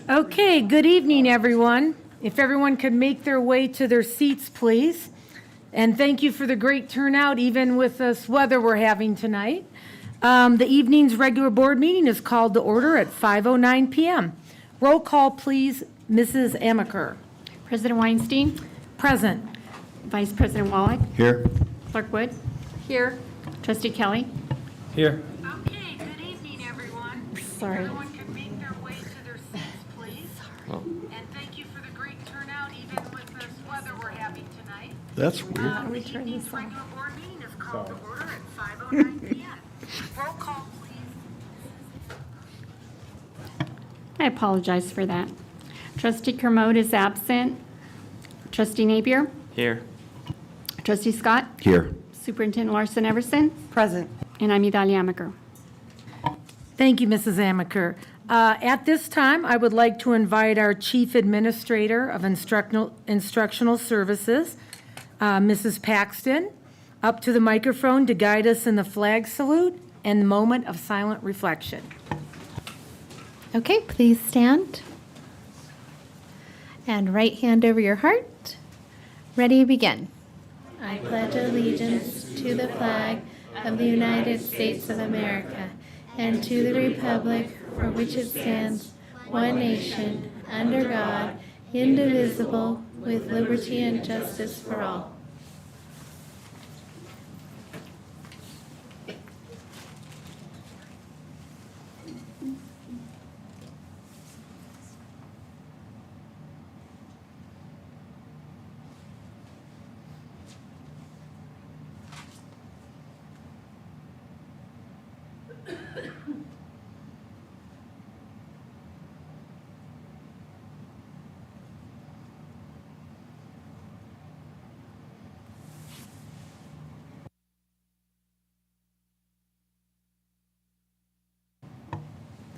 Okay, good evening, everyone. If everyone could make their way to their seats, please. And thank you for the great turnout, even with this weather we're having tonight. The evening's regular board meeting is called to order at 5:09 p.m. Roll call, please. Mrs. Amaker. President Weinstein, Present. Vice President Wallach, Here. Clerk Wood. Here. Trustee Kelly. Here. Okay, good evening, everyone. Sorry. Everyone can make their way to their seats, please. And thank you for the great turnout, even with this weather we're having tonight. That's weird. The evening's regular board meeting is called to order at 5:09 p.m. Roll call, please. I apologize for that. Trustee Kermode is absent. Trustee Napier. Here. Trustee Scott. Here. Superintendent Larson Everson. Present. And I'm Idalia Amaker. Thank you, Mrs. Amaker. At this time, I would like to invite our Chief Administrator of Instructional Services, Mrs. Paxton, up to the microphone to guide us in the flag salute and the moment of silent reflection. Okay, please stand. And right hand over your heart. Ready, begin. I pledge allegiance to the flag of the United States of America and to the republic for which it stands, one nation, under God, indivisible, with liberty and justice for all.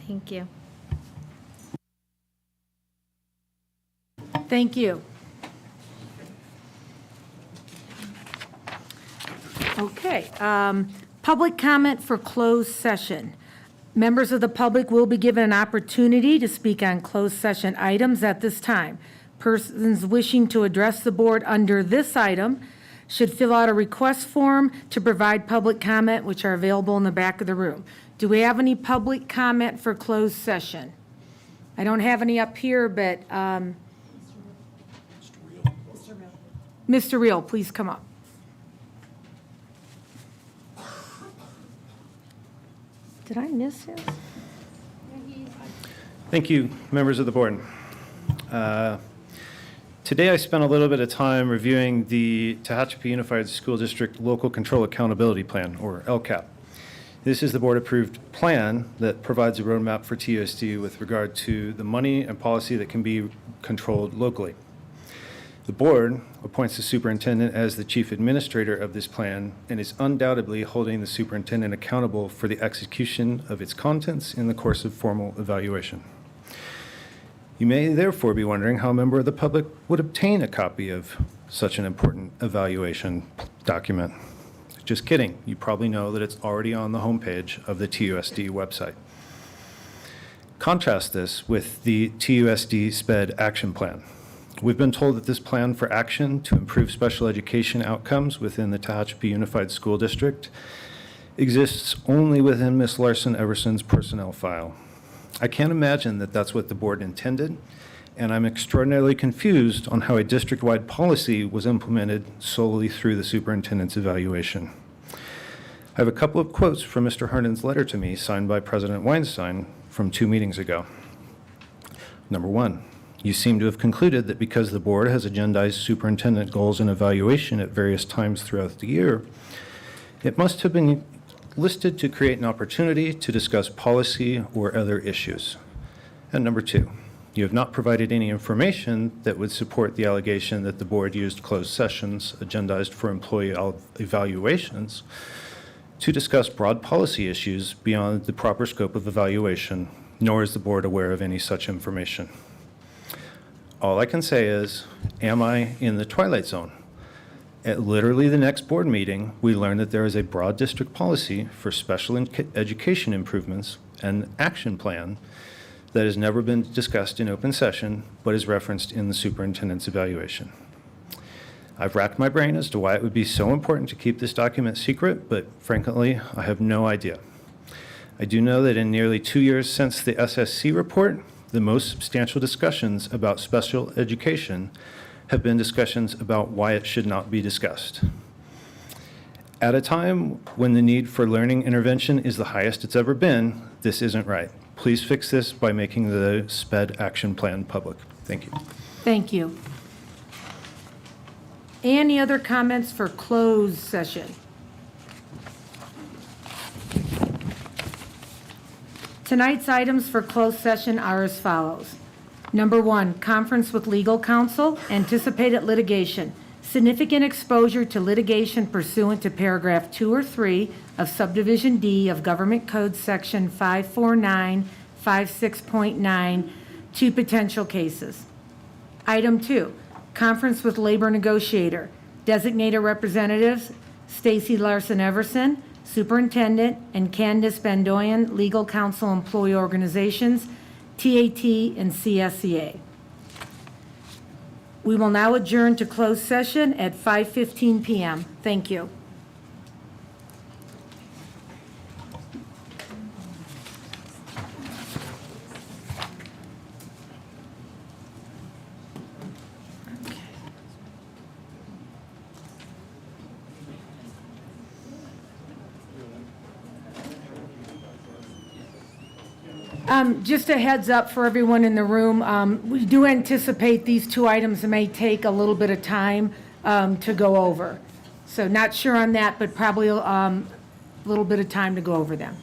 Thank you. Thank you. Okay, public comment for closed session. Members of the public will be given an opportunity to speak on closed session items at this time. Persons wishing to address the board under this item should fill out a request form to provide public comment, which are available in the back of the room. Do we have any public comment for closed session? I don't have any up here, but Mr. Reel, please come up. Did I miss his? Thank you, members of the board. Today I spent a little bit of time reviewing the Tehachapi Unified School District Local Control Accountability Plan, or LCAP. This is the board-approved plan that provides a roadmap for TUSD with regard to the money and policy that can be controlled locally. The board appoints the superintendent as the chief administrator of this plan and is undoubtedly holding the superintendent accountable for the execution of its contents in the course of formal evaluation. You may therefore be wondering how a member of the public would obtain a copy of such an important evaluation document. Just kidding. You probably know that it's already on the homepage of the TUSD website. Contrast this with the TUSD SPED action plan. We've been told that this plan for action to improve special education outcomes within the Tehachapi Unified School District exists only within Ms. Larson Everson's personnel file. I can't imagine that that's what the board intended, and I'm extraordinarily confused on how a district-wide policy was implemented solely through the superintendent's evaluation. I have a couple of quotes from Mr. Herndon's letter to me, signed by President Weinstein from 2 meetings ago. Number one, you seem to have concluded that because the board has agendized superintendent goals and evaluation at various times throughout the year, it must have been listed to create an opportunity to discuss policy or other issues. And number two, you have not provided any information that would support the allegation that the board used closed sessions agendized for employee evaluations to discuss broad policy issues beyond the proper scope of evaluation, nor is the board aware of any such information. All I can say is, am I in the twilight zone? At literally the next board meeting, we learned that there is a broad district policy for special education improvements and action plan that has never been discussed in open session, but is referenced in the superintendent's evaluation. I've racked my brain as to why it would be so important to keep this document secret, but frankly, I have no idea. I do know that in nearly 2 years since the SSC report, the most substantial discussions about special education have been discussions about why it should not be discussed. At a time when the need for learning intervention is the highest it's ever been, this isn't right. Please fix this by making the SPED action plan public. Thank you. Thank you. Any other comments for closed session? Tonight's items for closed session are as follows. Number 1, conference with legal counsel, anticipated litigation, significant exposure to litigation pursuant to paragraph 2 or 3 of subdivision D of Government Code Section 54956.9, 2 potential cases. Item 2, conference with labor negotiator, designated representatives, Stacy Larson Everson, Superintendent, and Candace Bandoyan, Legal Counsel Employee Organizations, TAT and CSEA. We will now adjourn to closed session at 5:15 p.m. Thank you. Just a heads up for everyone in the room, we do anticipate these 2 items may take a little bit of time to go over. So not sure on that, but probably a little bit of time to go over them.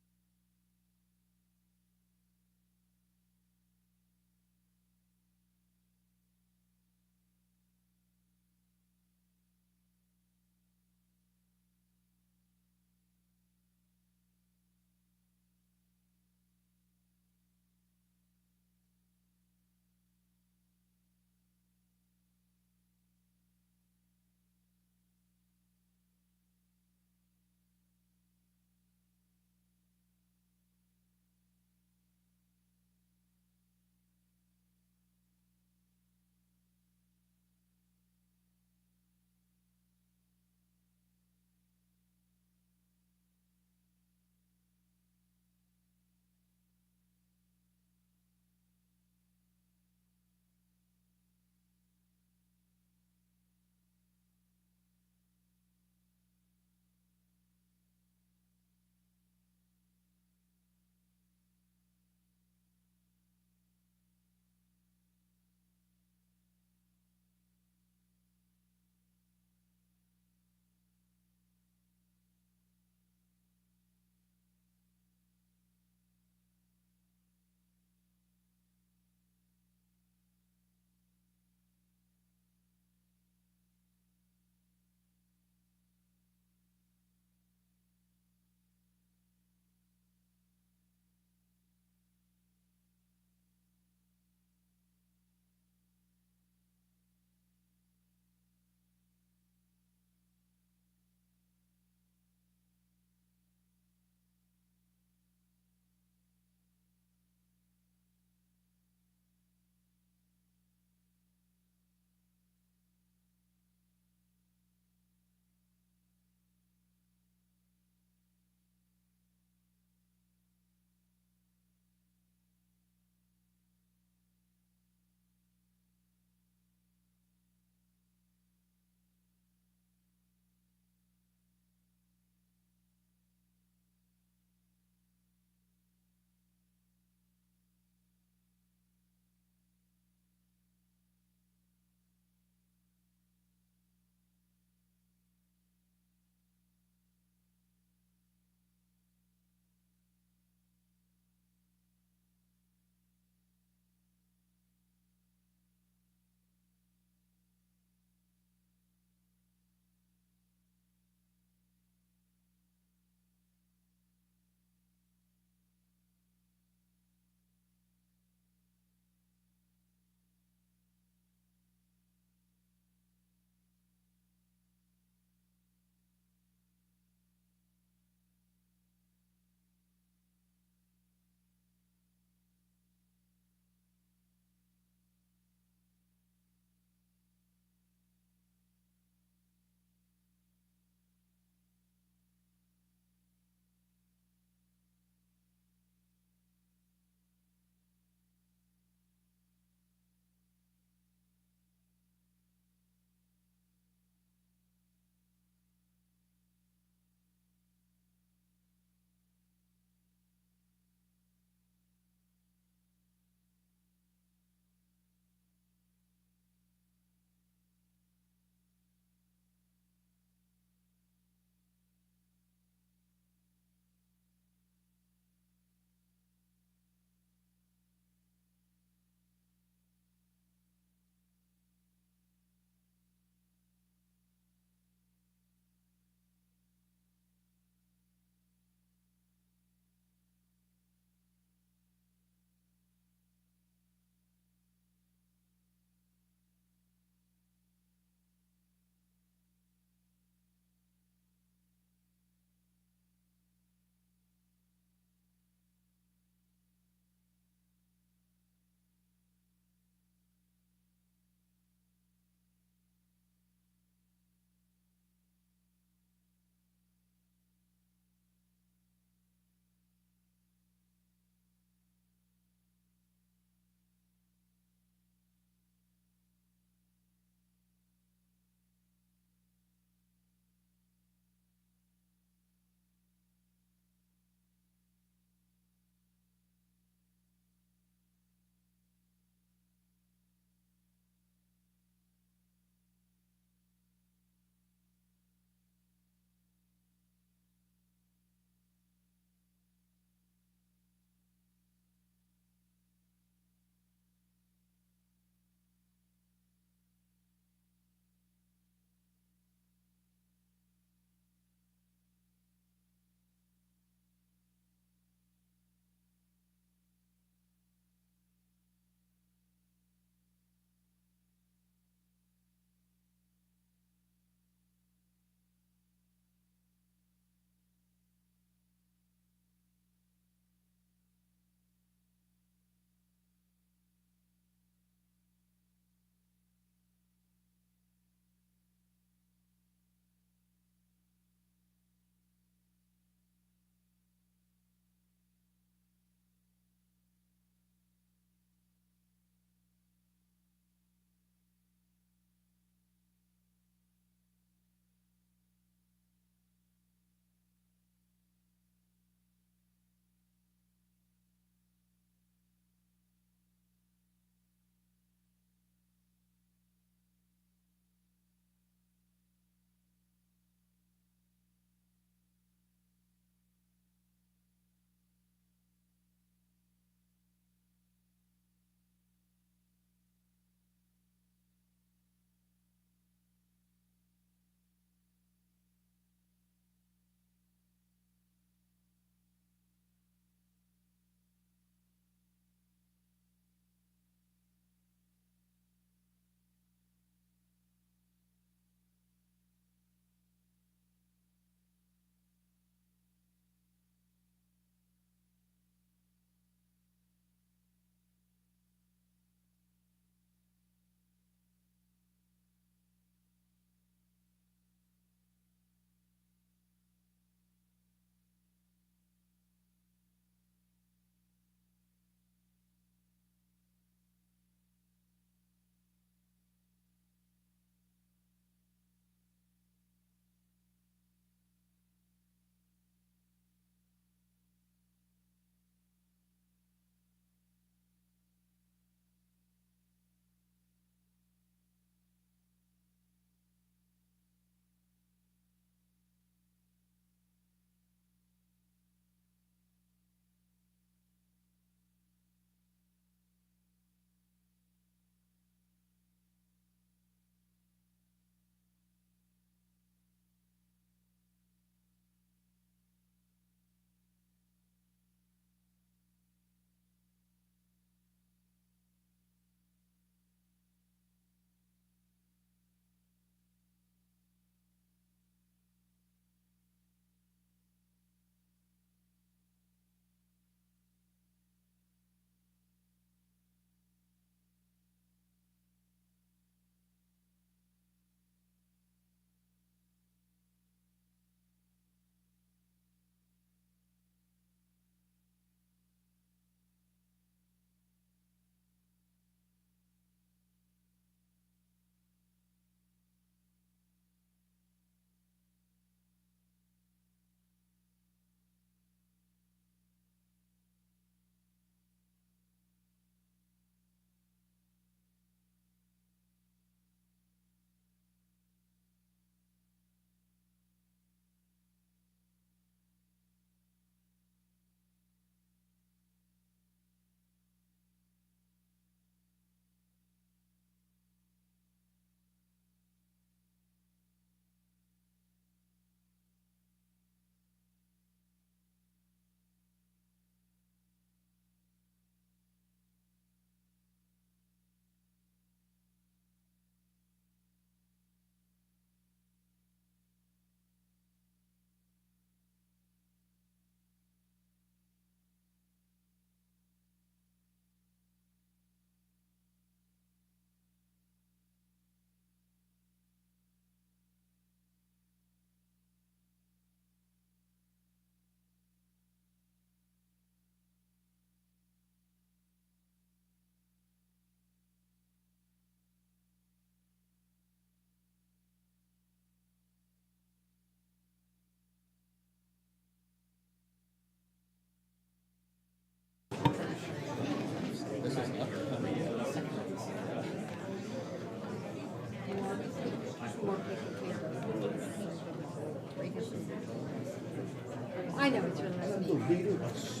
I know it's really nice.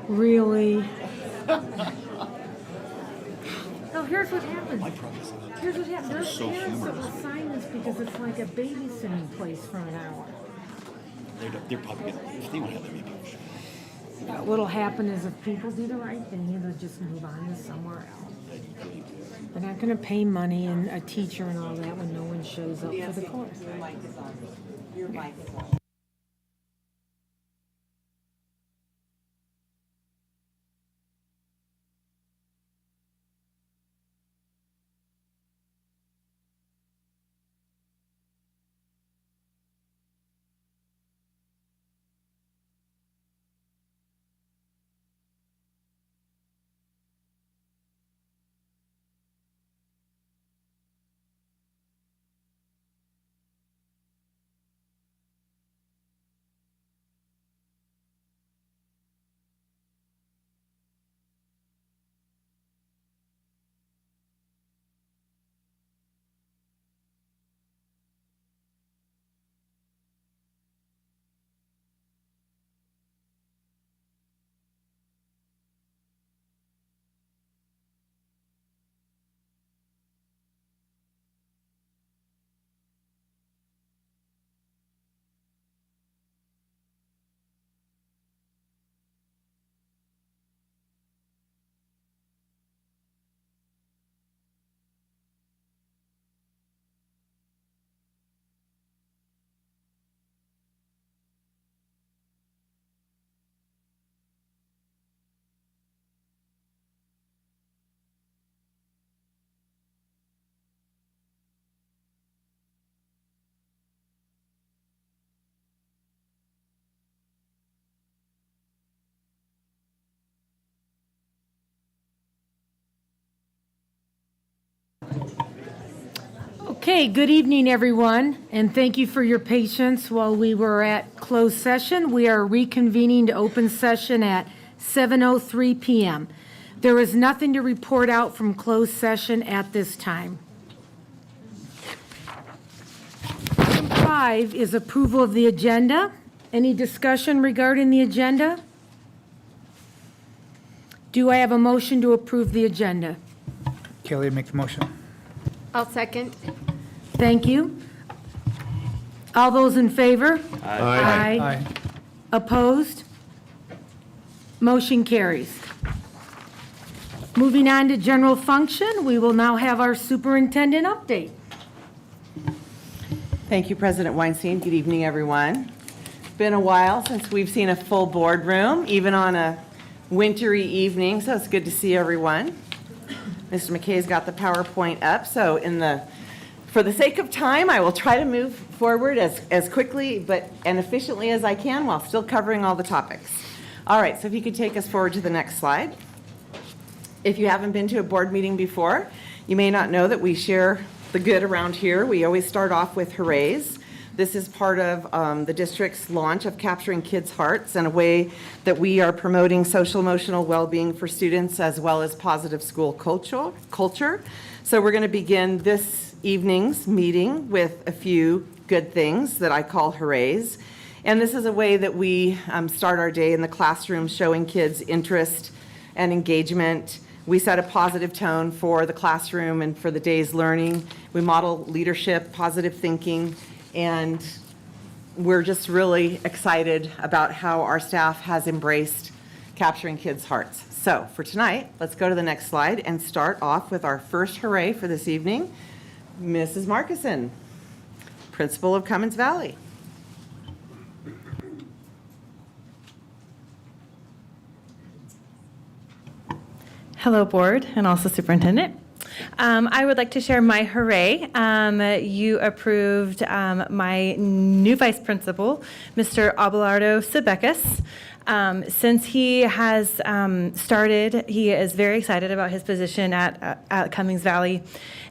Really? No, here's what happens. Here's what happens. There's parents that will sign this because it's like a babysitting place for an hour. They're probably gonna, if they want to have their meeting. What'll happen is if people do the right thing, they'll just move on to somewhere else. They're not gonna pay money and a teacher and all that when no one shows up for the course. Your mic is on. Okay, good evening, everyone, and thank you for your patience while we were at closed session. We are reconvening to open session at 7:03 PM. There is nothing to report out from closed session at this time. Item 5 is approval of the agenda. Any discussion regarding the agenda? Do I have a motion to approve the agenda? Kelly, make the motion. I'll second. Thank you. All those in favor? Aye. Aye. Opposed? Motion carries. Moving on to general function, we will now have our superintendent update. Thank you, President Weinstein. Good evening, everyone. It's been a while since we've seen a full boardroom, even on a wintry evening, so it's good to see everyone. Mr. McKay's got the PowerPoint up, so for the sake of time, I will try to move forward as quickly and efficiently as I can while still covering all the topics. All right, so if you could take us forward to the next slide. If you haven't been to a board meeting before, you may not know that we share the good around here. We always start off with hoorays. This is part of the district's launch of Capturing Kids' Hearts and a way that we are promoting social emotional well-being for students as well as positive school culture. So we're going to begin this evening's meeting with a few good things that I call hoorays. And this is a way that we start our day in the classroom showing kids interest and engagement. We set a positive tone for the classroom and for the day's learning. We model leadership, positive thinking, and we're just really excited about how our staff has embraced Capturing Kids' Hearts. So for tonight, let's go to the next slide and start off with our first hooray for this evening. Mrs. Markison, principal of Cummins Valley. Hello, board, and also superintendent. I would like to share my hooray. You approved my new vice principal, Mr. Abelardo Sebekis. Since he has started, he is very excited about his position at Cummings Valley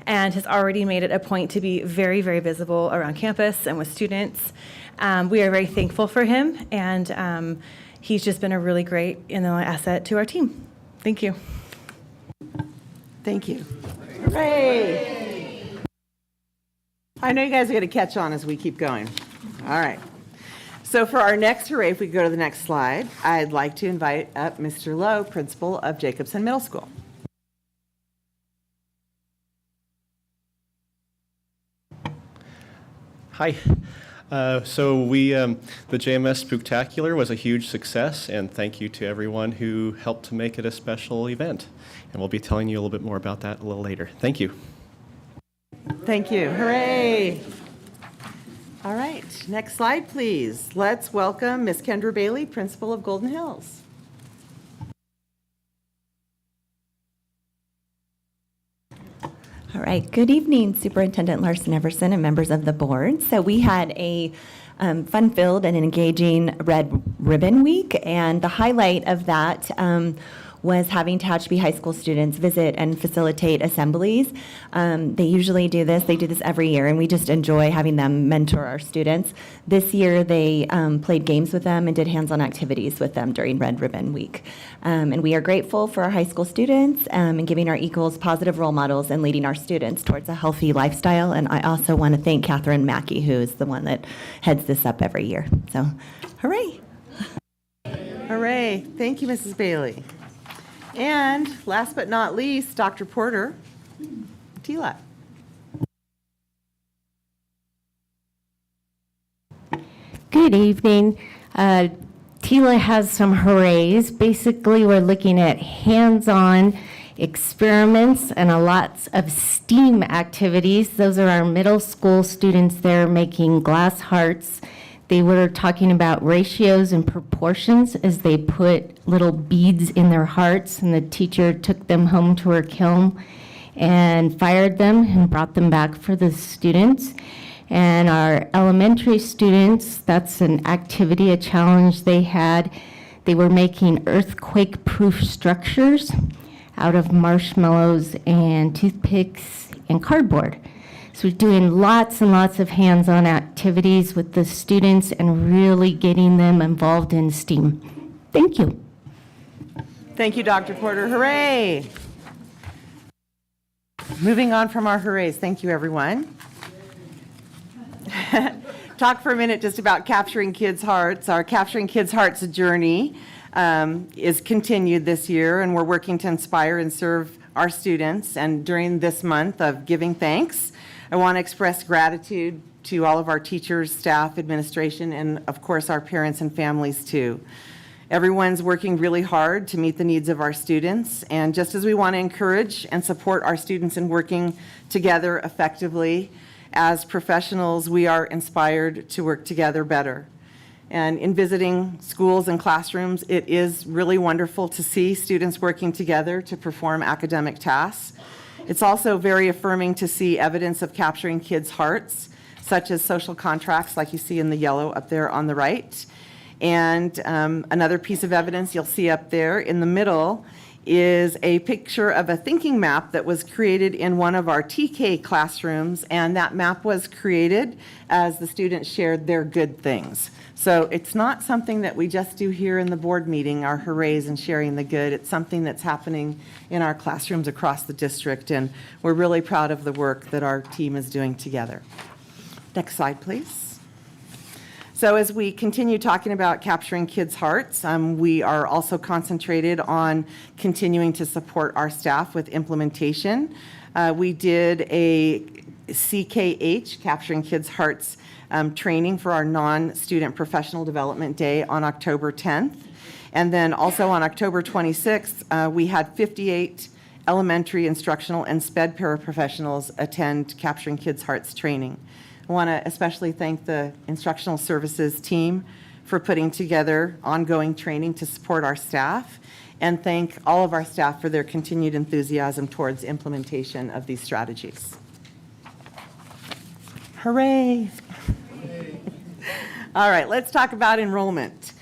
and has already made it a point to be very, very visible around campus and with students. We are very thankful for him, and he's just been a really great asset to our team. Thank you. Thank you. Hooray! I know you guys are going to catch on as we keep going. All right. So for our next hooray, if we go to the next slide, I'd like to invite up Mr. Lowe, principal of Jacobson Middle School. Hi. So the JMS Spooktacular was a huge success, and thank you to everyone who helped to make it a special event. And we'll be telling you a little bit more about that a little later. Thank you. Thank you. Hooray! All right, next slide, please. Let's welcome Ms. Kendra Bailey, principal of Golden Hills. All right, good evening, Superintendent Larson Everson and members of the board. So we had a fun-filled and engaging Red Ribbon Week, and the highlight of that was having Tehachapi High School students visit and facilitate assemblies. They usually do this, they do this every year, and we just enjoy having them mentor our students. This year, they played games with them and did hands-on activities with them during Red Ribbon Week. And we are grateful for our high school students and giving our equals positive role models and leading our students towards a healthy lifestyle. And I also want to thank Catherine Mackey, who is the one that heads this up every year. So, hooray. Hooray. Thank you, Mrs. Bailey. And last but not least, Dr. Porter, TLAC. Good evening. TILA has some hoorays. Basically, we're looking at hands-on experiments and a lots of STEAM activities. Those are our middle school students there making glass hearts. They were talking about ratios and proportions as they put little beads in their hearts, and the teacher took them home to her kiln and fired them and brought them back for the students. And our elementary students, that's an activity, a challenge they had. They were making earthquake-proof structures out of marshmallows and toothpicks and cardboard. So we're doing lots and lots of hands-on activities with the students and really getting them involved in STEAM. Thank you. Thank you, Dr. Porter. Hooray! Moving on from our hoorays, thank you, everyone. Talk for a minute just about Capturing Kids' Hearts. Our Capturing Kids' Hearts journey is continued this year, and we're working to inspire and serve our students. And during this month of giving thanks, I want to express gratitude to all of our teachers, staff, administration, and of course our parents and families too. Everyone's working really hard to meet the needs of our students, and just as we want to encourage and support our students in working together effectively, as professionals, we are inspired to work together better. And in visiting schools and classrooms, it is really wonderful to see students working together to perform academic tasks. It's also very affirming to see evidence of capturing kids' hearts, such as social contracts like you see in the yellow up there on the right. And another piece of evidence you'll see up there in the middle is a picture of a thinking map that was created in one of our TK classrooms, and that map was created as the students shared their good things. So it's not something that we just do here in the board meeting, our hoorays and sharing the good. It's something that's happening in our classrooms across the district, and we're really proud of the work that our team is doing together. Next slide, please. So as we continue talking about capturing kids' hearts, we are also concentrated on continuing to support our staff with implementation. We did a CKH, Capturing Kids' Hearts, training for our non-student professional development day on October 10th. And then also on October 26th, we had 58 elementary instructional and SPED paraprofessionals attend Capturing Kids' Hearts training. I want to especially thank the instructional services team for putting together ongoing training to support our staff. and thank all of our staff for their continued enthusiasm towards implementation of these strategies. Hooray! All right, let's talk about enrollment.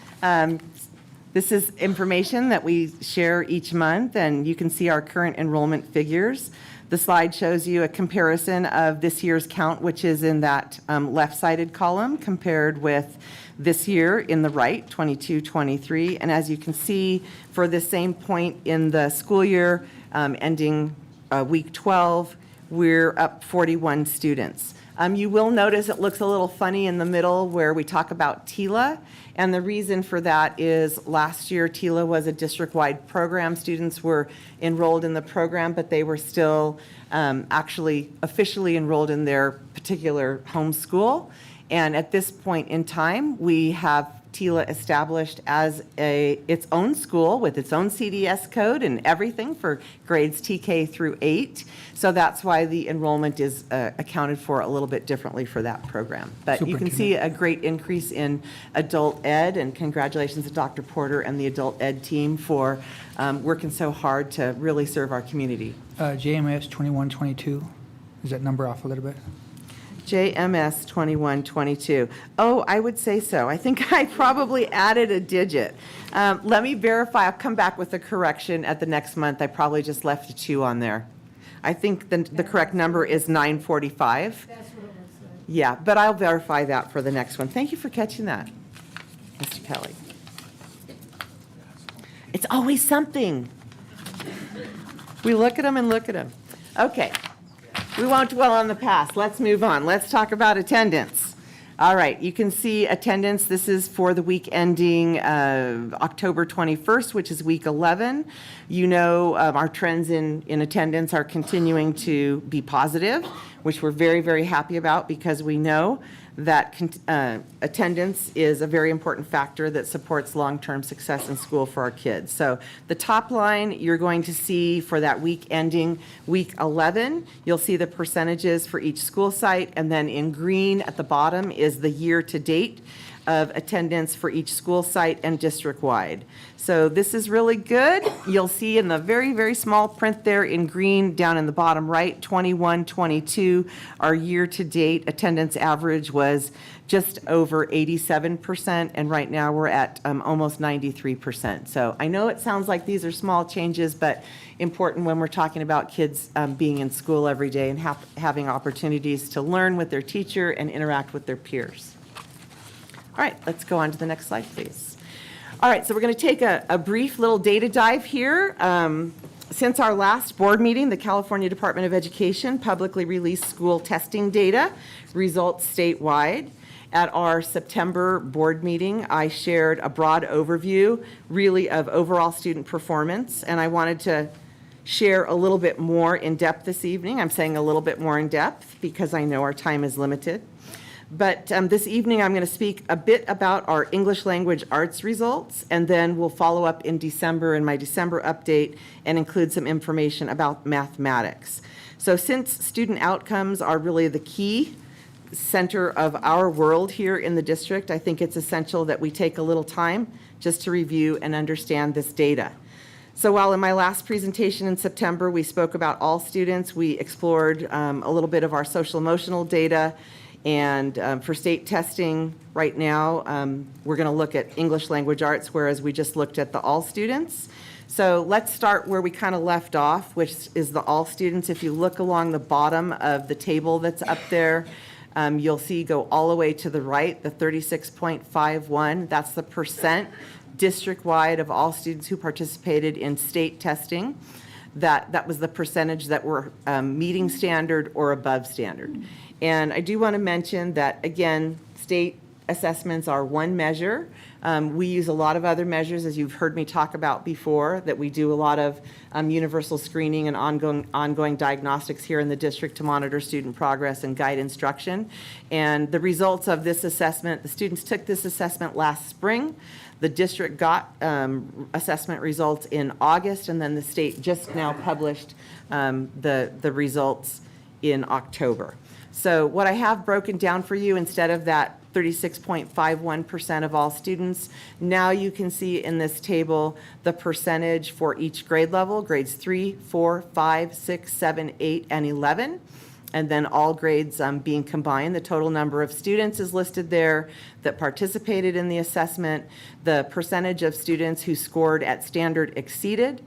This is information that we share each month, and you can see our current enrollment figures. The slide shows you a comparison of this year's count, which is in that left-sided column, compared with this year in the right, 22-23. And as you can see, for the same point in the school year ending week 12, we're up 41 students. You will notice it looks a little funny in the middle where we talk about TILA, and the reason for that is last year TILA was a district-wide program. Students were enrolled in the program, but they were still actually officially enrolled in their particular home school. And at this point in time, we have TILA established as its own school with its own CDS code and everything for grades TK through 8. So that's why the enrollment is accounted for a little bit differently for that program. But you can see a great increase in adult ed, and congratulations to Dr. Porter and the adult ed team for working so hard to really serve our community. JMS 2122, is that number off a little bit? JMS 2122. Oh, I would say so. I think I probably added a digit. Let me verify. I'll come back with a correction at the next month. I probably just left a 2 on there. I think the correct number is 945. That's what it was. Yeah, but I'll verify that for the next one. Thank you for catching that, Mr. Kelly. It's always something. We look at them and look at them. Okay. We won't dwell on the past. Let's move on. Let's talk about attendance. All right, you can see attendance. This is for the week ending October 21st, which is week 11. You know, our trends in attendance are continuing to be positive, which we're very, very happy about because we know that attendance is a very important factor that supports long-term success in school for our kids. So the top line you're going to see for that week ending week 11, you'll see the percentages for each school site, and then in green at the bottom is the year-to-date of attendance for each school site and district-wide. So this is really good. You'll see in the very, very small print there in green down in the bottom right, 21-22, our year-to-date attendance average was just over 87%, and right now we're at almost 93%. So I know it sounds like these are small changes, but important when we're talking about kids being in school every day and having opportunities to learn with their teacher and interact with their peers. All right, let's go on to the next slide, please. All right, so we're going to take a brief little data dive here. Since our last board meeting, the California Department of Education publicly released school testing data results statewide. At our September board meeting, I shared a broad overview, really, of overall student performance, and I wanted to share a little bit more in depth this evening. I'm saying a little bit more in depth because I know our time is limited. But this evening, I'm going to speak a bit about our English language arts results, and then we'll follow up in December in my December update and include some information about mathematics. So since student outcomes are really the key center of our world here in the district, I think it's essential that we take a little time just to review and understand this data. So while in my last presentation in September, we spoke about all students, we explored a little bit of our social emotional data. And for state testing right now, we're going to look at English language arts, whereas we just looked at the all students. So let's start where we kind of left off, which is the all students. If you look along the bottom of the table that's up there, you'll see go all the way to the right, the 36.51. That's the percent district-wide of all students who participated in state testing. That was the percentage that were meeting standard or above standard. And I do want to mention that, again, state assessments are one measure. We use a lot of other measures, as you've heard me talk about before, that we do a lot of universal screening and ongoing diagnostics here in the district to monitor student progress and guide instruction. And the results of this assessment, the students took this assessment last spring. The district got assessment results in August, and then the state just now published the results in October. So what I have broken down for you, instead of that 36.51% of all students. Now you can see in this table the percentage for each grade level, grades 3, 4, 5, 6, 7, 8, and 11. And then all grades being combined. The total number of students is listed there that participated in the assessment, the percentage of students who scored at standard exceeded,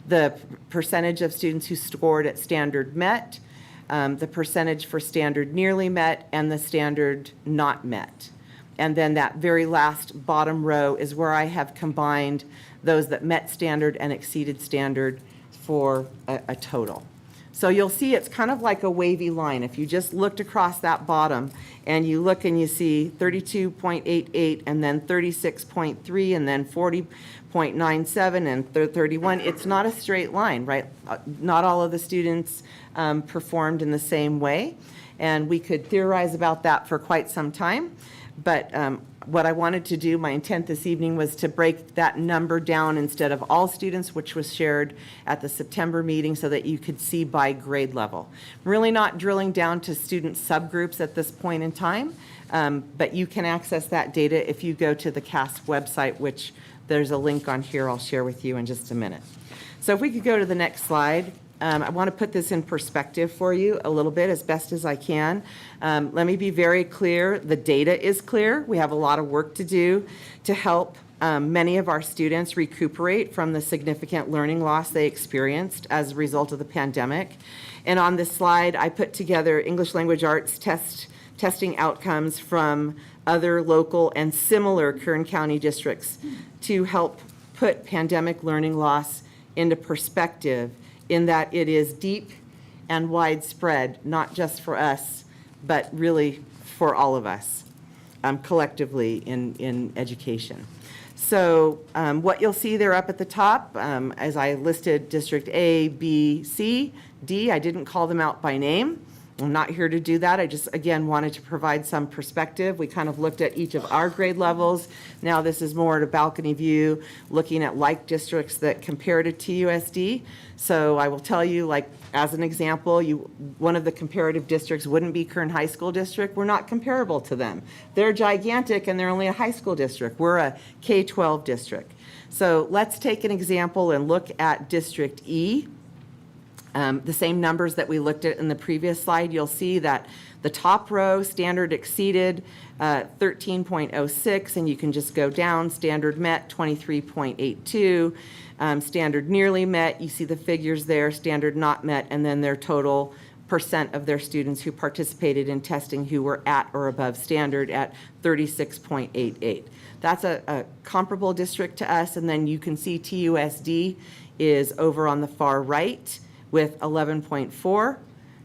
the percentage of students who scored at standard met, the percentage for standard nearly met, and the standard not met. And then that very last bottom row is where I have combined those that met standard and exceeded standard for a total. So you'll see it's kind of like a wavy line. If you just looked across that bottom and you look and you see 32.88 and then 36.3 and then 40.97 and 31, it's not a straight line, right? Not all of the students performed in the same way. And we could theorize about that for quite some time. But what I wanted to do, my intent this evening, was to break that number down instead of all students, which was shared at the September meeting, so that you could see by grade level. Really not drilling down to student subgroups at this point in time, but you can access that data if you go to the CASP website, which there's a link on here I'll share with you in just a minute. So if we could go to the next slide. I want to put this in perspective for you a little bit as best as I can. Let me be very clear. The data is clear. We have a lot of work to do to help many of our students recuperate from the significant learning loss they experienced as a result of the pandemic. And on this slide, I put together English language arts testing outcomes from other local and similar Kern County districts to help put pandemic learning loss into perspective, in that it is deep and widespread, not just for us, but really for all of us collectively in education. So what you'll see there up at the top, as I listed District A, B, C, D, I didn't call them out by name. I'm not here to do that. I just, again, wanted to provide some perspective. We kind of looked at each of our grade levels. Now this is more at a balcony view, looking at like districts that compare to TUSD. So I will tell you, like, as an example, one of the comparative districts wouldn't be Kern High School District. We're not comparable to them. They're gigantic and they're only a high school district. We're a K-12 district. So let's take an example and look at District E. The same numbers that we looked at in the previous slide. You'll see that the top row, standard exceeded 13.06, and you can just go down. Standard met 23.82, standard nearly met. You see the figures there. Standard not met, and then their total percent of their students who participated in testing who were at or above standard at 36.88. That's a comparable district to us, and then you can see TUSD is over on the far right, with 11.4,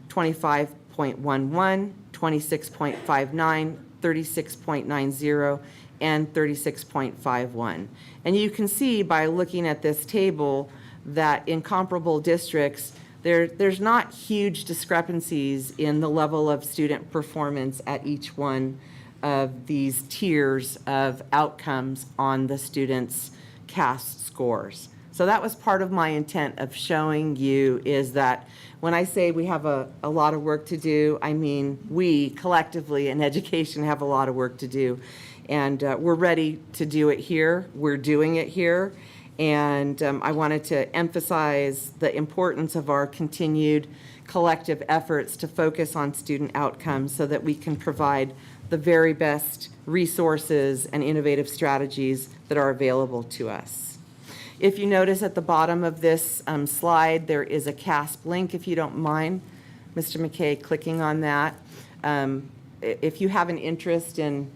25.11, 26.59, 36.90, and 36.51. And you can see by looking at this table that in comparable districts, there's not huge discrepancies in the level of student performance at each one of these tiers of outcomes on the students' CAST scores. So that was part of my intent of showing you, is that when I say we have a lot of work to do, I mean we collectively in education have a lot of work to do. And we're ready to do it here. We're doing it here. And I wanted to emphasize the importance of our continued collective efforts to focus on student outcomes so that we can provide the very best resources and innovative strategies that are available to us. If you notice at the bottom of this slide, there is a CASP link, if you don't mind, Mr. McKay, clicking on that. If you have an interest in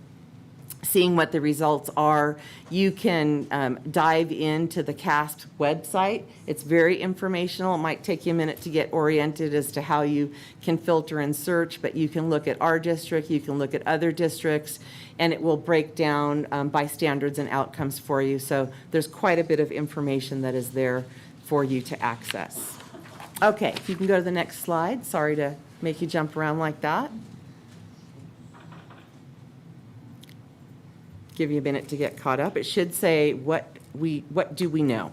seeing what the results are, you can dive into the CASP website. It's very informational. It might take you a minute to get oriented as to how you can filter and search, but you can look at our district, you can look at other districts, and it will break down by standards and outcomes for you. So there's quite a bit of information that is there for you to access. Okay, if you can go to the next slide. Sorry to make you jump around like that. Give you a minute to get caught up. It should say what do we know.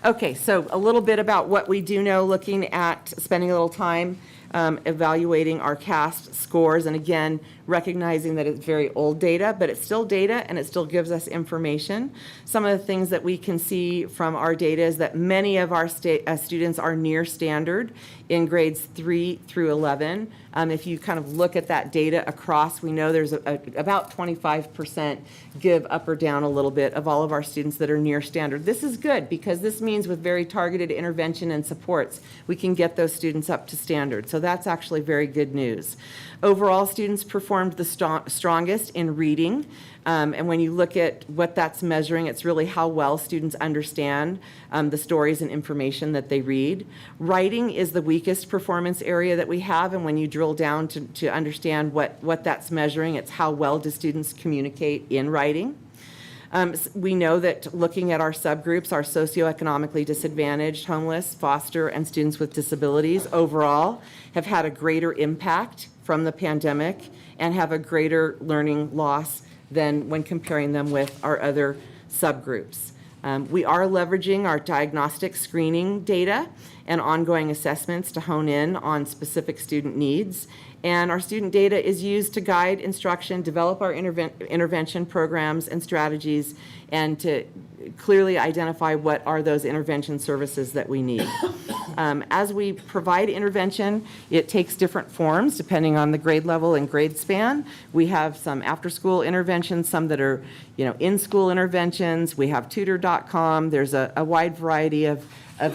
Okay, so a little bit about what we do know, looking at spending a little time evaluating our CAST scores, and again, recognizing that it's very old data, but it's still data and it still gives us information. Some of the things that we can see from our data is that many of our students are near standard in grades 3 through 11. If you kind of look at that data across, we know there's about 25% give up or down a little bit of all of our students that are near standard. This is good because this means with very targeted intervention and supports, we can get those students up to standard. So that's actually very good news. Overall, students performed the strongest in reading. And when you look at what that's measuring, it's really how well students understand the stories and information that they read. Writing is the weakest performance area that we have, and when you drill down to understand what that's measuring, it's how well do students communicate in writing. We know that looking at our subgroups, our socioeconomically disadvantaged, homeless, foster, and students with disabilities overall have had a greater impact from the pandemic and have a greater learning loss than when comparing them with our other subgroups. We are leveraging our diagnostic screening data and ongoing assessments to hone in on specific student needs. And our student data is used to guide instruction, develop our intervention programs and strategies, and to clearly identify what are those intervention services that we need. As we provide intervention, it takes different forms depending on the grade level and grade span. We have some after-school interventions, some that are, in-school interventions. We have tutor.com. There's a wide variety of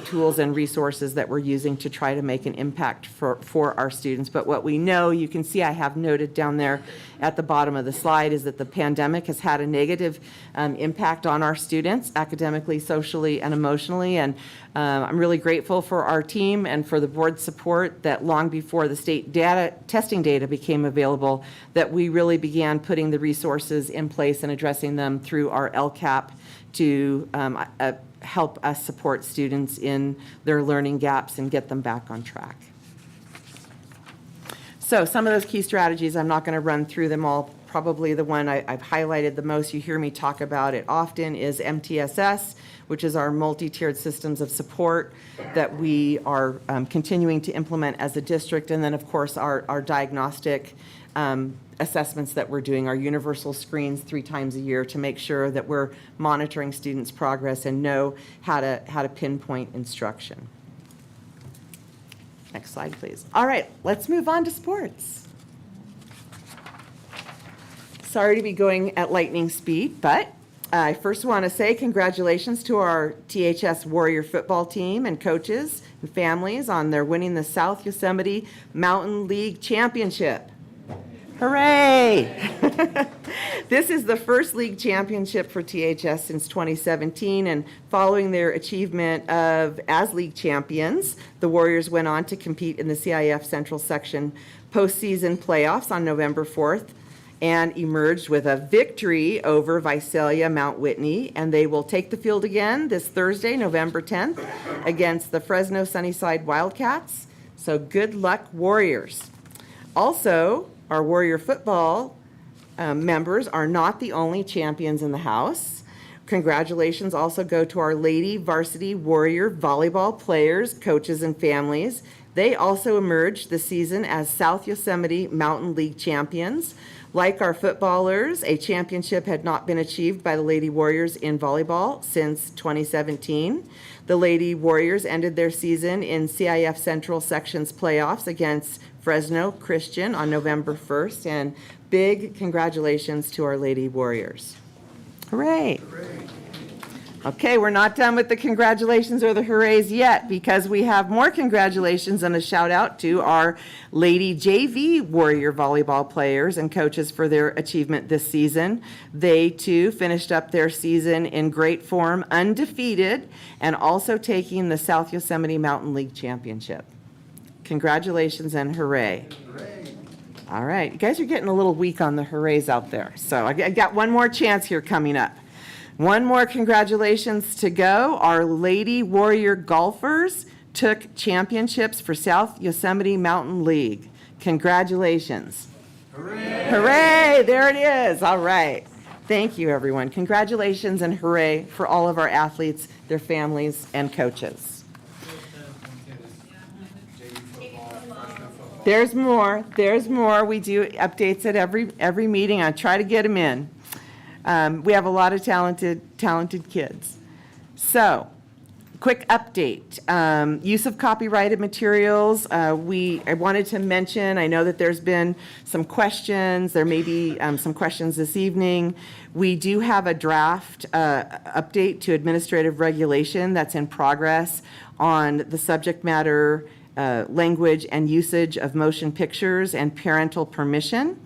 tools and resources that we're using to try to make an impact for our students. But what we know, you can see I have noted down there at the bottom of the slide, is that the pandemic has had a negative impact on our students academically, socially, and emotionally. And I'm really grateful for our team and for the board's support that long before the state testing data became available, that we really began putting the resources in place and addressing them through our LCAP to help us support students in their learning gaps and get them back on track. So some of those key strategies, I'm not going to run through them all. Probably the one I've highlighted the most, you hear me talk about it often, is MTSS, which is our multi-tiered systems of support that we are continuing to implement as a district. And then, of course, our diagnostic assessments that we're doing, our universal screens 3 times a year to make sure that we're monitoring students' progress and know how to pinpoint instruction. Next slide, please. All right, let's move on to sports. Sorry to be going at lightning speed, but I first want to say congratulations to our THS Warrior football team and coaches and families on their winning the South Yosemite Mountain League Championship. Hooray! This is the first league championship for THS since 2017, and following their achievement as league champions, the Warriors went on to compete in the CIF Central Section postseason playoffs on November 4th and emerged with a victory over Visalia Mount Whitney, and they will take the field again this Thursday, November 10th, against the Fresno Sunnyside Wildcats. So good luck, Warriors. Also, our Warrior football members are not the only champions in the house. Congratulations also go to our Lady Varsity Warrior volleyball players, coaches, and families. They also emerged this season as South Yosemite Mountain League champions. Like our footballers, a championship had not been achieved by the Lady Warriors in volleyball since 2017. The Lady Warriors ended their season in CIF Central Sections playoffs against Fresno Christian on November 1st, and big congratulations to our Lady Warriors. Hooray. Okay, we're not done with the congratulations or the hoorays yet, because we have more congratulations and a shout out to our Lady JV Warrior volleyball players and coaches for their achievement this season. They too finished up their season in great form, undefeated, and also taking the South Yosemite Mountain League Championship. Congratulations and hooray. All right, you guys are getting a little weak on the hoorays out there. So I got one more chance here coming up. One more congratulations to go. Our Lady Warrior golfers took championships for South Yosemite Mountain League. Congratulations. Hooray! Hooray! There it is. All right. Thank you, everyone. Congratulations and hooray for all of our athletes, their families, and coaches. There's more. We do updates at every meeting. I try to get them in. We have a lot of talented kids. So, quick update. Use of copyrighted materials. I wanted to mention, I know that there's been some questions. There may be some questions this evening. We do have a draft update to administrative regulation that's in progress on the subject matter, language, and usage of motion pictures and parental permission.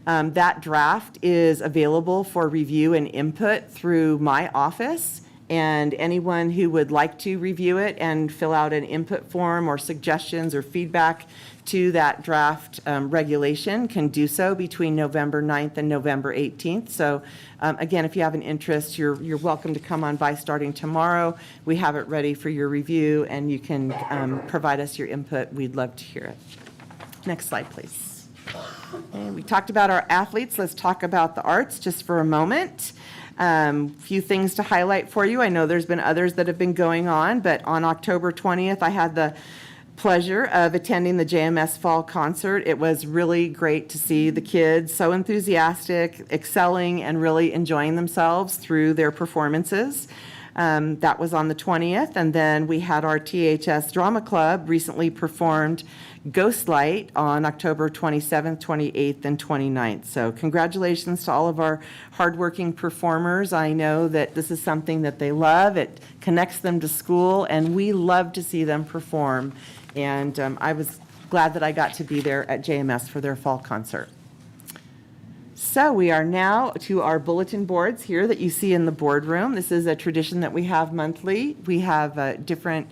That draft is available for review and input through my office. And anyone who would like to review it and fill out an input form or suggestions or feedback to that draft regulation can do so between November 9th and November 18th. So again, if you have an interest, you're welcome to come on by starting tomorrow. We have it ready for your review, and you can provide us your input. We'd love to hear it. Next slide, please. And we talked about our athletes. Let's talk about the arts just for a moment. Few things to highlight for you. I know there's been others that have been going on, but on October 20th, I had the pleasure of attending the JMS Fall Concert. It was really great to see the kids so enthusiastic, excelling, and really enjoying themselves through their performances. That was on the 20th, and then we had our THS Drama Club recently performed Ghostlight on October 27th, 28th, and 29th. So congratulations to all of our hardworking performers. I know that this is something that they love. It connects them to school, and we love to see them perform. And I was glad that I got to be there at JMS for their fall concert. So we are now to our bulletin boards here that you see in the boardroom. This is a tradition that we have monthly. We have different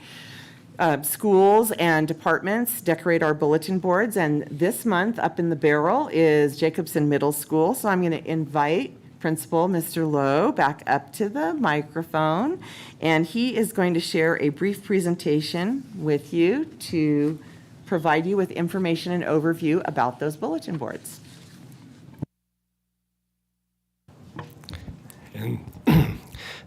schools and departments decorate our bulletin boards, and this month up in the barrel is Jacobson Middle School. So I'm going to invite Principal Mr. Lowe back up to the microphone, and he is going to share a brief presentation with you to provide you with information and overview about those bulletin boards.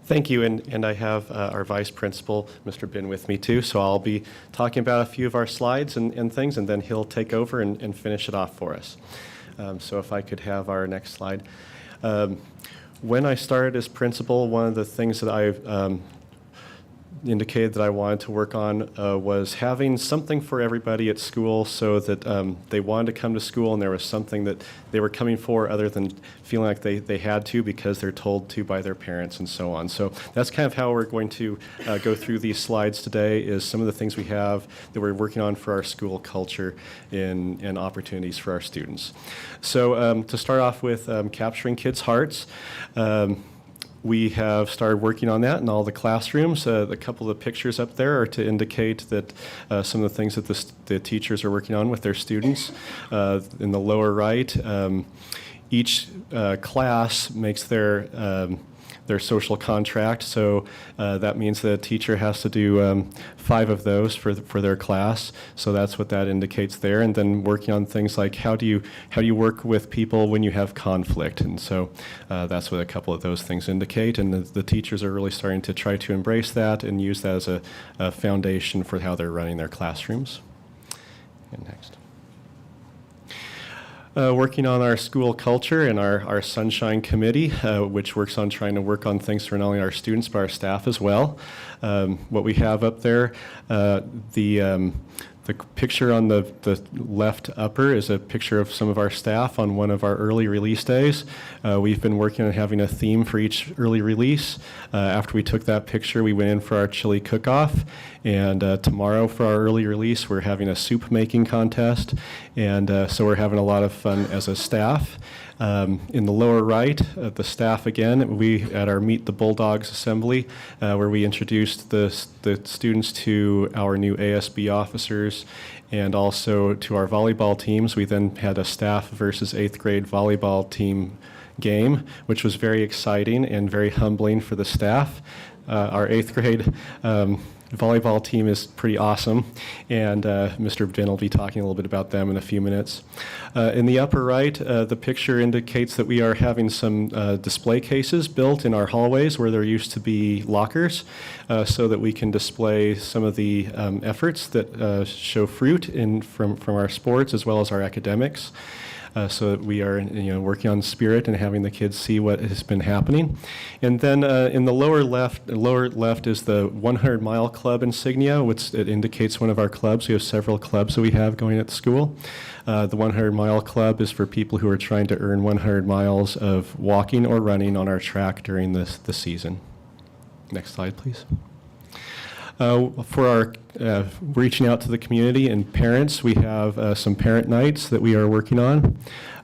Thank you, and I have our Vice Principal, Mr. Bin, with me too, so I'll be talking about a few of our slides and things, and then he'll take over and finish it off for us. So if I could have our next slide. When I started as principal, one of the things that I indicated that I wanted to work on was having something for everybody at school so that they wanted to come to school and there was something that they were coming for other than feeling like they had to because they're told to by their parents and so on. So that's kind of how we're going to go through these slides today, is some of the things we have that we're working on for our school culture and opportunities for our students. So to start off with capturing kids' hearts, we have started working on that in all the classrooms. A couple of pictures up there are to indicate that some of the things that the teachers are working on with their students. In the lower right, each class makes their social contract, so that means that a teacher has to do 5 of those for their class. So that's what that indicates there. And then working on things like how do you work with people when you have conflict, and so that's what a couple of those things indicate. And the teachers are really starting to try to embrace that and use that as a foundation for how they're running their classrooms. And next. Working on our school culture and our Sunshine Committee, which works on trying to work on things for not only our students but our staff as well. What we have up there, the picture on the left upper is a picture of some of our staff on one of our early release days. We've been working on having a theme for each early release. After we took that picture, we went in for our chili cook-off. And tomorrow for our early release, we're having a soup making contest. And so we're having a lot of fun as a staff. In the lower right, the staff again, we at our Meet the Bulldogs assembly, where we introduced the students to our new ASB officers and also to our volleyball teams. We then had a staff versus 8th grade volleyball team game, which was very exciting and very humbling for the staff. Our 8th grade volleyball team is pretty awesome, and Mr. Ben will be talking a little bit about them in a few minutes. In the upper right, the picture indicates that we are having some display cases built in our hallways where there used to be lockers, so that we can display some of the efforts that show fruit from our sports as well as our academics. So that we are, working on spirit and having the kids see what has been happening. And then in the lower left is the 100 Mile Club insignia, which it indicates one of our clubs. We have several clubs that we have going at the school. The 100 Mile Club is for people who are trying to earn 100 miles of walking or running on our track during the season. Next slide, please. For our reaching out to the community and parents, we have some parent nights that we are working on.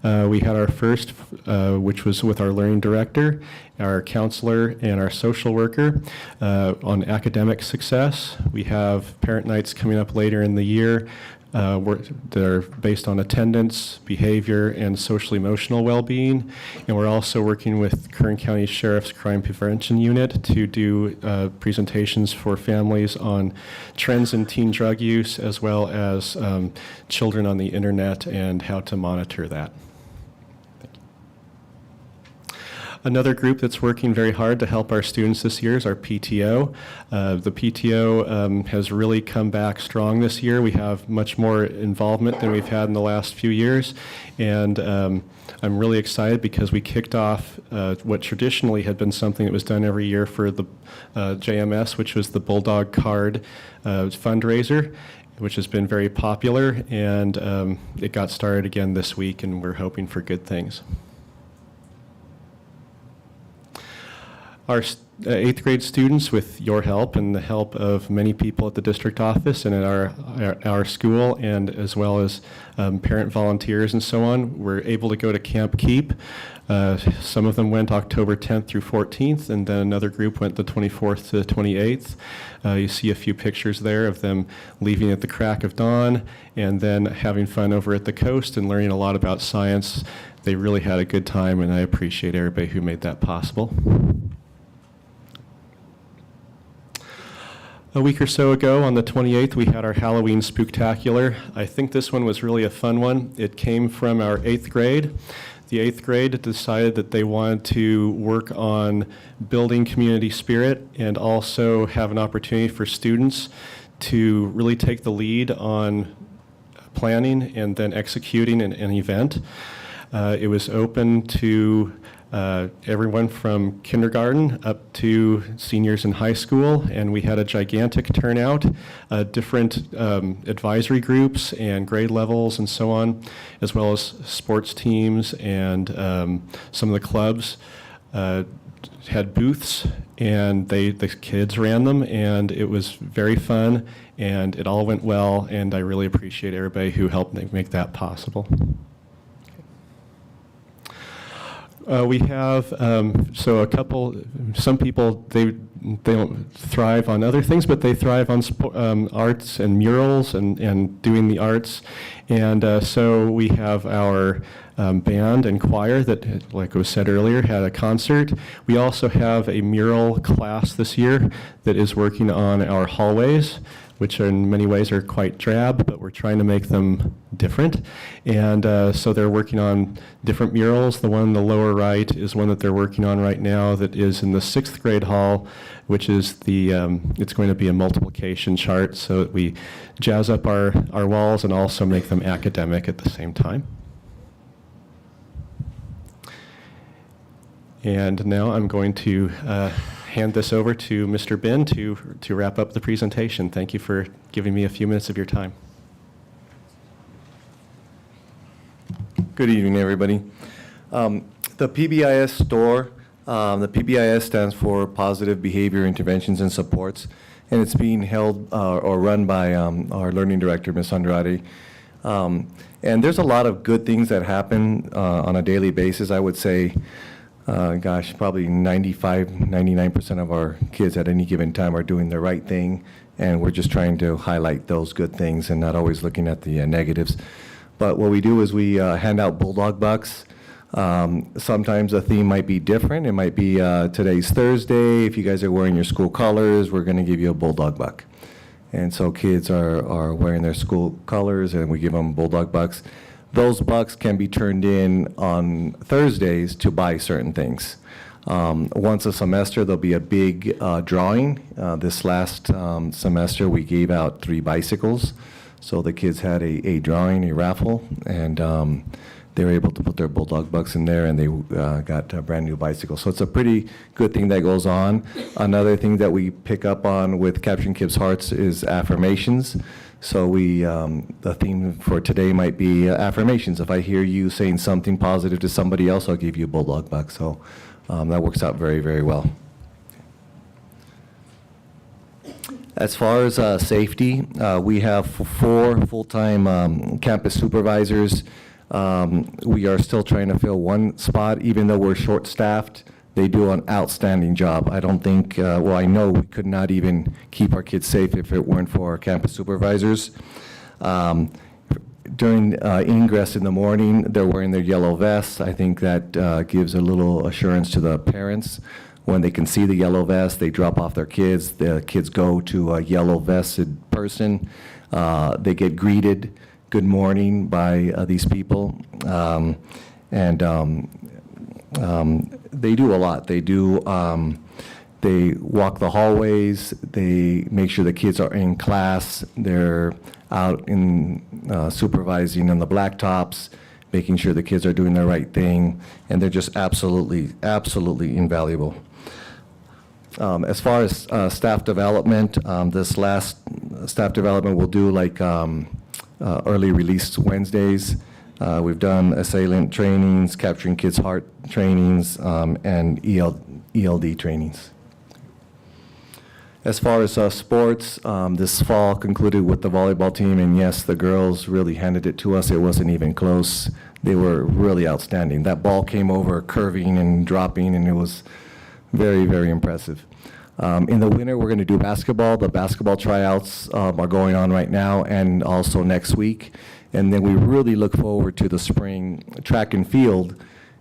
We had our first, which was with our learning director, our counselor, and our social worker on academic success. We have parent nights coming up later in the year. They're based on attendance, behavior, and social emotional well-being. And we're also working with Kern County Sheriff's Crime Prevention Unit to do presentations for families on trends in teen drug use, as well as children on the internet and how to monitor that. Another group that's working very hard to help our students this year is our PTO. The PTO has really come back strong this year. We have much more involvement than we've had in the last few years. And I'm really excited because we kicked off what traditionally had been something that was done every year for the JMS, which was the Bulldog Card fundraiser, which has been very popular. And it got started again this week, and we're hoping for good things. Our 8th grade students, with your help and the help of many people at the district office and at our school, and as well as parent volunteers and so on, were able to go to Camp Keep. Some of them went October 10th through 14th, and then another group went the 24th to the 28th. You see a few pictures there of them leaving at the crack of dawn and then having fun over at the coast and learning a lot about science. They really had a good time, and I appreciate everybody who made that possible. A week or so ago, on the 28th, we had our Halloween Spooktacular. I think this one was really a fun one. It came from our 8th grade. The 8th grade decided that they wanted to work on building community spirit and also have an opportunity for students to really take the lead on planning and then executing an event. It was open to everyone from kindergarten up to seniors in high school, and we had a gigantic turnout, different advisory groups and grade levels and so on, as well as sports teams, and some of the clubs had booths, and the kids ran them, and it was very fun, and it all went well, and I really appreciate everybody who helped make that possible. We have, some people, they don't thrive on other things, but they thrive on arts and murals and doing the arts. And so we have our band and choir that, like was said earlier, had a concert. We also have a mural class this year that is working on our hallways, which in many ways are quite drab, but we're trying to make them different. And so they're working on different murals. The one in the lower right is one that they're working on right now that is in the 6th grade hall, which is it's going to be a multiplication chart so that we jazz up our walls and also make them academic at the same time. And now I'm going to hand this over to Mr. Ben to wrap up the presentation. Thank you for giving me a few minutes of your time. Good evening, everybody. The PBIS store, the PBIS stands for Positive Behavior Interventions and Supports, and it's being held or run by our learning director, Ms. Andrade. And there's a lot of good things that happen on a daily basis. I would say, probably 99% of our kids at any given time are doing the right thing, and we're just trying to highlight those good things and not always looking at the negatives. But what we do is we hand out Bulldog Bucks Sometimes the theme might be different. It might be today's Thursday. If you guys are wearing your school colors, we're going to give you a Bulldog buck. And so kids are wearing their school colors, and we give them Bulldog bucks. Those bucks can be turned in on Thursdays to buy certain things. Once a semester, there'll be a big drawing. This last semester, we gave out 3 bicycles. So the kids had a drawing, a raffle, and they were able to put their Bulldog bucks in there, and they got a brand new bicycle. So it's a pretty good thing that goes on. Another thing that we pick up on with Capturing Kids' Hearts is affirmations. So the theme for today might be affirmations. If I hear you saying something positive to somebody else, I'll give you a Bulldog buck. So that works out very, very well. As far as safety, we have 4 full-time campus supervisors. We are still trying to fill 1 spot, even though we're short-staffed. They do an outstanding job. I don't think, well, I know we could not even keep our kids safe if it weren't for our campus supervisors. During ingress in the morning, they're wearing their yellow vests. I think that gives a little assurance to the parents. When they can see the yellow vest, they drop off their kids. The kids go to a yellow vested person. They get greeted, good morning, by these people. They do a lot. They walk the hallways. They make sure the kids are in class. They're out in supervising on the blacktops, making sure the kids are doing the right thing, and they're just absolutely, absolutely invaluable. As far as staff development, this last staff development will do like early release Wednesdays. We've done assailant trainings, Capturing Kids' Heart trainings, and ELD trainings. As far as sports, this fall concluded with the volleyball team, and yes, the girls really handed it to us. It wasn't even close. They were really outstanding. That ball came over curving and dropping, and it was very, very impressive. In the winter, we're going to do basketball. The basketball tryouts are going on right now and also next week. And then we really look forward to the spring track and field,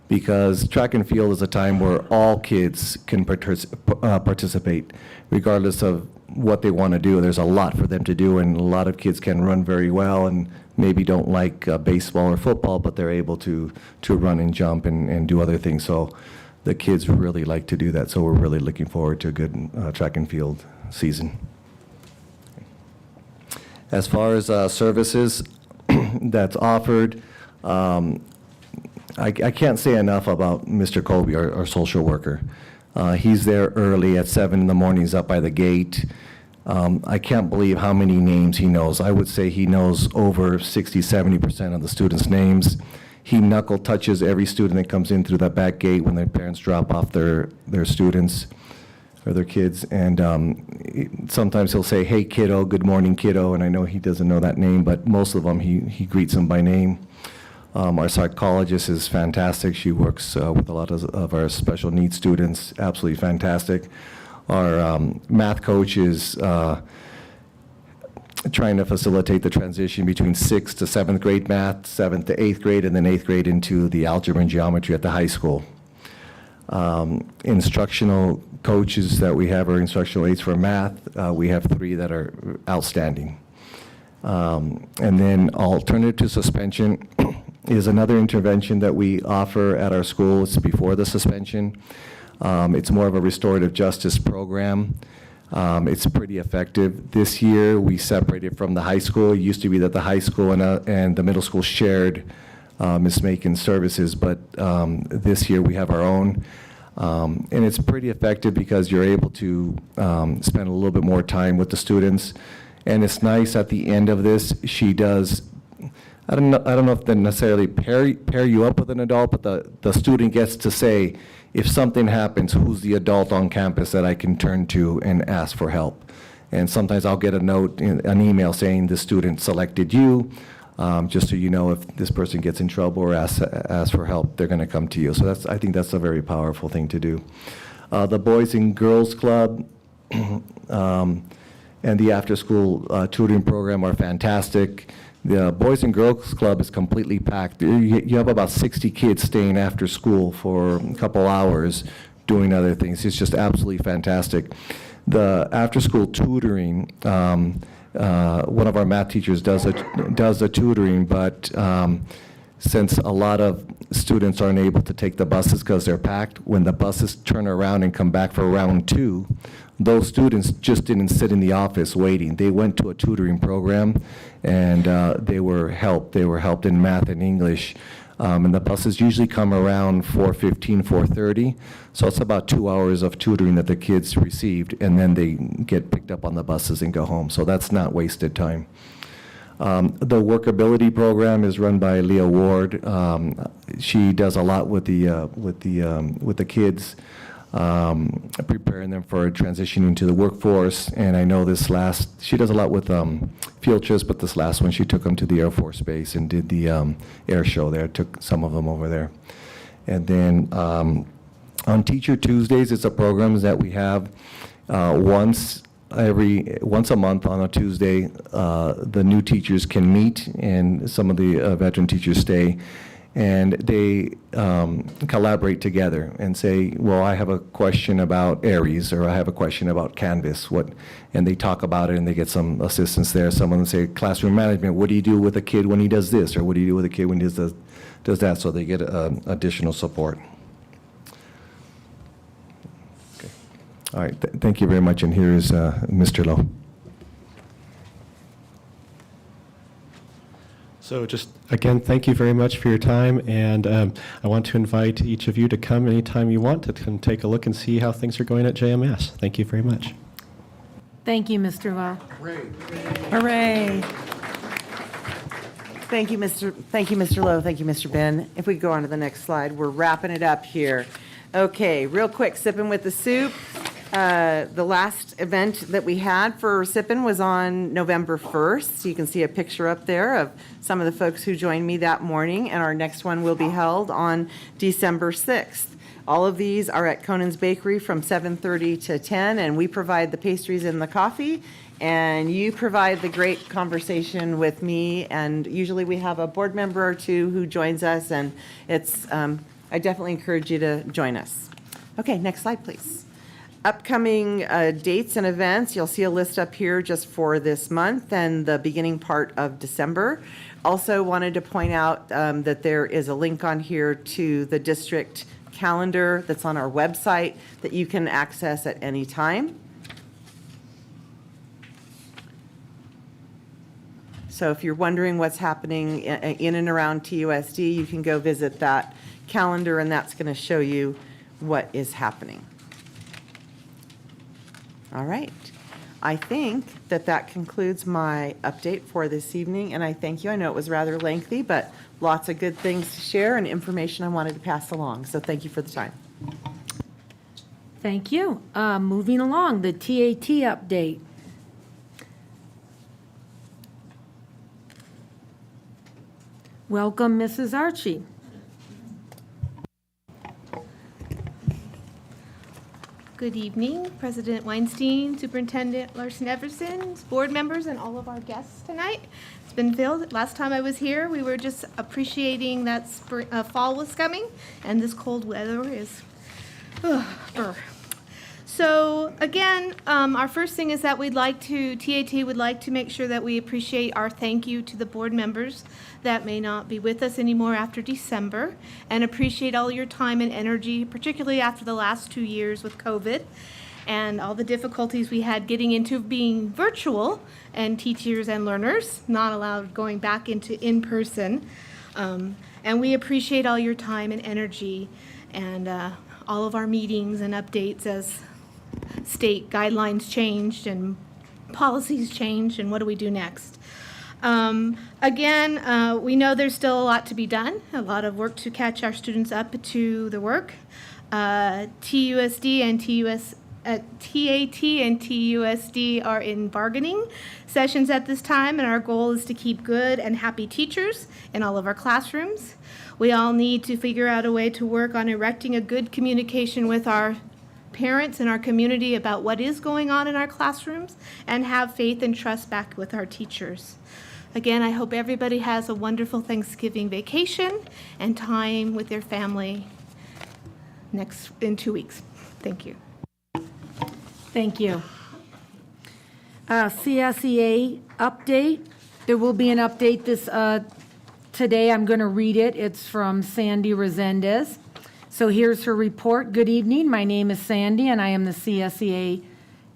because track and field is a time where all kids can participate, regardless of what they want to do. There's a lot for them to do, and a lot of kids can run very well and maybe don't like baseball or football, but they're able to run and jump and do other things. So the kids really like to do that, so we're really looking forward to a good track and field season. As far as services that's offered, I can't say enough about Mr. Colby, our social worker. He's there early at 7 in the morning, he's up by the gate. I can't believe how many names he knows. I would say he knows over 60-70% of the students' names. He knuckle touches every student that comes in through that back gate when their parents drop off their students or their kids. And sometimes he'll say, "Hey, kiddo, good morning, kiddo." And I know he doesn't know that name, but most of them he greets them by name. Our psychologist is fantastic. She works with a lot of our special needs students, absolutely fantastic. Our math coach is trying to facilitate the transition between 6th to 7th grade math, 7th to 8th grade, and then 8th grade into the algebra and geometry at the high school. Instructional coaches that we have are instructional aides for math. We have 3 that are outstanding. And then alternative to suspension is another intervention that we offer at our school. It's before the suspension. It's more of a restorative justice program. It's pretty effective. This year, we separated from the high school. It used to be that the high school and the middle school shared Ms. Macon's services, but this year we have our own. And it's pretty effective because you're able to spend a little bit more time with the students. And it's nice at the end of this, she does, I don't know if they necessarily pair you up with an adult, but the student gets to say, if something happens, who's the adult on campus that I can turn to and ask for help? And sometimes I'll get a note, an email saying the student selected you, just so you know if this person gets in trouble or asks for help, they're going to come to you. So I think that's a very powerful thing to do. The Boys and Girls Club and the after-school tutoring program are fantastic. The Boys and Girls Club is completely packed. You have about 60 kids staying after school for a couple hours doing other things. It's just absolutely fantastic. The after-school tutoring, one of our math teachers does the tutoring, but since a lot of students aren't able to take the buses because they're packed, when the buses turn around and come back for round 2, those students just didn't sit in the office waiting. They went to a tutoring program, and they were helped. They were helped in math and English. And the buses usually come around 4:15, 4:30. So it's about 2 hours of tutoring that the kids received, and then they get picked up on the buses and go home. So that's not wasted time. The workability program is run by Leah Ward. She does a lot with the kids, preparing them for transitioning to the workforce. And I know she does a lot with field trips, but this last one she took them to the Air Force Base and did the air show there, took some of them over there. And then on Teacher Tuesdays, it's a program that we have once a month on a Tuesday. The new teachers can meet, and some of the veteran teachers stay, and they collaborate together and say, well, I have a question about Aries, or I have a question about Canvas, and they talk about it and they get some assistance there. Someone will say, classroom management, what do you do with a kid when he does this, or what do you do with a kid when he does that, so they get additional support. Okay. All right, thank you very much, and here is Mr. Lowe. So just, again, thank you very much for your time, and I want to invite each of you to come anytime you want to come take a look and see how things are going at JMS. Thank you very much. Thank you, Mr. Lowe. Hooray. Thank you, Mr. Lowe. Thank you, Mr. Ben. If we go on to the next slide, we're wrapping it up here. Okay, real quick, Sippin' with the Soup. The last event that we had for Sippin' was on November 1st. You can see a picture up there of some of the folks who joined me that morning, and our next one will be held on December 6th. All of these are at Conan's Bakery from 7:30 to 10, and we provide the pastries and the coffee, and you provide the great conversation with me, and usually we have a board member or two who joins us, and it's, I definitely encourage you to join us. Okay, next slide, please. Upcoming dates and events, you'll see a list up here just for this month and the beginning part of December. Also wanted to point out that there is a link on here to the district calendar that's on our website that you can access at any time. So if you're wondering what's happening in and around TUSD, you can go visit that calendar, and that's going to show you what is happening. All right. I think that concludes my update for this evening, and I thank you. I know it was rather lengthy, but lots of good things to share and information I wanted to pass along. So thank you for the time. Thank you. Moving along, the TAT update. Welcome, Mrs. Archie. Good evening, President Weinstein, Superintendent Larson-Everson, board members, and all of our guests tonight. It's been filled. Last time I was here, we were just appreciating that fall was coming, and this cold weather is. So again, our first thing is that TAT would like to make sure that we appreciate our thank you to the board members that may not be with us anymore after December, and appreciate all your time and energy, particularly after the last 2 years with COVID and all the difficulties we had getting into being virtual, and teachers and learners not allowed going back into in-person. And we appreciate all your time and energy, and all of our meetings and updates as state guidelines changed and policies changed, and what do we do next? Again, we know there's still a lot to be done, a lot of work to catch our students up to the work. TUSD and TAT and TUSD are in bargaining sessions at this time, and our goal is to keep good and happy teachers in all of our classrooms. We all need to figure out a way to work on erecting a good communication with our parents and our community about what is going on in our classrooms, and have faith and trust back with our teachers. Again, I hope everybody has a wonderful Thanksgiving vacation and time with their family in 2 weeks. Thank you. Thank you. CSEA update. There will be an update today. I'm going to read it. It's from Sandy Resendez. So here's her report. Good evening. My name is Sandy, and I am the CSEA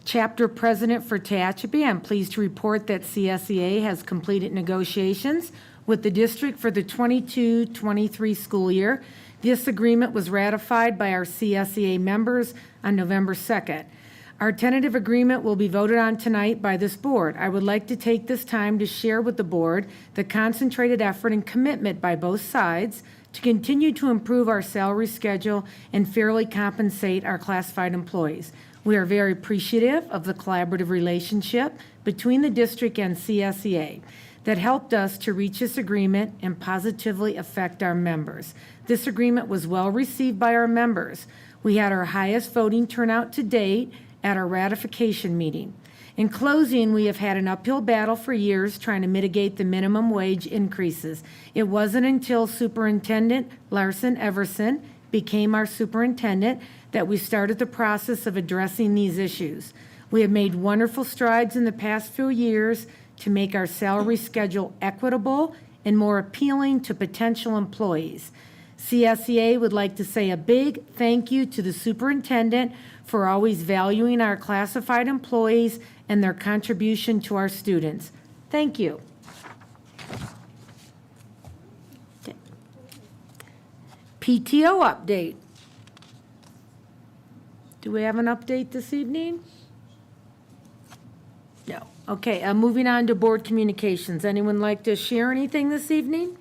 Chapter President for Tehachapi. I'm pleased to report that CSEA has completed negotiations with the district for the 22-23 school year. This agreement was ratified by our CSEA members on November 2nd. Our tentative agreement will be voted on tonight by this board. I would like to take this time to share with the board the concentrated effort and commitment by both sides to continue to improve our salary schedule and fairly compensate our classified employees. We are very appreciative of the collaborative relationship between the district and CSEA that helped us to reach this agreement and positively affect our members. This agreement was well received by our members. We had our highest voting turnout to date at our ratification meeting. In closing, we have had an uphill battle for years trying to mitigate the minimum wage increases. It wasn't until Superintendent Larson Everson became our superintendent that we started the process of addressing these issues. We have made wonderful strides in the past few years to make our salary schedule equitable and more appealing to potential employees. CSEA would like to say a big thank you to the superintendent for always valuing our classified employees and their contribution to our students. Thank you. Okay. PTO update. Do we have an update this evening? No. Okay, moving on to board communications. Anyone like to share anything this evening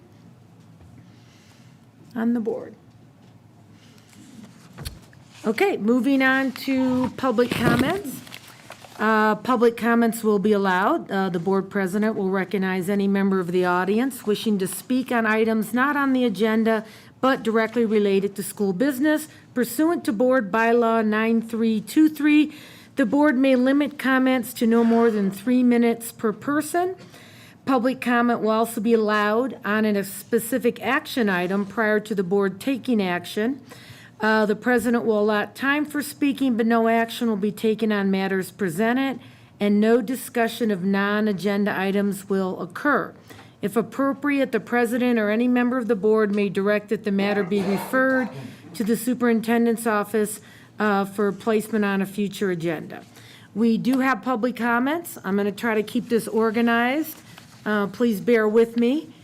on the board? Okay, moving on to public comments. Public comments will be allowed. The board president will recognize any member of the audience wishing to speak on items not on the agenda but directly related to school business. Pursuant to Board Bylaw 9323, the board may limit comments to no more than 3 minutes per person. Public comment will also be allowed on a specific action item prior to the board taking action. The president will allot time for speaking, but no action will be taken on matters presented, and no discussion of non-agenda items will occur. If appropriate, the president or any member of the board may direct that the matter be referred to the superintendent's office for placement on a future agenda. We do have public comments. I'm going to try to keep this organized. Please bear with me.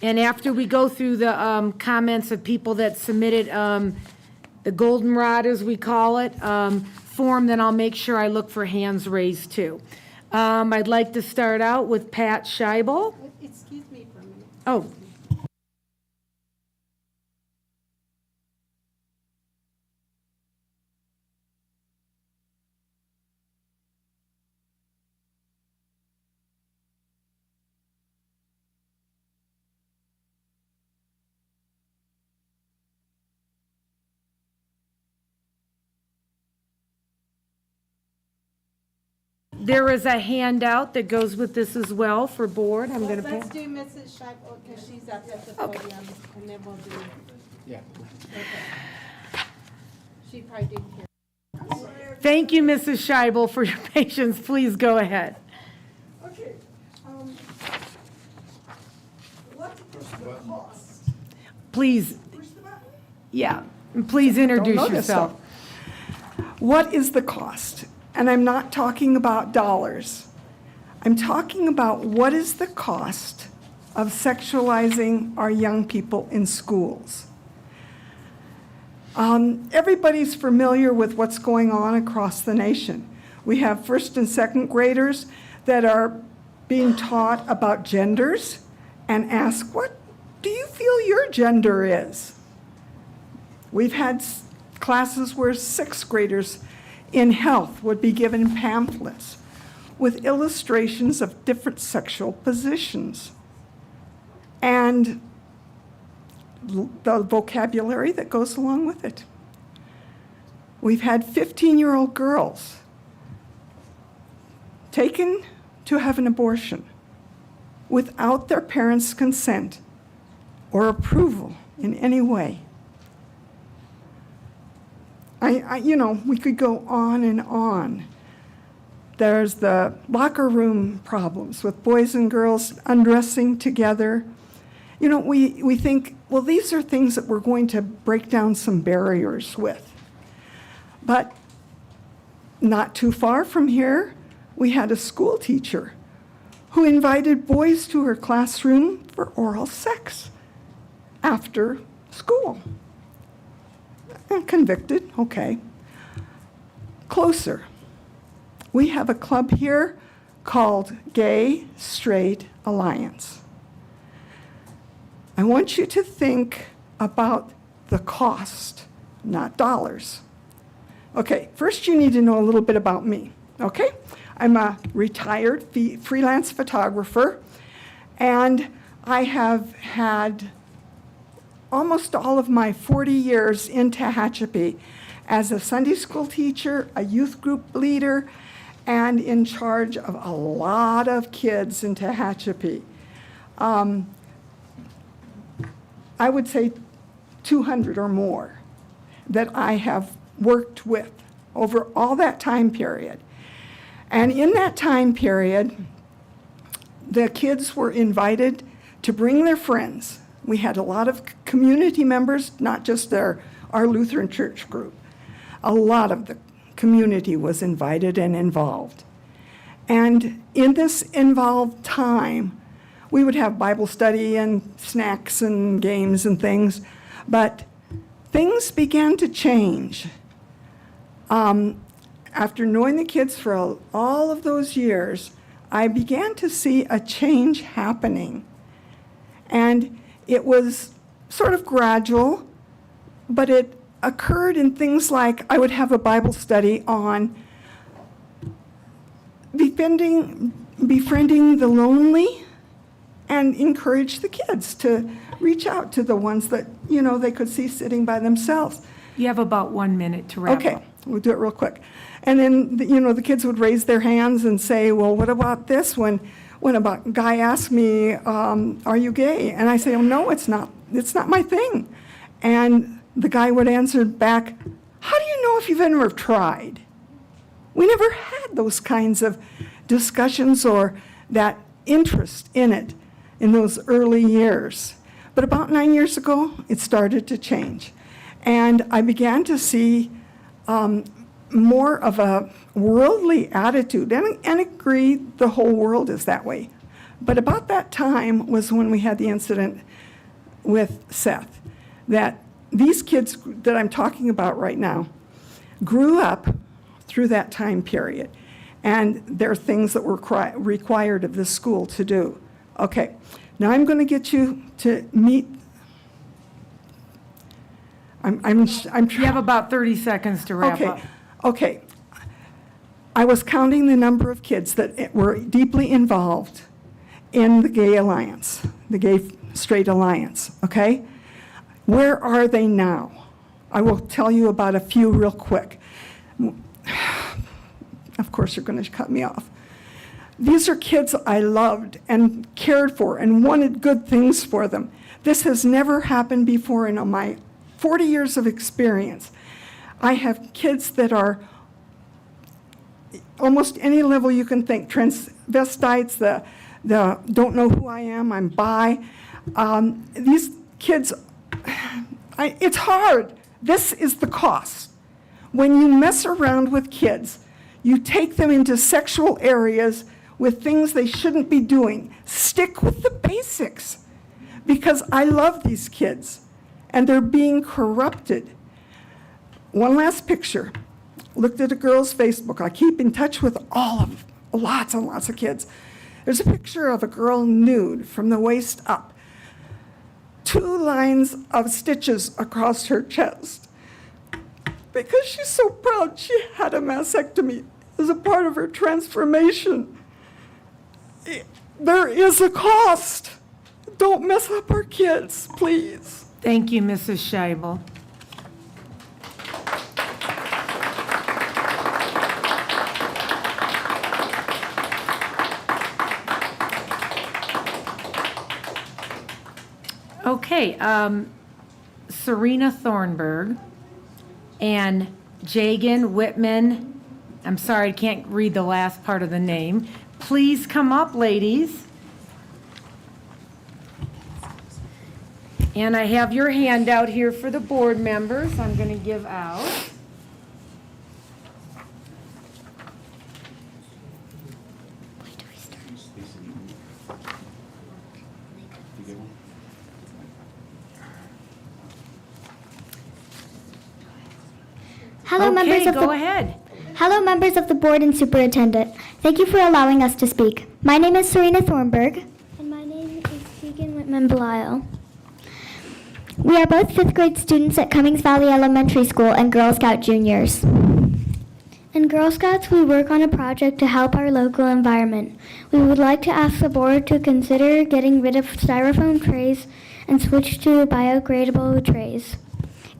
And after we go through the comments of people that submitted the goldenrod, as we call it, form, then I'll make sure I look for hands raised too. I'd like to start out with Pat Scheibel. Excuse me for a minute. Oh. There is a handout that goes with this as well for board. I'm going to Let's do Mrs. Scheibel because she's up at the podium, and then we'll do. Yeah. Okay. She probably didn't hear. Thank you, Mrs. Scheibel, for your patience. Please go ahead. Okay. What is the cost? Please, yeah, and please introduce Don't know this yourself. stuff. What is the cost? And I'm not talking about dollars. I'm talking about what is the cost of sexualizing our young people in schools. Everybody's familiar with what's going on across the nation. We have first and second graders that are being taught about genders and ask, what do you feel your gender is? We've had classes where sixth graders in health would be given pamphlets with illustrations of different sexual positions and the vocabulary that goes along with it. We've had 15-year-old girls taken to have an abortion without their parents' consent or approval in any way. We could go on and on. There's the locker room problems with boys and girls undressing together. We think, well, these are things that we're going to break down some barriers with. But not too far from here, we had a school teacher who invited boys to her classroom for oral sex after school. And convicted, okay. Closer. We have a club here called Gay Straight Alliance. I want you to think about the cost, not dollars. Okay, first you need to know a little bit about me, okay? I'm a retired freelance photographer, and I have had almost all of my 40 years in Tehachapi as a Sunday school teacher, a youth group leader, and in charge of a lot of kids in Tehachapi. I would say 200 or more that I have worked with over all that time period. And in that time period, the kids were invited to bring their friends. We had a lot of community members, not just our Lutheran church group. A lot of the community was invited and involved. And in this involved time, we would have Bible study and snacks and games and things, but things began to change. After knowing the kids for all of those years, I began to see a change happening. And it was sort of gradual, but it occurred in things like I would have a Bible study on befriending the lonely and encourage the kids to reach out to the ones that, they could see sitting by themselves. You have about 1 minute to wrap up. Okay, we'll do it real quick. And then, the kids would raise their hands and say, well, what about this when a guy asked me, are you gay? And I say, oh, no, it's not my thing. And the guy would answer back, how do you know if you've ever tried? We never had those kinds of discussions or that interest in it in those early years. But about 9 years ago, it started to change. And I began to see more of a worldly attitude, and agree the whole world is that way. But about that time was when we had the incident with Seth, that these kids that I'm talking about right now grew up through that time period. And there are things that were required of the school to do. Okay, now I'm going to get you to meet. You have about 30 seconds to wrap up. Okay. I was counting the number of kids that were deeply involved in the Gay Alliance, the Gay Straight Alliance, okay? Where are they now? I will tell you about a few real quick. Of course, you're going to cut me off. These are kids I loved and cared for and wanted good things for them. This has never happened before in my 40 years of experience. I have kids that are almost any level you can think, transvestites, the don't know who I am, I'm bi. These kids, it's hard. This is the cost. When you mess around with kids, you take them into sexual areas with things they shouldn't be doing. Stick with the basics, because I love these kids and they're being corrupted. One last picture. Looked at a girl's Facebook. I keep in touch with lots and lots of kids. There's a picture of a girl nude from the waist up. 2 lines of stitches across her chest. Because she's so proud she had a mastectomy as a part of her transformation. There is a cost. Don't mess up our kids, please. Thank you, Mrs. Scheibel. Okay, Serena Thornburg and Jagan Whitman, I'm sorry, I can't read the last part of the name. Please come up, ladies. And I have your handout here for the board members I'm going to give out. Hello, Okay, go ahead. Hello, members of the board and superintendent. Thank you for allowing us to speak. My name is Serena Thornburg. And my name is Tegan Whitman Belial. We are both fifth grade students at Cummings Valley Elementary School and Girl Scout juniors. In Girl Scouts, we work on a project to help our local environment. We would like to ask the board to consider getting rid of styrofoam trays and switch to biodegradable trays.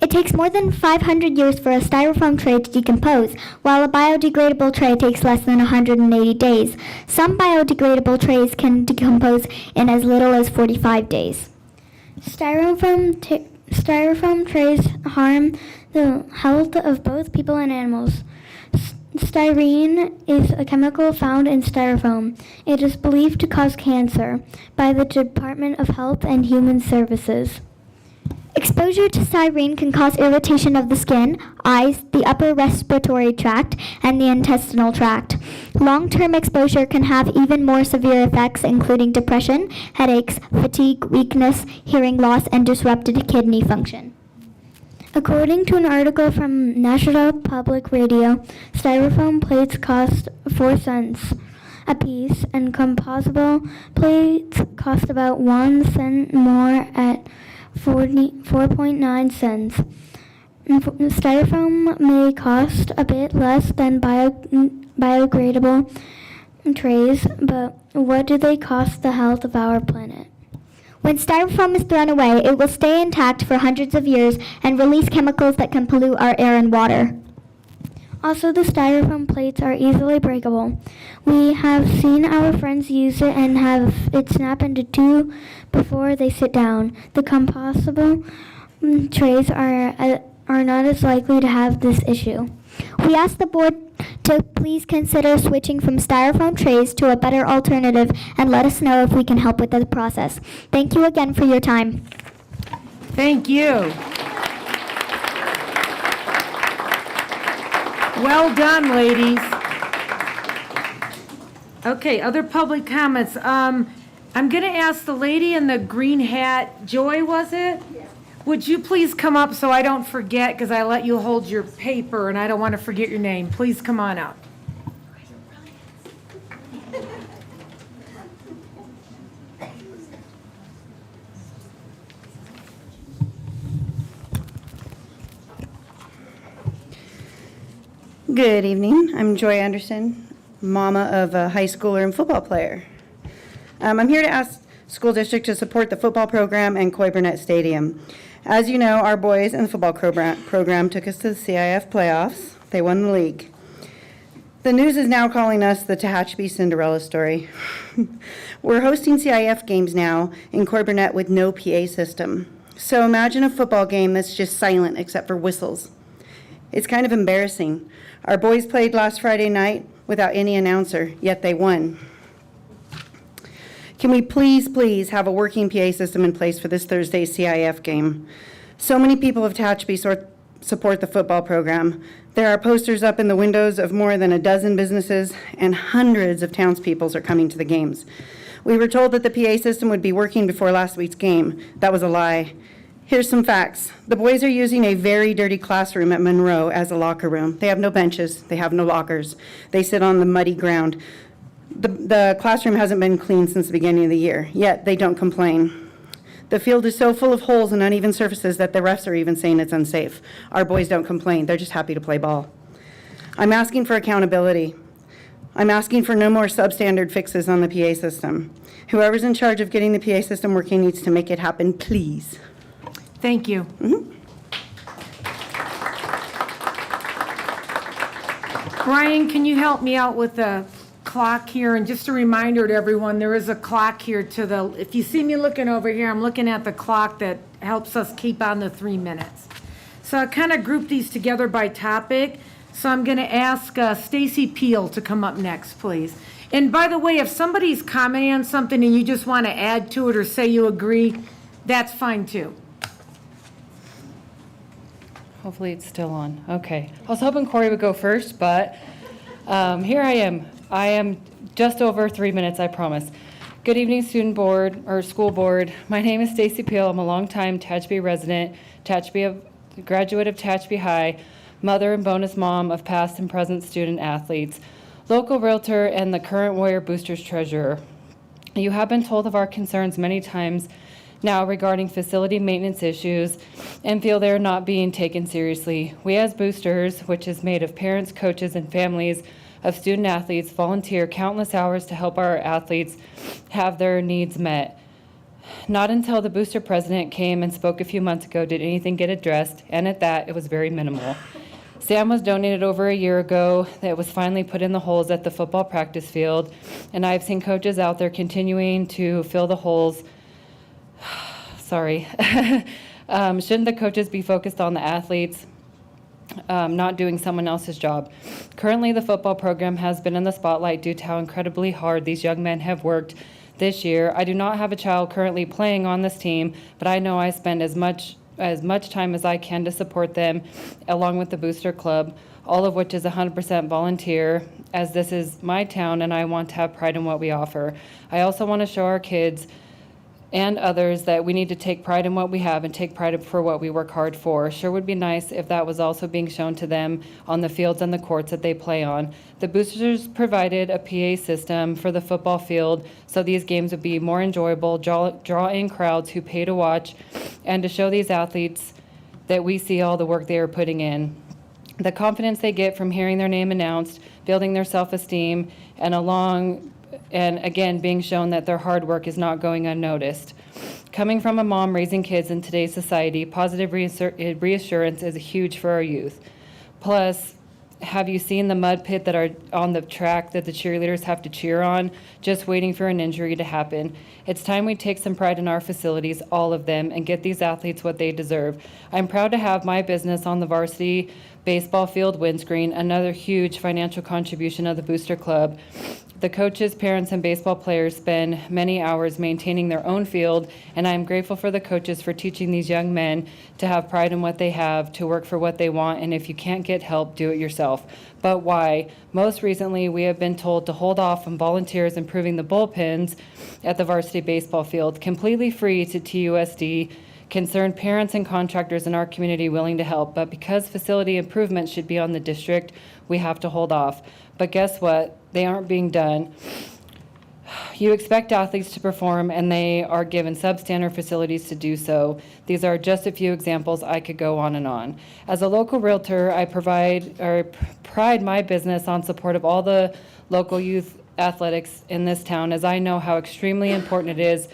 It takes more than 500 years for a styrofoam tray to decompose, while a biodegradable tray takes less than 180 days. Some biodegradable trays can decompose in as little as 45 days. Styrofoam trays harm the health of both people and animals. Styrene is a chemical found in styrofoam. It is believed to cause cancer by the Department of Health and Human Services. Exposure to styrene can cause irritation of the skin, eyes, the upper respiratory tract, and the intestinal tract. Long-term exposure can have even more severe effects, including depression, headaches, fatigue, weakness, hearing loss, and disrupted kidney function. According to an article from National Public Radio, styrofoam plates cost 4 cents a piece, and composable plates cost about 1 cent more at 4.9 cents. Styrofoam may cost a bit less than biodegradable trays, but what do they cost the health of our planet? When styrofoam is thrown away, it will stay intact for hundreds of years and release chemicals that can pollute our air and water. Also, the styrofoam plates are easily breakable. We have seen our friends use it and have it snap into two before they sit down. The compostable trays are not as likely to have this issue. We ask the board to please consider switching from styrofoam trays to a better alternative and let us know if we can help with the process. Thank you again for your time. Thank you. Well done, ladies. Okay, other public comments. I'm going to ask the lady in the green hat, Joy, was it? Yeah. Would you please come up so I don't forget, because I let you hold your paper and I don't want to forget your name. Please come on up. Good evening. I'm Joy Anderson, mama of a high schooler and football player. I'm here to ask school district to support the football program and Coy Burnett Stadium. As you know, our boys in the football program took us to the CIF playoffs. They won the league. The news is now calling us the Tehachapi Cinderella story. We're hosting CIF games now in Coy Burnett with no PA system. So imagine a football game that's just silent except for whistles. It's kind of embarrassing. Our boys played last Friday night without any announcer, yet they won. Can we please have a working PA system in place for this Thursday's CIF game? So many people of Tehachapi support the football program. There are posters up in the windows of more than a dozen businesses, and hundreds of townspeople are coming to the games. We were told that the PA system would be working before last week's game. That was a lie. Here's some facts. The boys are using a very dirty classroom at Monroe as a locker room. They have no benches. They have no lockers. They sit on the muddy ground. The classroom hasn't been cleaned since the beginning of the year, yet they don't complain. The field is so full of holes and uneven surfaces that the refs are even saying it's unsafe. Our boys don't complain. They're just happy to play ball. I'm asking for accountability. I'm asking for no more substandard fixes on the PA system. Whoever's in charge of getting the PA system working needs to make it happen, please. Thank you. Brian, can you help me out with the clock here, and just a reminder to everyone, there is a clock here to the, if you see me looking over here, I'm looking at the clock that helps us keep on the 3 minutes. So I kind of grouped these together by topic. So I'm going to ask Stacy Peel to come up next, please. And by the way, if somebody's commenting on something and you just want to add to it or say you agree, that's fine too. Hopefully it's still on. Okay. I was hoping Corey would go first, but here I am. I am just over 3 minutes, I promise. Good evening, student board or school board. My name is Stacy Peel. I'm a longtime Tehachapi resident, graduate of Tehachapi High, mother and bonus mom of past and present student athletes, local realtor, and the current Warrior Boosters treasurer. You have been told of our concerns many times now regarding facility maintenance issues and feel they're not being taken seriously. We as boosters, which is made of parents, coaches, and families of student athletes, volunteer countless hours to help our athletes have their needs met. Not until the booster president came and spoke a few months ago did anything get addressed, and at that, it was very minimal. Sam was donated over a year ago that was finally put in the holes at the football practice field, and I've seen coaches out there continuing to fill the holes. Sorry. Shouldn't the coaches be focused on the athletes, not doing someone else's job? Currently, the football program has been in the spotlight due to how incredibly hard these young men have worked this year. I do not have a child currently playing on this team, but I know I spend as much time as I can to support them, along with the Booster Club, all of which is 100% volunteer, as this is my town and I want to have pride in what we offer. I also want to show our kids and others that we need to take pride in what we have and take pride for what we work hard for. Sure would be nice if that was also being shown to them on the fields and the courts that they play on. The Boosters provided a PA system for the football field so these games would be more enjoyable, draw in crowds who pay to watch, and to show these athletes that we see all the work they are putting in. The confidence they get from hearing their name announced, building their self-esteem, and again, being shown that their hard work is not going unnoticed. Coming from a mom raising kids in today's society, positive reassurance is huge for our youth. Plus, have you seen the mud pit that are on the track that the cheerleaders have to cheer on, just waiting for an injury to happen? It's time we take some pride in our facilities, all of them, and get these athletes what they deserve. I'm proud to have my business on the varsity baseball field windscreen, another huge financial contribution of the Booster Club. The coaches, parents, and baseball players spend many hours maintaining their own field, and I am grateful for the coaches for teaching these young men to have pride in what they have, to work for what they want, and if you can't get help, do it yourself. But why? Most recently, we have been told to hold off on volunteers improving the bullpens at the varsity baseball field, completely free to TUSD, concerned parents and contractors in our community willing to help, but because facility improvements should be on the district, we have to hold off. But guess what? They aren't being done. You expect athletes to perform, and they are given substandard facilities to do so. These are just a few examples. I could go on and on. As a local realtor, I pride my business on support of all the local youth athletics in this town, as I know how extremely important it is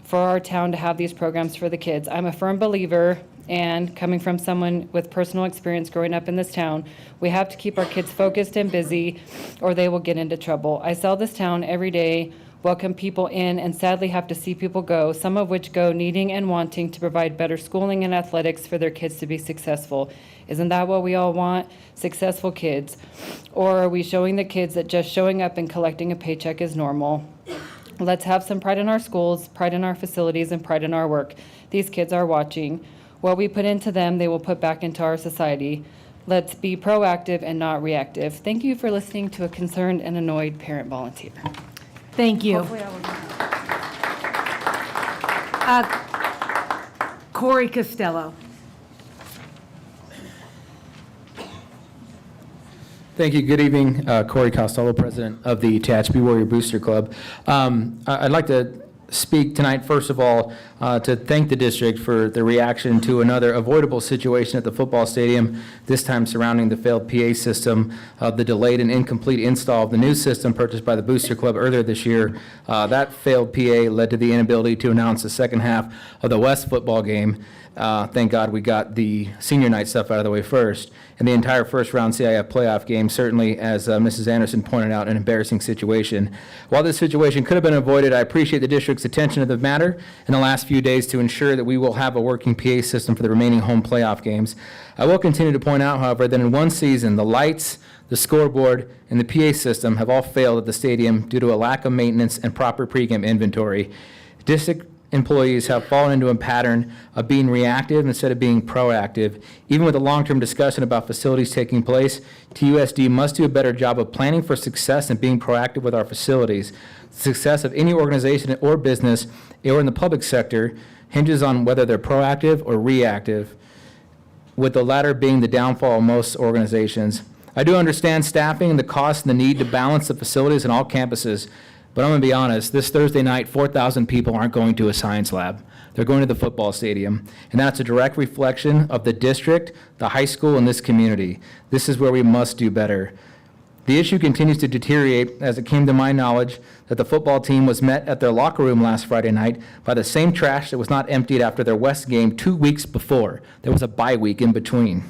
for our town to have these programs for the kids. I'm a firm believer, and coming from someone with personal experience growing up in this town, we have to keep our kids focused and busy or they will get into trouble. I sell this town every day, welcome people in, and sadly have to see people go, some of which go needing and wanting to provide better schooling and athletics for their kids to be successful. Isn't that what we all want? Successful kids. Or are we showing the kids that just showing up and collecting a paycheck is normal? Let's have some pride in our schools, pride in our facilities, and pride in our work. These kids are watching. What we put into them, they will put back into our society. Let's be proactive and not reactive. Thank you for listening to a concerned and annoyed parent volunteer. Thank you. Corey Costello. Thank you. Good evening. Corey Costello, president of the Tehachapi Warrior Booster Club. I'd like to speak tonight, first of all, to thank the district for the reaction to another avoidable situation at the football stadium, this time surrounding the failed PA system, the delayed and incomplete install of the new system purchased by the Booster Club earlier this year. That failed PA led to the inability to announce the second half of the West football game. Thank God we got the senior night stuff out of the way first. in the entire first-round CIF playoff game, certainly, as Mrs. Anderson pointed out, an embarrassing situation. While this situation could have been avoided, I appreciate the district's attention to the matter in the last few days to ensure that we will have a working PA system for the remaining home playoff games. I will continue to point out, however, that in one season, the lights, the scoreboard, and the PA system have all failed at the stadium due to a lack of maintenance and proper pregame inventory. District employees have fallen into a pattern of being reactive instead of being proactive. Even with a long-term discussion about facilities taking place, TUSD must do a better job of planning for success and being proactive with our facilities. The success of any organization or business or in the public sector hinges on whether they're proactive or reactive, with the latter being the downfall of most organizations. I do understand staffing and the cost and the need to balance the facilities in all campuses, but I'm going to be honest, this Thursday night, 4,000 people aren't going to a science lab. They're going to the football stadium, and that's a direct reflection of the district, the high school, and this community. This is where we must do better. The issue continues to deteriorate as it came to my knowledge that the football team was met at their locker room last Friday night by the same trash that was not emptied after their West game 2 weeks before. There was a bye week in between.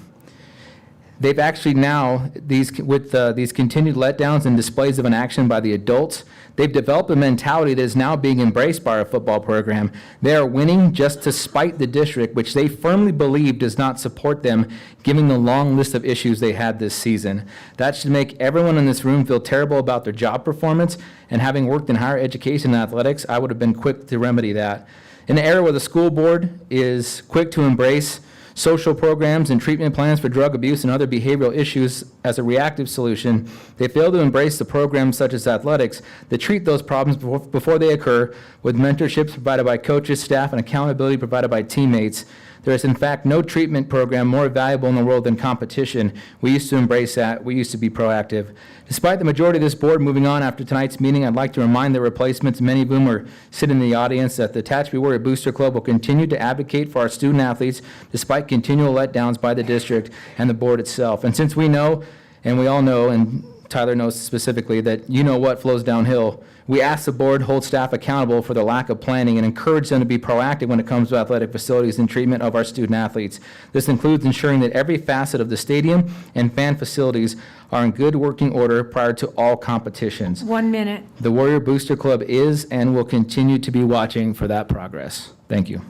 They've actually now, these continued letdowns and displays of inaction by the adults, they've developed a mentality that is now being embraced by our football program. They are winning just to spite the district, which they firmly believe does not support them, given the long list of issues they had this season. That should make everyone in this room feel terrible about their job performance, and having worked in higher education and athletics, I would have been quick to remedy that. In an era where the school board is quick to embrace social programs and treatment plans for drug abuse and other behavioral issues as a reactive solution, they fail to embrace the programs such as athletics that treat those problems before they occur, with mentorships provided by coaches, staff, and accountability provided by teammates. There is, in fact, no treatment program more valuable in the world than competition. We used to embrace that. We used to be proactive. Despite the majority of this board moving on after tonight's meeting, I'd like to remind the replacements, many of whom are sitting in the audience, that the Tehachapi Warrior Booster Club will continue to advocate for our student athletes despite continual letdowns by the district and the board itself. And since we know, and we all know, and Tyler knows specifically, that you know what flows downhill, we ask the board hold staff accountable for the lack of planning and encourage them to be proactive when it comes to athletic facilities and treatment of our student athletes. This includes ensuring that every facet of the stadium and fan facilities are in good working order prior to all competitions. 1 minute. The Warrior Booster Club is and will continue to be watching for that progress. Thank you.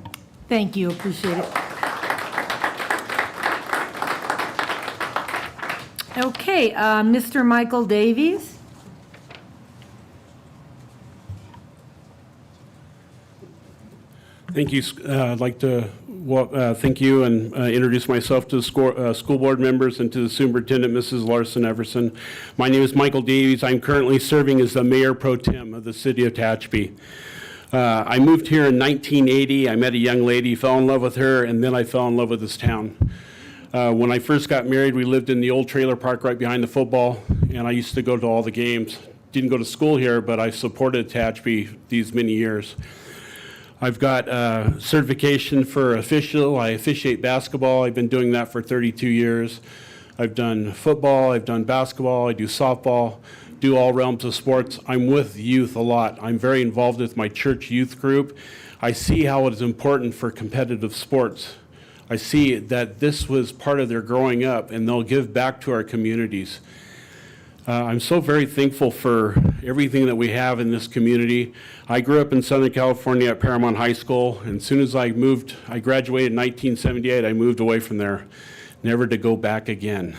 Thank you, appreciate it. Okay, Mr. Michael Davies. Thank you. I'd like to thank you and introduce myself to the school board members and to the superintendent, Mrs. Larson Everson. My name is Michael Davies. I'm currently serving as the mayor pro tem of the city of Tehachapi. I moved here in 1980. I met a young lady, fell in love with her, and then I fell in love with this town. When I first got married, we lived in the old trailer park right behind the football, and I used to go to all the games. Didn't go to school here, but I supported Tehachapi these many years. I've got certification for official. I officiate basketball. I've been doing that for 32 years. I've done football. I've done basketball. I do softball, do all realms of sports. I'm with youth a lot. I'm very involved with my church youth group. I see how it is important for competitive sports. I see that this was part of their growing up, and they'll give back to our communities. I'm so very thankful for everything that we have in this community. I grew up in Southern California at Paramount High School, and as soon as I graduated in 1978, I moved away from there, never to go back again.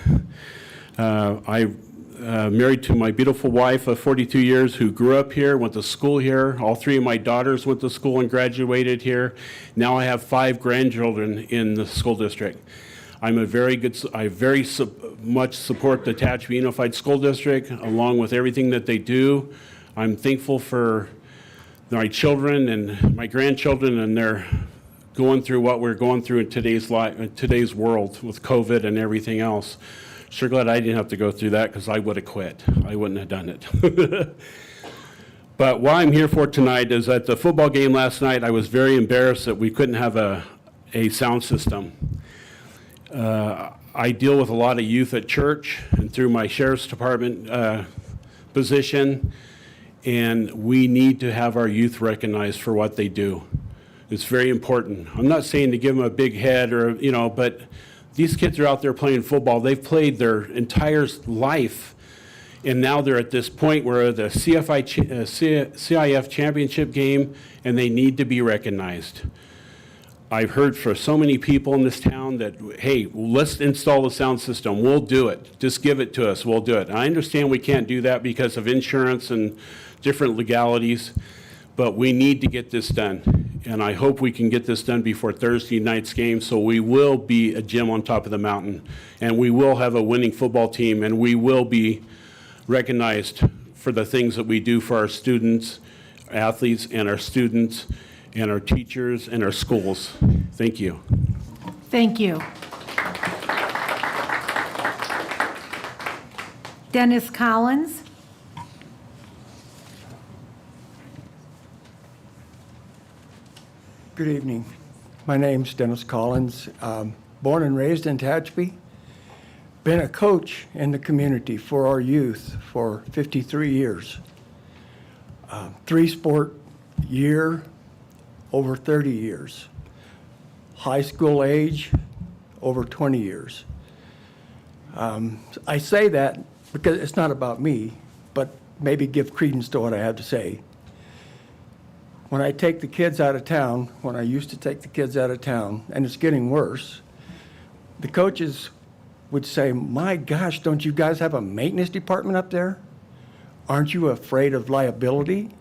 I married to my beautiful wife of 42 years who grew up here, went to school here. All three of my daughters went to school and graduated here. Now I have 5 grandchildren in the school district. I very much support the Tehachapi Unified School District along with everything that they do. I'm thankful for my children and my grandchildren, and they're going through what we're going through in today's world with COVID and everything else. Sure glad I didn't have to go through that, because I would have quit. I wouldn't have done it. But what I'm here for tonight is at the football game last night, I was very embarrassed that we couldn't have a sound system. I deal with a lot of youth at church and through my sheriff's department position, and we need to have our youth recognized for what they do. It's very important. I'm not saying to give them a big head or, but These kids are out there playing football. They've played their entire life, and now they're at this point where the CIF championship game, and they need to be recognized. I've heard from so many people in this town that, hey, let's install the sound system. We'll do it. Just give it to us. We'll do it. And I understand we can't do that because of insurance and different legalities, but we need to get this done. And I hope we can get this done before Thursday night's game, so we will be a gem on top of the mountain, and we will have a winning football team, and we will be recognized for the things that we do for our students, athletes, and our students, and our teachers, and our schools. Thank you. Thank you. Dennis Collins. Good evening. My name's Dennis Collins. Born and raised in Tehachapi. Been a coach in the community for our youth for 53 years. 3-sport year, over 30 years. High school age, over 20 years. I say that because it's not about me, but maybe give credence to what I have to say. When I take the kids out of town, when I used to take the kids out of town, and it's getting worse, the coaches would say, my gosh, don't you guys have a maintenance department up there? Aren't you afraid of liability?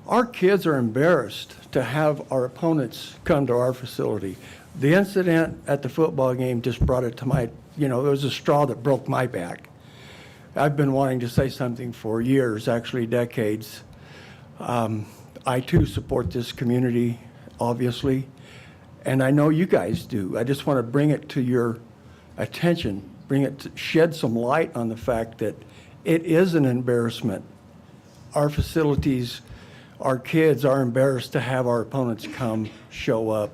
Our kids are embarrassed to have our opponents come to our facility. The incident at the football game just brought it to my, it was a straw that broke my back. I've been wanting to say something for years, actually decades. I too support this community, obviously, and I know you guys do. I just want to bring it to your attention, shed some light on the fact that it is an embarrassment. Our facilities, our kids are embarrassed to have our opponents come show up.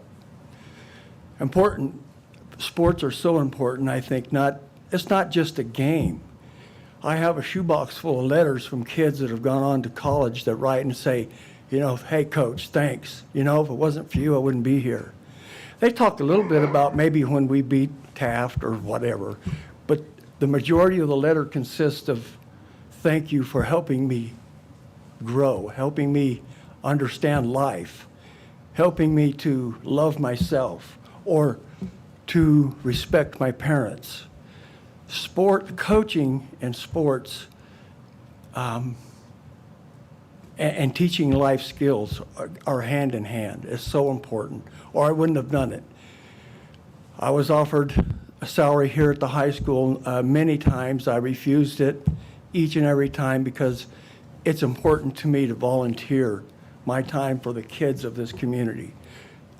Sports are so important, I think, it's not just a game. I have a shoebox full of letters from kids that have gone on to college that write and say, hey, coach, thanks. If it wasn't for you, I wouldn't be here. They talked a little bit about maybe when we beat Taft or whatever, but the majority of the letter consists of thank you for helping me grow, helping me understand life, helping me to love myself or to respect my parents. Coaching and sports and teaching life skills are hand in hand. It's so important, or I wouldn't have done it. I was offered a salary here at the high school many times. I refused it each and every time because it's important to me to volunteer my time for the kids of this community.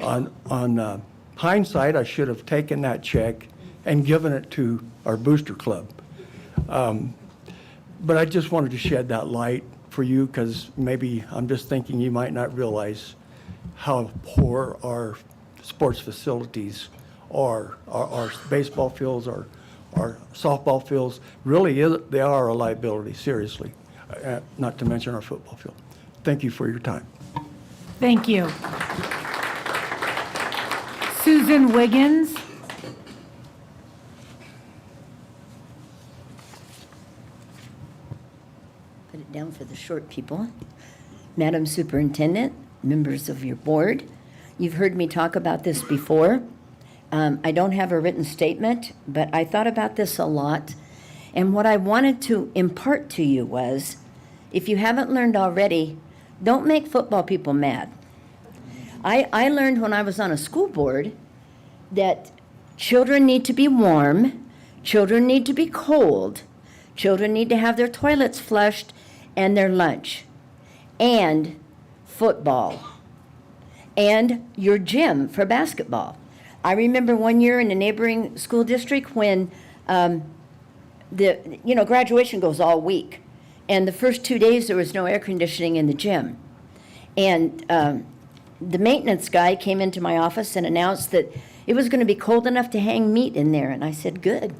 On hindsight, I should have taken that check and given it to our booster club. But I just wanted to shed that light for you because maybe I'm just thinking you might not realize how poor our sports facilities are. Our baseball fields, our softball fields, really they are a liability, seriously, not to mention our football field. Thank you for your time. Thank you. Susan Wiggins. Put it down for the short people. Madam Superintendent, members of your board, you've heard me talk about this before. I don't have a written statement, but I thought about this a lot. And what I wanted to impart to you was, if you haven't learned already, don't make football people mad. I learned when I was on a school board that children need to be warm, children need to be cold, children need to have their toilets flushed and their lunch, and football, and your gym for basketball. I remember one year in a neighboring school district when graduation goes all week, and the first 2 days there was no air conditioning in the gym. And the maintenance guy came into my office and announced that it was going to be cold enough to hang meat in there, and I said, good.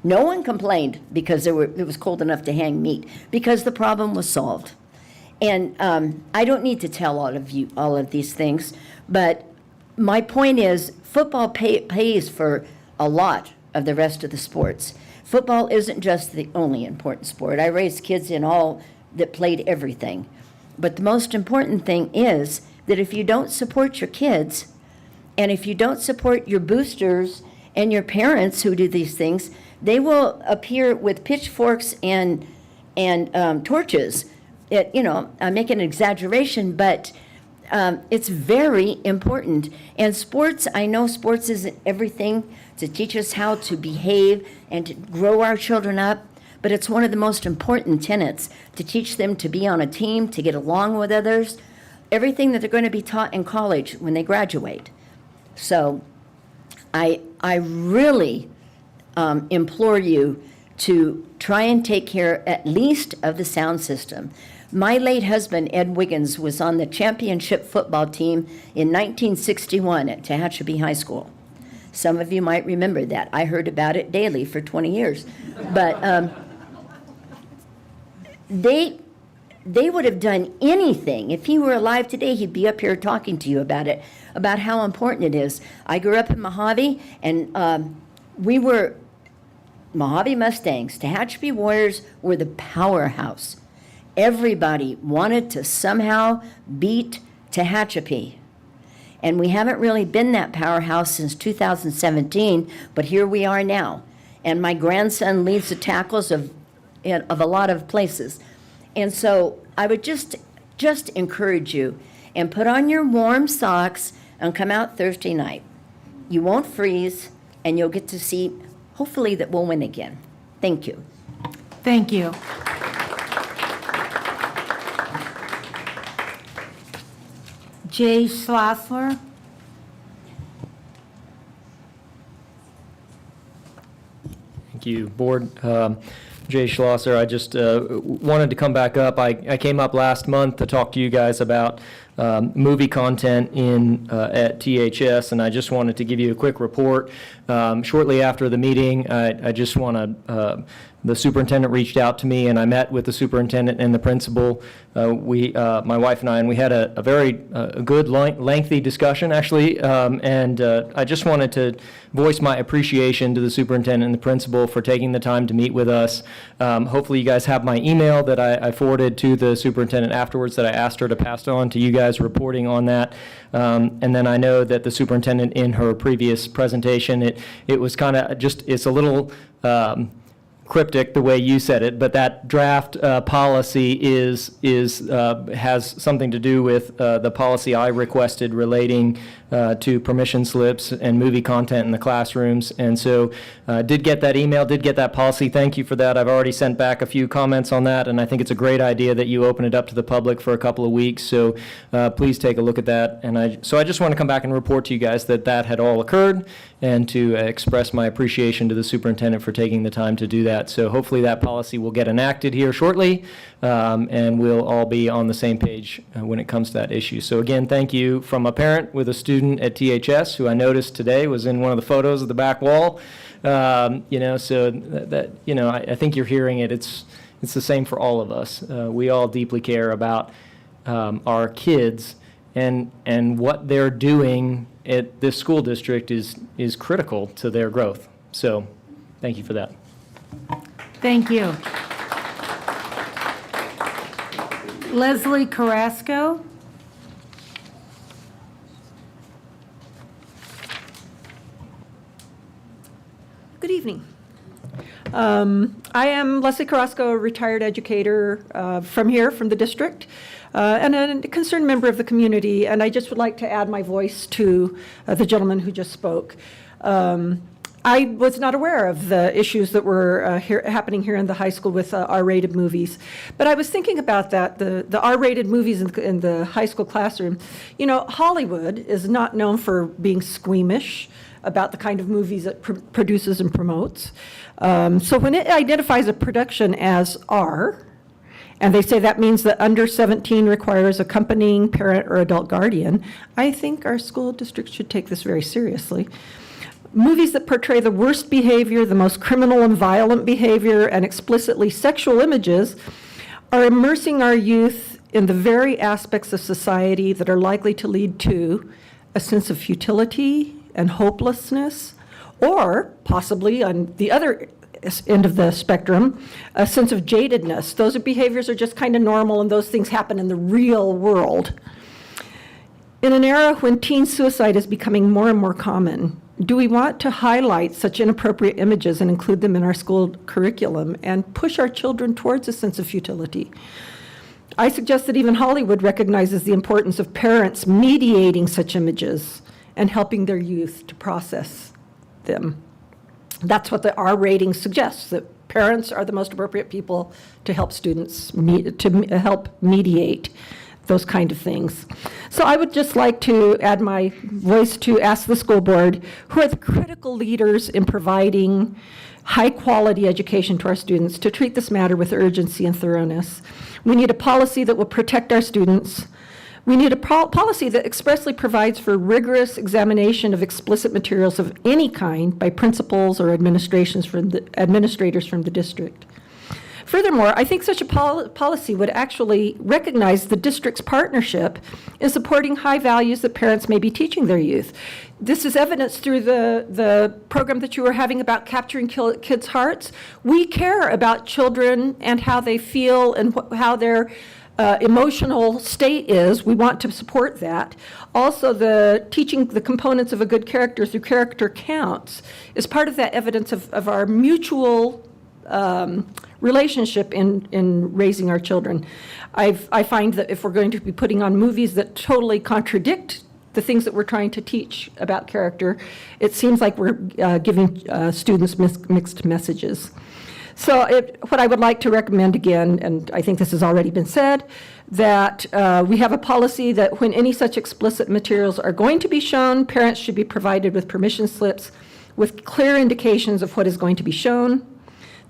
No one complained because it was cold enough to hang meat, because the problem was solved. And I don't need to tell all of these things, but my point is football pays for a lot of the rest of the sports. Football isn't just the only important sport. I raised kids in all that played everything. But the most important thing is that if you don't support your kids, and if you don't support your boosters and your parents who do these things, they will appear with pitchforks and torches. I'm making an exaggeration, but it's very important. And sports, I know sports isn't everything to teach us how to behave and to grow our children up, but it's one of the most important tenets to teach them to be on a team, to get along with others, everything that they're going to be taught in college when they graduate. So I really implore you to try and take care at least of the sound system. My late husband, Ed Wiggins, was on the championship football team in 1961 at Tehachapi High School. Some of you might remember that. I heard about it daily for 20 years. But they would have done anything. If he were alive today, he'd be up here talking to you about it, about how important it is. I grew up in Mojave, and we were Mojave Mustangs. Tehachapi Warriors were the powerhouse. Everybody wanted to somehow beat Tehachapi. And we haven't really been that powerhouse since 2017, but here we are now. And my grandson leads the tackles of a lot of places. And so I would just encourage you and put on your warm socks and come out Thursday night. You won't freeze, and you'll get to see, hopefully, that we'll win again. Thank you. Thank you. Jay Schlossler. Thank you, Board. Jay Schlosser, I just wanted to come back up. I came up last month to talk to you guys about movie content at THS, and I just wanted to give you a quick report. Shortly after the meeting, I just want to, the superintendent reached out to me, and I met with the superintendent and the principal. My wife and I had a very good, lengthy discussion, actually, and I just wanted to voice my appreciation to the superintendent and the principal for taking the time to meet with us. Hopefully you guys have my email that I forwarded to the superintendent afterwards that I asked her to pass on to you guys reporting on that. And then I know that the superintendent in her previous presentation, it was kind of just, it's a little cryptic the way you said it, but that draft policy has something to do with the policy I requested relating to permission slips and movie content in the classrooms. And so did get that email, did get that policy. Thank you for that. I've already sent back a few comments on that, and I think it's a great idea that you open it up to the public for a couple of weeks. So please take a look at that. And I just want to come back and report to you guys that that had all occurred, and to express my appreciation to the superintendent for taking the time to do that. So hopefully that policy will get enacted here shortly, and we'll all be on the same page when it comes to that issue. So again, thank you from a parent with a student at THS who I noticed today was in one of the photos of the back wall. So I think you're hearing it. It's the same for all of us. We all deeply care about our kids, and what they're doing at this school district is critical to their growth. So thank you for that. Thank you. Leslie Carrasco. Good evening. I am Leslie Carrasco, a retired educator from the district, and a concerned member of the community, and I just would like to add my voice to the gentleman who just spoke. I was not aware of the issues that were happening here in the high school with R-rated movies, but I was thinking about that, the R-rated movies in the high school classroom. You know, Hollywood is not known for being squeamish about the kind of movies it produces and promotes. So when it identifies a production as R, and they say that means that under 17 requires accompanying parent or adult guardian, I think our school district should take this very seriously. Movies that portray the worst behavior, the most criminal and violent behavior, and explicitly sexual images are immersing our youth in the very aspects of society that are likely to lead to a sense of futility and hopelessness, Or possibly on the other end of the spectrum, a sense of jadedness. Those behaviors are just kind of normal and those things happen in the real world. In an era when teen suicide is becoming more and more common, do we want to highlight such inappropriate images and include them in our school curriculum and push our children towards a sense of futility? I suggest that even Hollywood recognizes the importance of parents mediating such images and helping their youth to process them. That's what the R rating suggests, that parents are the most appropriate people to help students, help mediate those kind of things. So I would just like to add my voice to ask the school board, who are the critical leaders in providing high-quality education to our students, to treat this matter with urgency and thoroughness. We need a policy that will protect our students. We need a policy that expressly provides for rigorous examination of explicit materials of any kind by principals or administrators from the district. Furthermore, I think such a policy would actually recognize the district's partnership in supporting high values that parents may be teaching their youth. This is evidenced through the program that you were having about capturing kids' hearts. We care about children and how they feel and how their emotional state is. We want to support that. Also, the teaching the components of a good character through character counts is part of that evidence of our mutual relationship in raising our children. I find that if we're going to be putting on movies that totally contradict the things that we're trying to teach about character, it seems like we're giving students mixed messages. So what I would like to recommend again, and I think this has already been said, that we have a policy that when any such explicit materials are going to be shown, parents should be provided with permission slips with clear indications of what is going to be shown,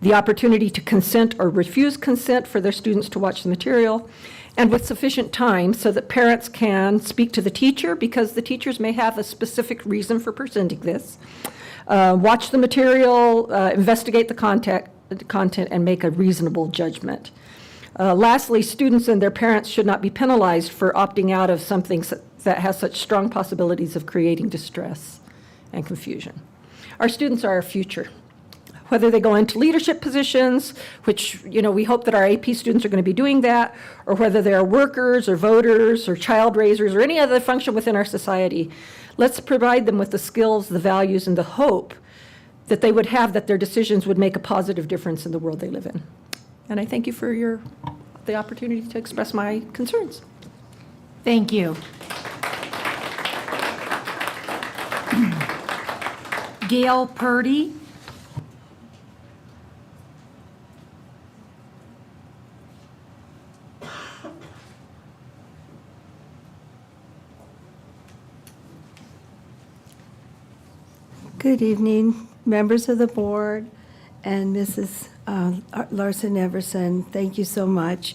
the opportunity to consent or refuse consent for their students to watch the material, and with sufficient time so that parents can speak to the teacher, because the teachers may have a specific reason for presenting this, watch the material, investigate the content, and make a reasonable judgment. Lastly, students and their parents should not be penalized for opting out of something that has such strong possibilities of creating distress and confusion. Our students are our future. Whether they go into leadership positions, which, we hope that our AP students are going to be doing that, or whether they are workers or voters or child raisers or any other function within our society, let's provide them with the skills, the values, and the hope that they would have, that their decisions would make a positive difference in the world they live in. And I thank you for the opportunity to express my concerns. Thank you. Gail Purdy. Good evening, members of the board and Mrs. Larson Everson. Thank you so much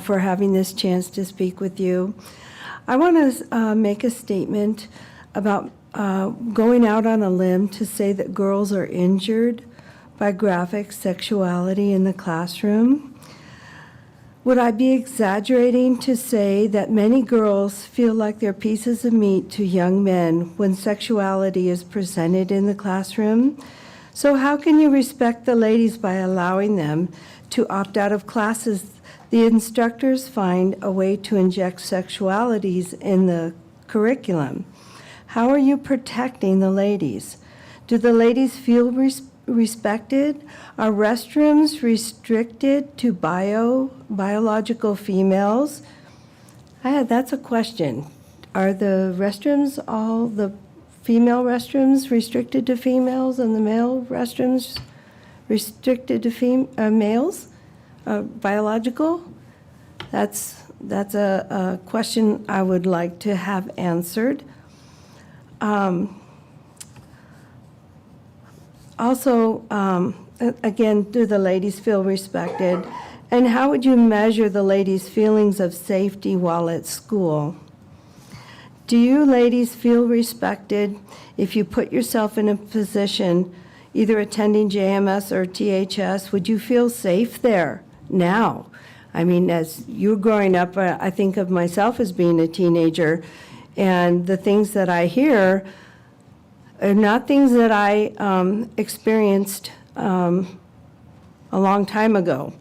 for having this chance to speak with you. I want to make a statement about going out on a limb to say that girls are injured by graphic sexuality in the classroom. Would I be exaggerating to say that many girls feel like they're pieces of meat to young men when sexuality is presented in the classroom? So how can you respect the ladies by allowing them to opt out of classes? The instructors find a way to inject sexualities in the curriculum. How are you protecting the ladies? Do the ladies feel respected? Are restrooms restricted to biological females? That's a question. Are the restrooms, all the female restrooms, restricted to females, and the male restrooms restricted to males? Biological? That's a question I would like to have answered. Also, again, do the ladies feel respected? And how would you measure the ladies' feelings of safety while at school? Do you ladies feel respected if you put yourself in a position, either attending JMS or THS? Would you feel safe there now? I mean, as you're growing up, I think of myself as being a teenager, and the things that I hear are not things that I experienced a long time ago.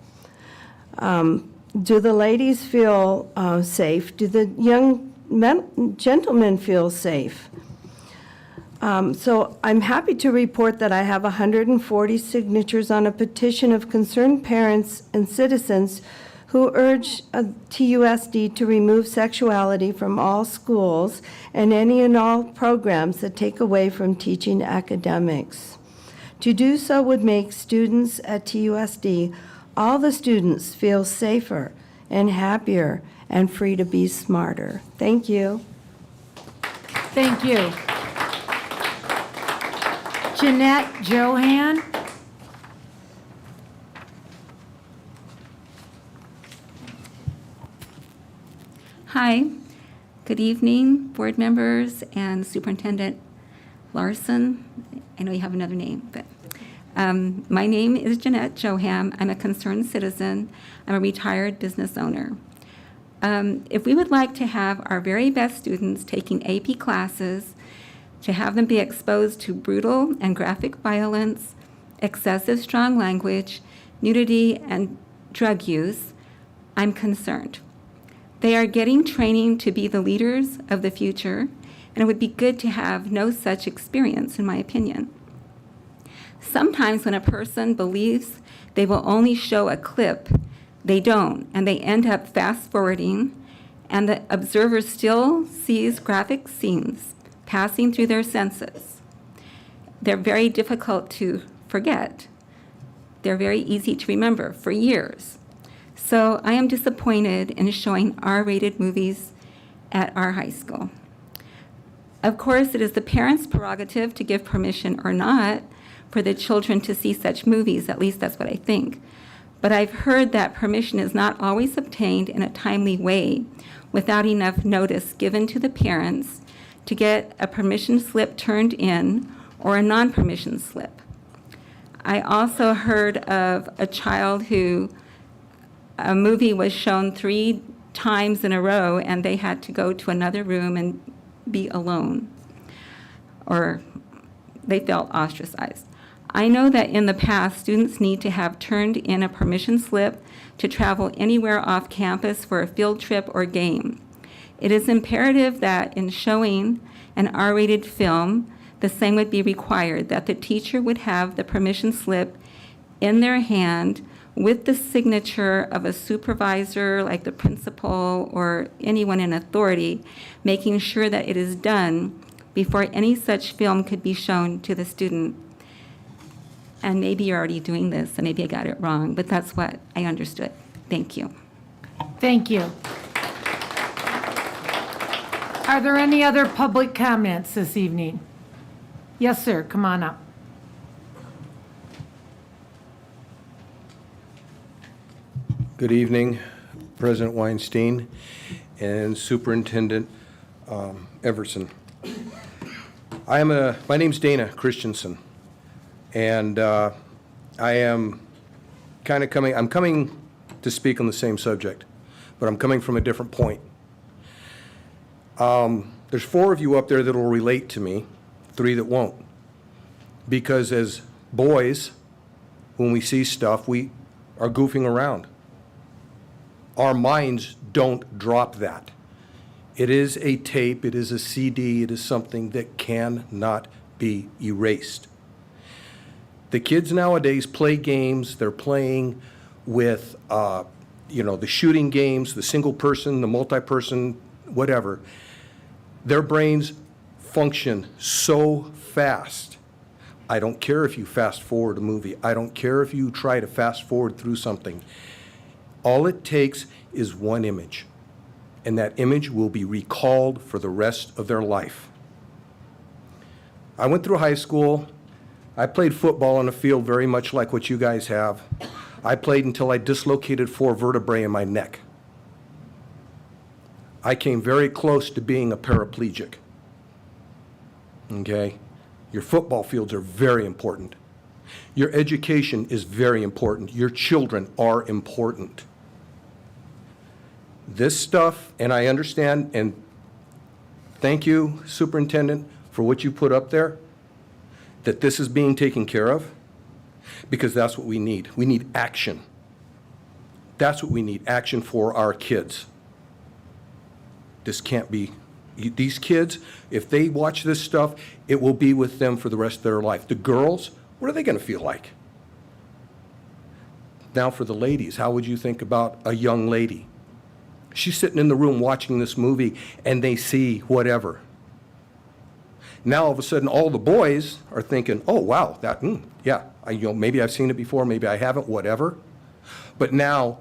Do the ladies feel safe? Do the young gentlemen feel safe? So I'm happy to report that I have 140 signatures on a petition of concerned parents and citizens who urge TUSD to remove sexuality from all schools and any and all programs that take away from teaching academics. To do so would make students at TUSD, all the students, feel safer and happier and free to be smarter. Thank you. Thank you. Jeanette Johan. Hi, good evening, board members and Superintendent Larson. I know you have another name, but my name is Jeanette Joham. I'm a concerned citizen. I'm a retired business owner. If we would like to have our very best students taking AP classes, to have them be exposed to brutal and graphic violence, excessive strong language, nudity, and drug use, I'm concerned. They are getting training to be the leaders of the future, and it would be good to have no such experience, in my opinion. Sometimes when a person believes they will only show a clip, they don't, and they end up fast-forwarding, and the observer still sees graphic scenes passing through their senses. They're very difficult to forget. They're very easy to remember for years. So I am disappointed in showing R-rated movies at our high school. Of course, it is the parents' prerogative to give permission or not for the children to see such movies, at least that's what I think. But I've heard that permission is not always obtained in a timely way without enough notice given to the parents to get a permission slip turned in or a non-permission slip. I also heard of a child who a movie was shown 3 times in a row and they had to go to another room and be alone, or they felt ostracized. I know that in the past, students need to have turned in a permission slip to travel anywhere off campus for a field trip or game. It is imperative that in showing an R-rated film, the same would be required, that the teacher would have the permission slip in their hand with the signature of a supervisor, like the principal or anyone in authority, making sure that it is done before any such film could be shown to the student. And maybe you're already doing this, and maybe I got it wrong, but that's what I understood. Thank you. Thank you. Are there any other public comments this evening? Yes, sir, come on up. Good evening, President Weinstein and Superintendent Everson. My name's Dana Christensen, and I am I'm coming to speak on the same subject, but I'm coming from a different point. There's 4 of you up there that will relate to me, 3 that won't. Because as boys, when we see stuff, we are goofing around. Our minds don't drop that. It is a tape, it is a CD, it is something that cannot be erased. The kids nowadays play games, they're playing with, the shooting games, the single person, the multi-person, whatever. Their brains function so fast. I don't care if you fast forward a movie. I don't care if you try to fast forward through something. All it takes is one image, and that image will be recalled for the rest of their life. I went through high school. I played football on a field very much like what you guys have. I played until I dislocated 4 vertebrae in my neck. I came very close to being a paraplegic. Okay? Your football fields are very important. Your education is very important. Your children are important. This stuff, and I understand, and thank you, Superintendent, for what you put up there. that this is being taken care of? Because that's what we need. We need action. That's what we need, action for our kids. This can't be, these kids, if they watch this stuff, it will be with them for the rest of their life. The girls, what are they going to feel like? Now for the ladies, how would you think about a young lady? She's sitting in the room watching this movie and they see whatever. Now all of a sudden all the boys are thinking, oh wow, that, yeah, maybe I've seen it before, maybe I haven't, whatever. But now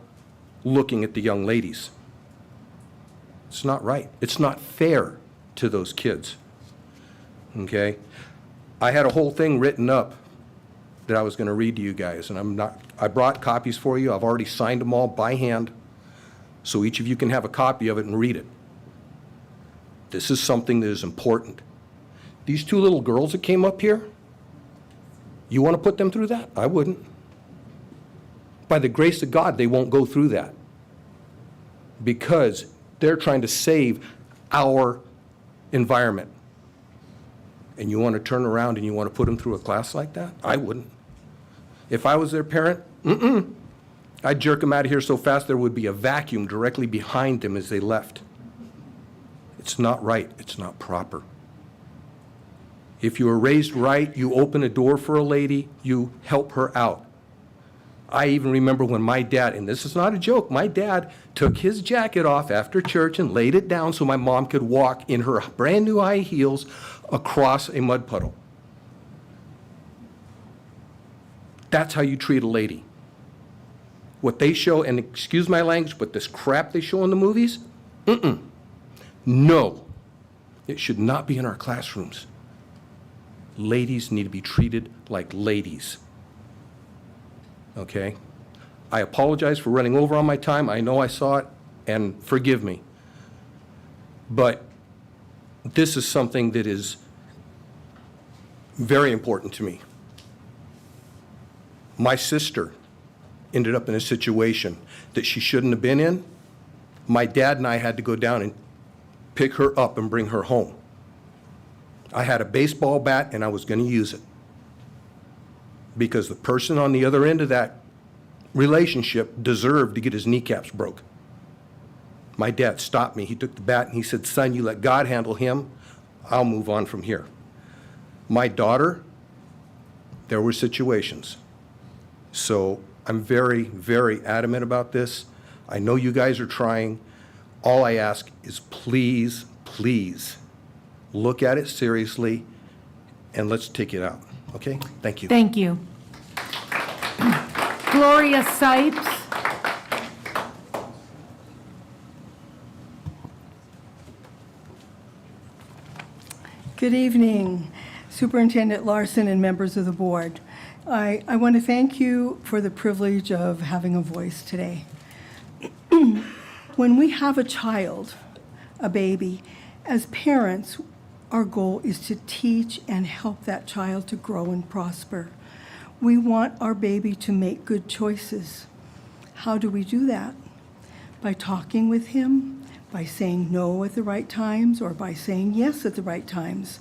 looking at the young ladies, it's not right. It's not fair to those kids. Okay? I had a whole thing written up that I was going to read to you guys, and I brought copies for you. I've already signed them all by hand, so each of you can have a copy of it and read it. This is something that is important. These two little girls that came up here, you want to put them through that? I wouldn't. By the grace of God, they won't go through that because they're trying to save our environment. And you want to turn around and you want to put them through a class like that? I wouldn't. If I was their parent, I'd jerk them out of here so fast there would be a vacuum directly behind them as they left. It's not right. It's not proper. If you were raised right, you open a door for a lady, you help her out. I even remember when my dad, and this is not a joke, my dad took his jacket off after church and laid it down so my mom could walk in her brand new high heels across a mud puddle. That's how you treat a lady. What they show, and excuse my language, but this crap they show in the movies, no. It should not be in our classrooms. Ladies need to be treated like ladies. Okay? I apologize for running over on my time. I know I saw it, and forgive me. But this is something that is very important to me. My sister ended up in a situation that she shouldn't have been in. My dad and I had to go down and pick her up and bring her home. I had a baseball bat and I was going to use it because the person on the other end of that relationship deserved to get his kneecaps broke. My dad stopped me. He took the bat and he said, "Son, you let God handle him. I'll move on from here." My daughter, there were situations. So I'm very, very adamant about this. I know you guys are trying. All I ask is please, please look at it seriously and let's take it out. Okay? Thank you. Thank you. Gloria Sipes. Good evening, Superintendent Larson and members of the board. I want to thank you for the privilege of having a voice today. When we have a child, a baby, as parents, our goal is to teach and help that child to grow and prosper. We want our baby to make good choices. How do we do that? By talking with him, by saying no at the right times, or by saying yes at the right times.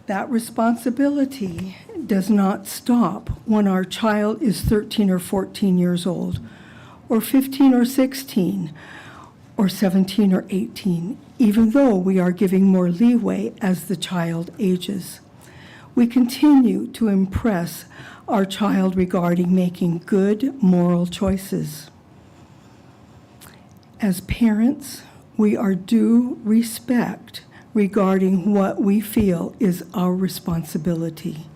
That responsibility does not stop when our child is 13 or 14 years old, or 15 or 16, or 17 or 18, even though we are giving more leeway as the child ages. We continue to impress our child regarding making good moral choices. As parents, we are due respect regarding what we feel is our responsibility.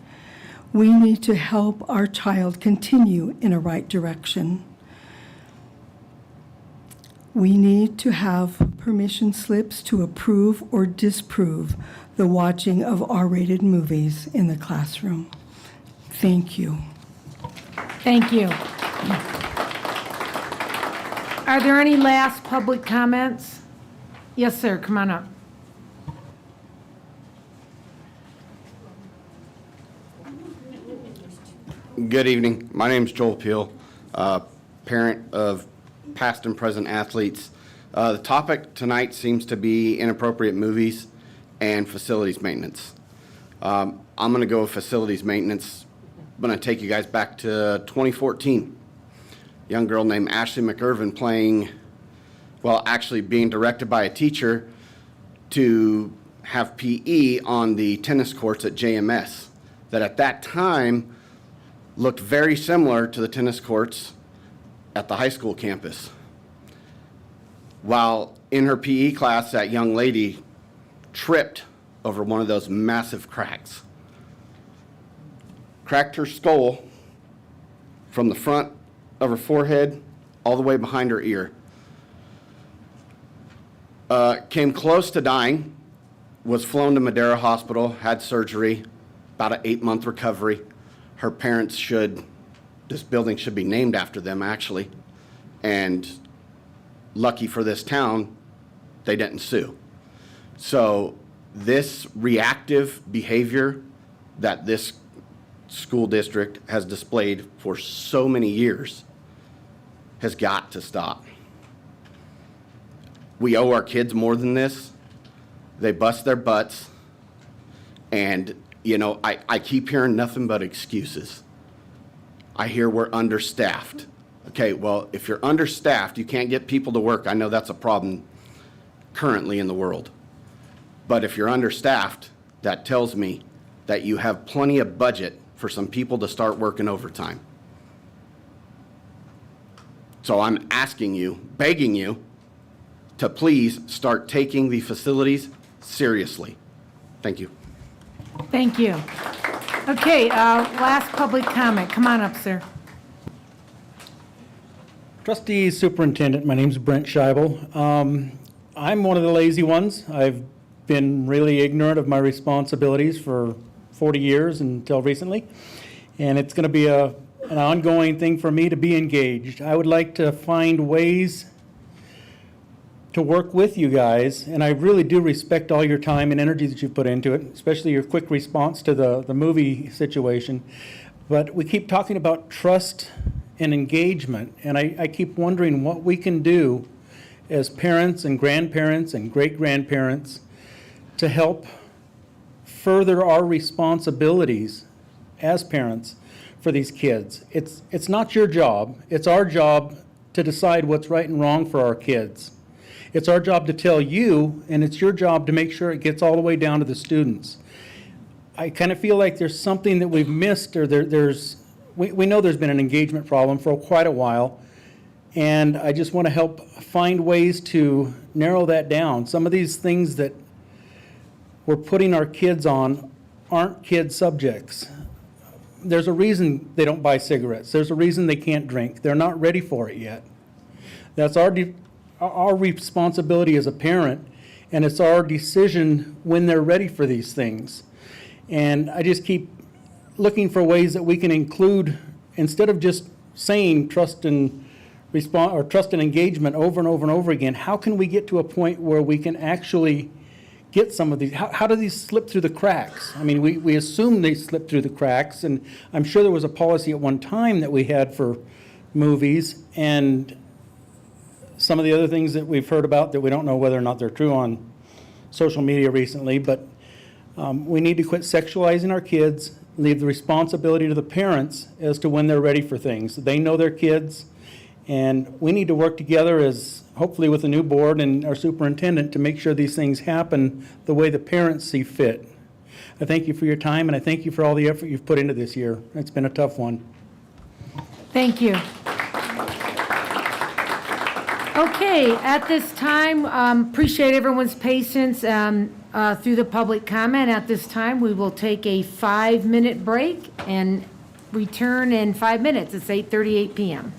We need to help our child continue in a right direction. We need to have permission slips to approve or disapprove the watching of R-rated movies in the classroom. Thank you. Thank you. Are there any last public comments? Yes, sir. Come on up. Good evening. My name is Joel Peel, parent of past and present athletes. The topic tonight seems to be inappropriate movies and facilities maintenance. I'm going to go with facilities maintenance. I'm going to take you guys back to 2014. Young girl named Ashley McIrvin actually being directed by a teacher to have PE on the tennis courts at JMS that at that time looked very similar to the tennis courts at the high school campus. While in her PE class, that young lady tripped over one of those massive cracks. Cracked her skull from the front of her forehead all the way behind her ear. Came close to dying, was flown to Madera Hospital, had surgery, about an 8-month recovery. Her parents this building should be named after them actually. And lucky for this town, they didn't sue. So this reactive behavior that this school district has displayed for so many years has got to stop. We owe our kids more than this. They bust their butts. And, I keep hearing nothing but excuses. I hear we're understaffed. Okay, well, if you're understaffed, you can't get people to work. I know that's a problem currently in the world. But if you're understaffed, that tells me that you have plenty of budget for some people to start working overtime. So I'm asking you, begging you, to please start taking the facilities seriously. Thank you. Thank you. Okay, last public comment. Come on up, sir. Trustee Superintendent, my name's Brent Scheibel. I'm one of the lazy ones. I've been really ignorant of my responsibilities for 40 years until recently, and it's going to be an ongoing thing for me to be engaged. I would like to find ways to work with you guys, and I really do respect all your time and energy that you put into it, especially your quick response to the movie situation. But we keep talking about trust and engagement, and I keep wondering what we can do as parents and grandparents and great-grandparents to help further our responsibilities as parents for these kids. It's not your job. It's our job to decide what's right and wrong for our kids. It's our job to tell you, and it's your job to make sure it gets all the way down to the students. I kind of feel like there's something that we've missed, or we know there's been an engagement problem for quite a while, and I just want to help find ways to narrow that down. Some of these things that we're putting our kids on aren't kid subjects. There's a reason they don't buy cigarettes. There's a reason they can't drink. They're not ready for it yet. That's our responsibility as a parent, and it's our decision when they're ready for these things. And I just keep looking for ways that we can include, instead of just saying trust and engagement over and over and over again, how can we get to a point where we can actually get some of these? How do these slip through the cracks? I mean, we assume they slip through the cracks, and I'm sure there was a policy at one time that we had for movies, and some of the other things that we've heard about that we don't know whether or not they're true on social media recently, but we need to quit sexualizing our kids, leave the responsibility to the parents as to when they're ready for things. They know their kids, and we need to work together as, hopefully with the new board and our superintendent, to make sure these things happen the way the parents see fit. I thank you for your time, and I thank you for all the effort you've put into this year. It's been a tough one. Thank you. Okay, at this time, appreciate everyone's patience through the public comment. At this time, we will take a 5-minute break and return in 5 minutes. It's 8:38 p.m.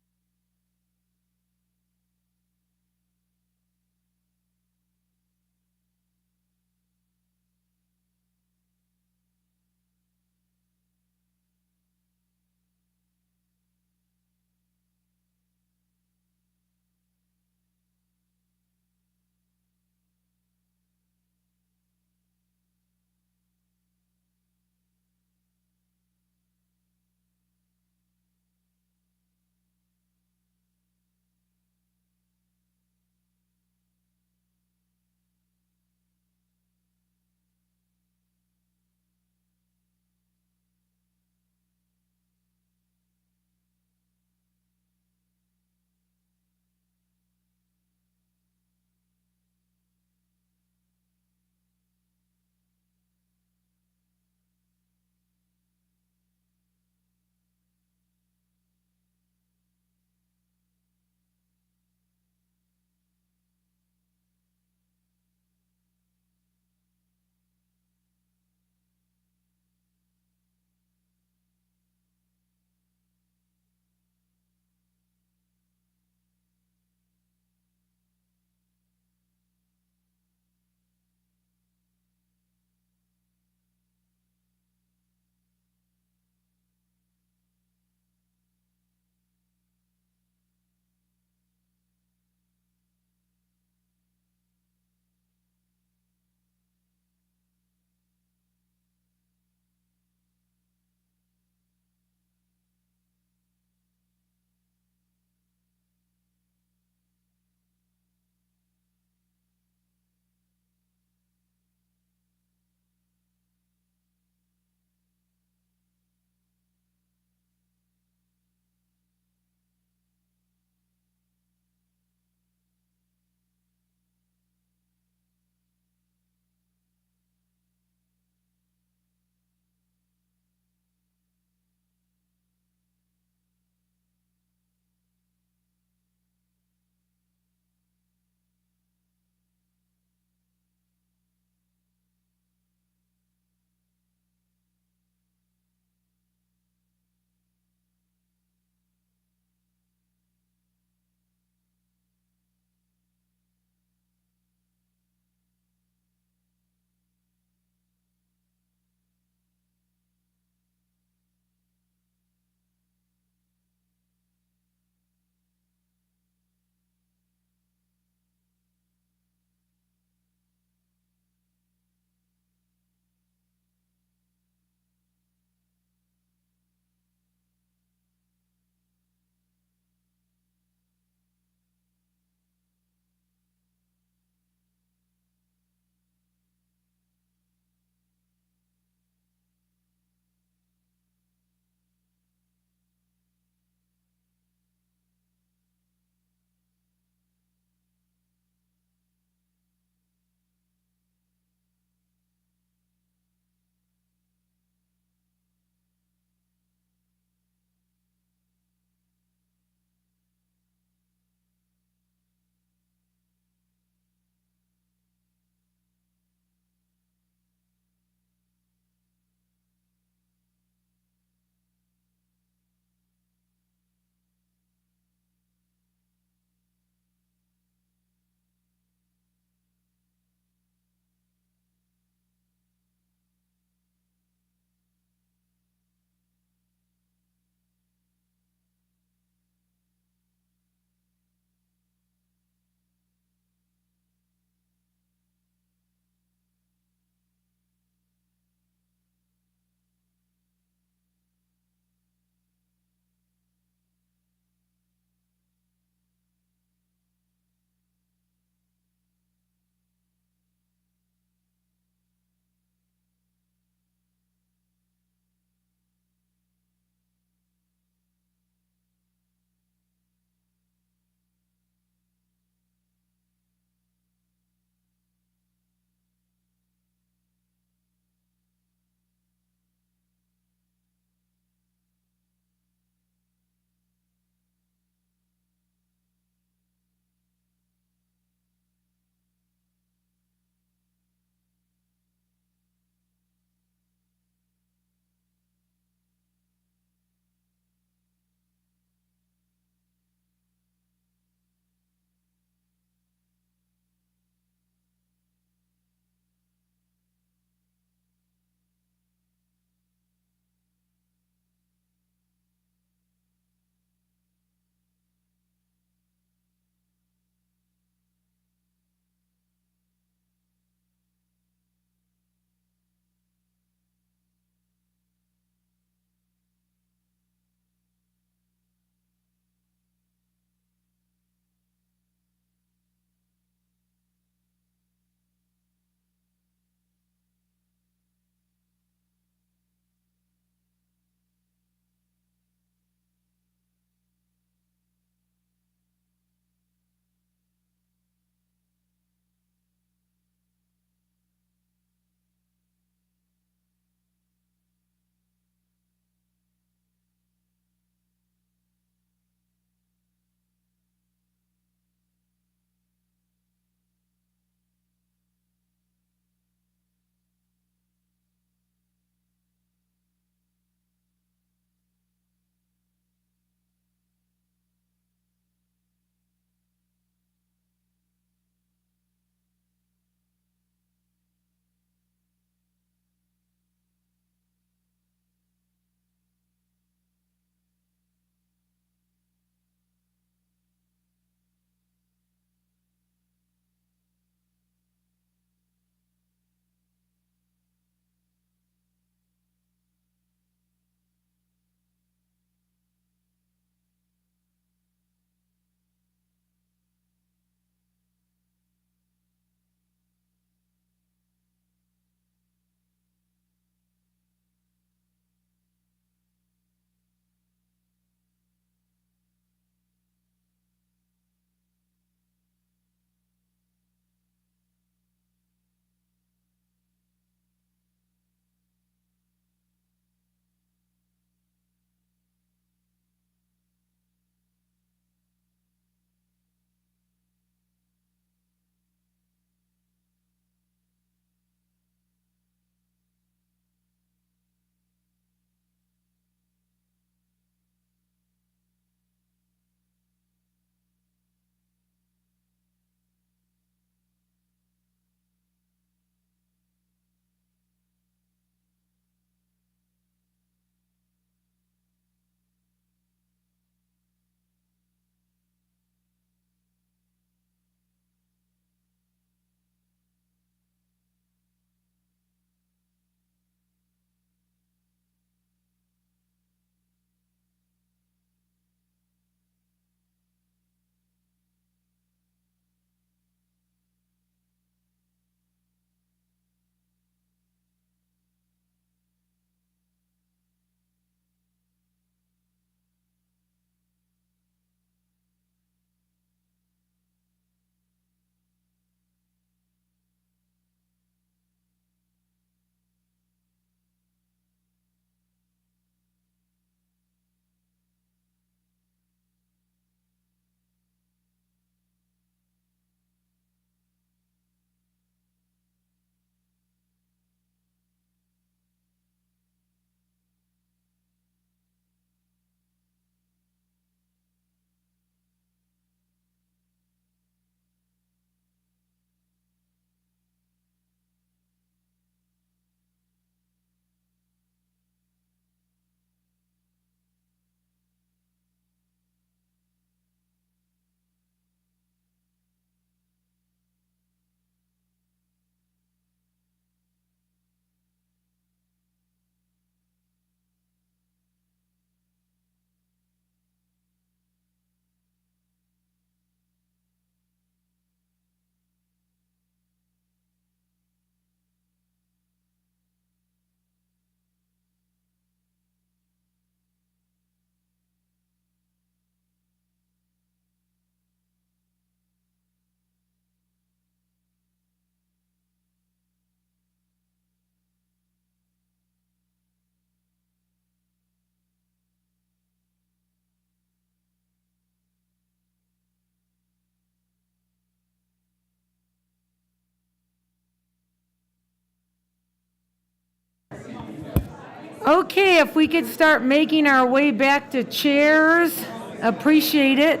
Okay, if we could start making our way back to chairs, appreciate it.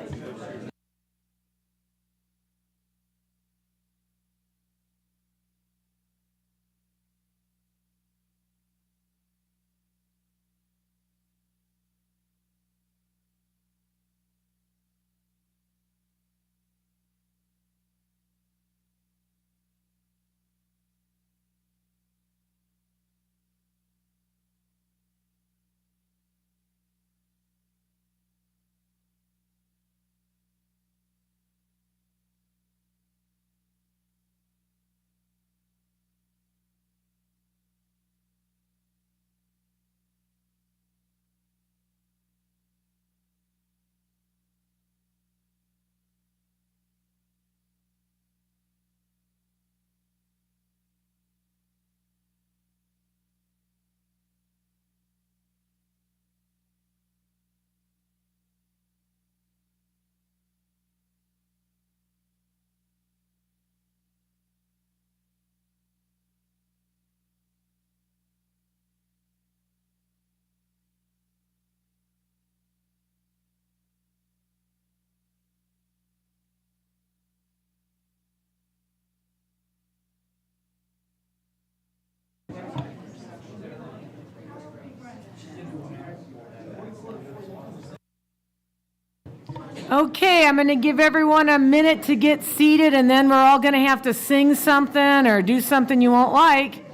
Okay, I'm going to give everyone a minute to get seated, and then we're all going to have to sing something or do something you won't like.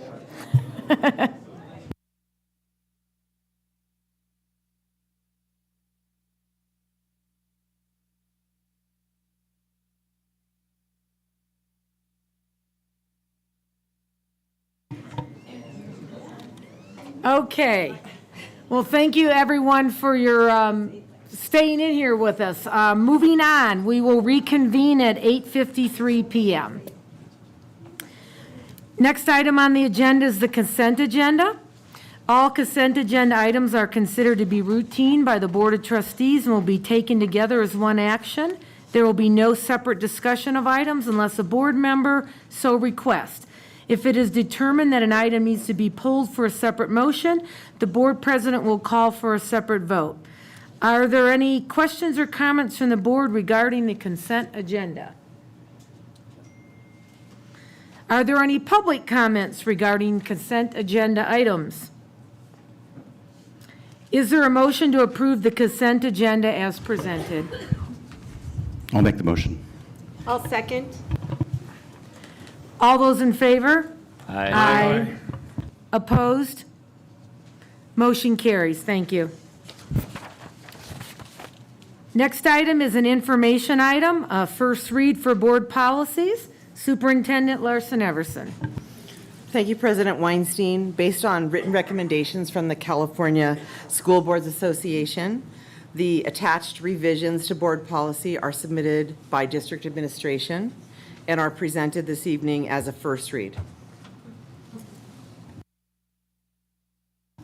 Okay. Well, thank you, everyone, for your staying in here with us. Moving on, we will reconvene at 8:53 p.m. Next item on the agenda is the consent agenda. All consent agenda items are considered to be routine by the Board of Trustees and will be taken together as one action. There will be no separate discussion of items unless a board member so requests. If it is determined that an item needs to be pulled for a separate motion, the board president will call for a separate vote. Are there any questions or comments from the board regarding the consent agenda? Are there any public comments regarding consent agenda items? Is there a motion to approve the consent agenda as presented? I'll make the motion. I'll second. All those in favor? Aye. Opposed? Motion carries. Thank you. Next item is an information item, a first read for board policies. Superintendent Larson Everson. Thank you, President Weinstein. Based on written recommendations from the California School Boards Association, the attached revisions to board policy are submitted by district administration and are presented this evening as a first read.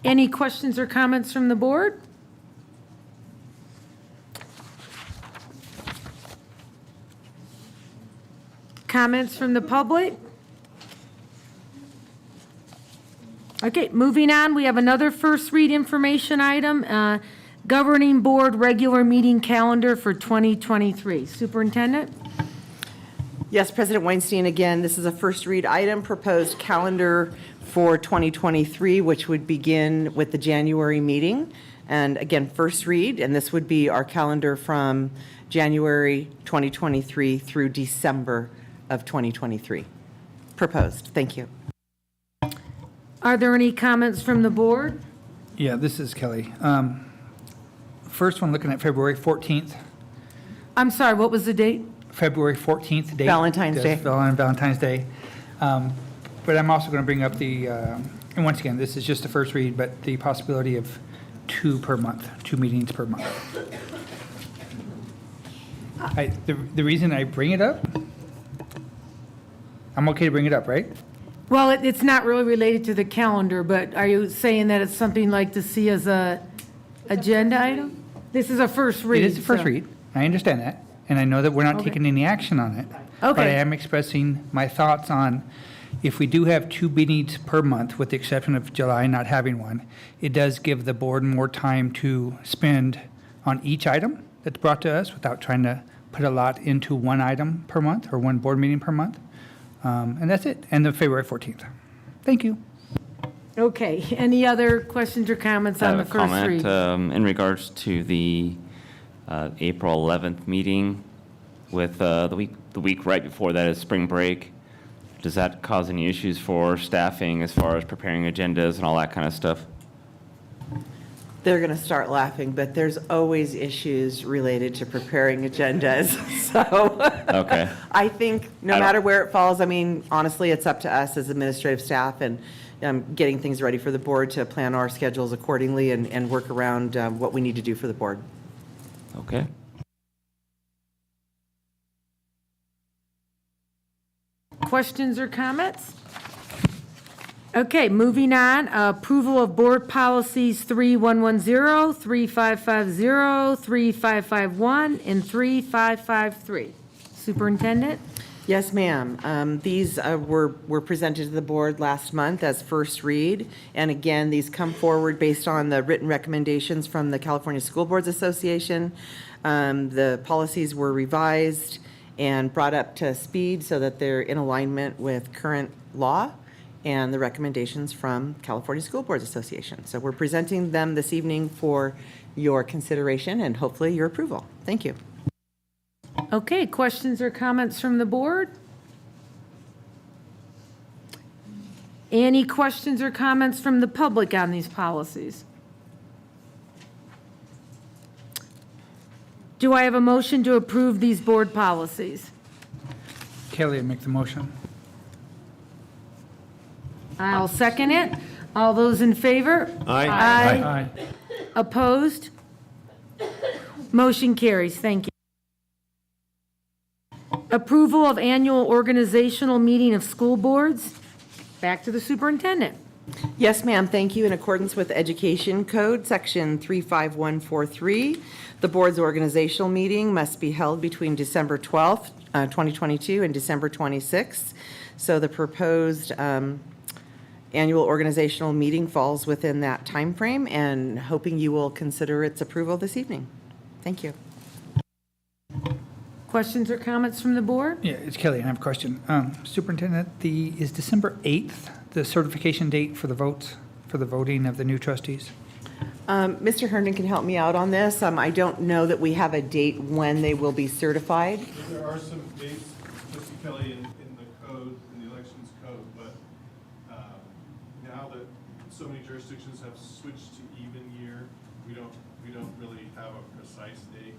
Any questions or comments from the board? Comments from the public? Okay, moving on, we have another first read information item, governing board regular meeting calendar for 2023. Superintendent? Yes, President Weinstein, again, this is a first read item, proposed calendar for 2023, which would begin with the January meeting. And again, first read, and this would be our calendar from January 2023 through December of 2023. Proposed. Thank you. Are there any comments from the board? Yeah, this is Kelly. First one, looking at February 14th. I'm sorry, what was the date? February 14th date. Valentine's Yes, Day. Valentine's Day. But I'm also going to bring up the, and once again, this is just the first read, but the possibility of 2 per month, 2 meetings per month. The reason I bring it up, I'm okay to bring it up, right? Well, it's not really related to the calendar, but are you saying that it's something like to see as a agenda item? This is a first read. It is a first so- read. I understand that. And I know that we're not Okay. taking any action on it. Okay. But I am expressing my thoughts on, if we do have 2 meetings per month, with the exception of July not having one, it does give the board more time to spend on each item that's brought to us without trying to put a lot into one item per month or one board meeting per month. And that's it. And the February 14th. Thank you. Okay, any other questions or comments I on the have a first read? comment in regards to the April 11th meeting with the week right before that is spring break. Does that cause any issues for staffing as far as preparing agendas and all that kind of stuff? They're going to start laughing, but there's always issues related to preparing agendas. So Okay. I think no matter where it falls, I mean, honestly, it's up to us as administrative staff and getting things ready for the board to plan our schedules accordingly and work around what we need to do for the board. Okay. Questions or comments? Okay, moving on, approval of board policies 3110, 3550, 3551, and 3553. Superintendent? Yes, ma'am. These were presented to the board last month as first read. And again, these come forward based on the written recommendations from the California School Boards Association. The policies were revised and brought up to speed so that they're in alignment with current law and the recommendations from California School Boards Association. So we're presenting them this evening for your consideration and hopefully your approval. Thank you. Okay, questions or comments from the board? Any questions or comments from the public on these policies? Do I have a motion to approve these board policies? Kelly, make the motion. I'll second it. All those in favor? Aye. Aye. Opposed? Motion carries. Thank you. Approval of annual organizational meeting of school boards. Back to the superintendent. Yes, ma'am, thank you. In accordance with Education Code, Section 35143, the board's organizational meeting must be held between December 12th, 2022 and December 26th. So the proposed annual organizational meeting falls within that time frame, and hoping you will consider its approval this evening. Thank you. Questions or comments from the board? Yeah, it's Kelly. I have a question. Superintendent, is December 8th the certification date for the votes, for the voting of the new trustees? Mr. Herndon can help me out on this. I don't know that we have a date when they will be certified. There are some dates, Mr. Kelly, in the code, in the elections code, but now that so many jurisdictions have switched to even year, we don't really have a precise date.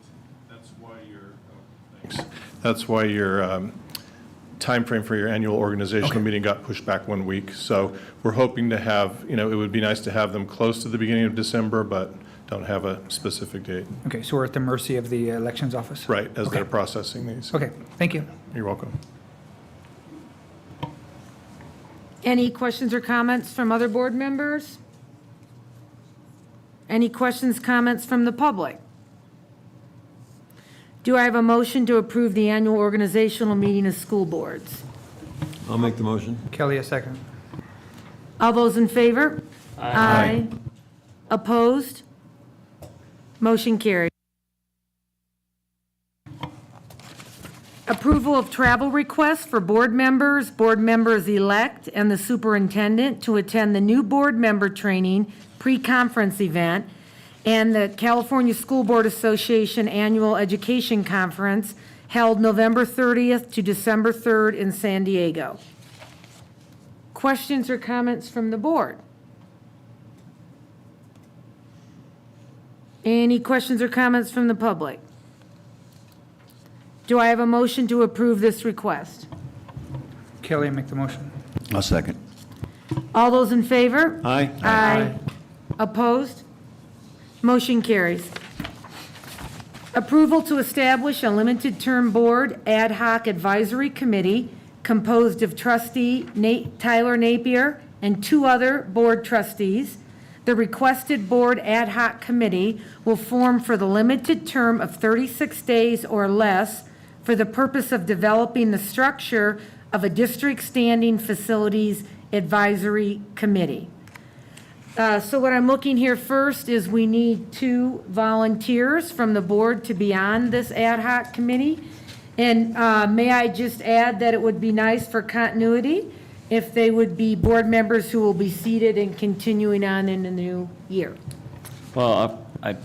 That's why your timeframe for your annual organizational meeting got pushed back 1 week. So we're hoping to have, it would be nice to have them close to the beginning of December, but don't have a specific date. Okay, so we're at the mercy of the elections office? Right, as they're processing these. Okay, thank you. You're welcome. Any questions or comments from other board members? Any questions, comments from the public? Do I have a motion to approve the annual organizational meeting of school boards? I'll make the motion. Kelly, a second. All those in favor? Aye. Opposed? Motion carried. Approval of travel requests for board members-elect, and the superintendent to attend the new board member training pre-conference event and the California School Board Association Annual Education Conference held November 30th to December 3rd in San Diego. Questions or comments from the board? Any questions or comments from the public? Do I have a motion to approve this request? Kelly, make the motion. I'll second. All those in favor? Aye. Aye. Opposed? Motion carries. Approval to establish a limited-term board ad hoc advisory committee composed of trustee Tyler Napier and 2 other board trustees. The requested board ad hoc committee will form for the limited term of 36 days or less for the purpose of developing the structure of a district standing facilities advisory committee. So what I'm looking here first is we need 2 volunteers from the board to be on this ad hoc committee. And may I just add that it would be nice for continuity if they would be board members who will be seated and continuing on in the new year. Well, I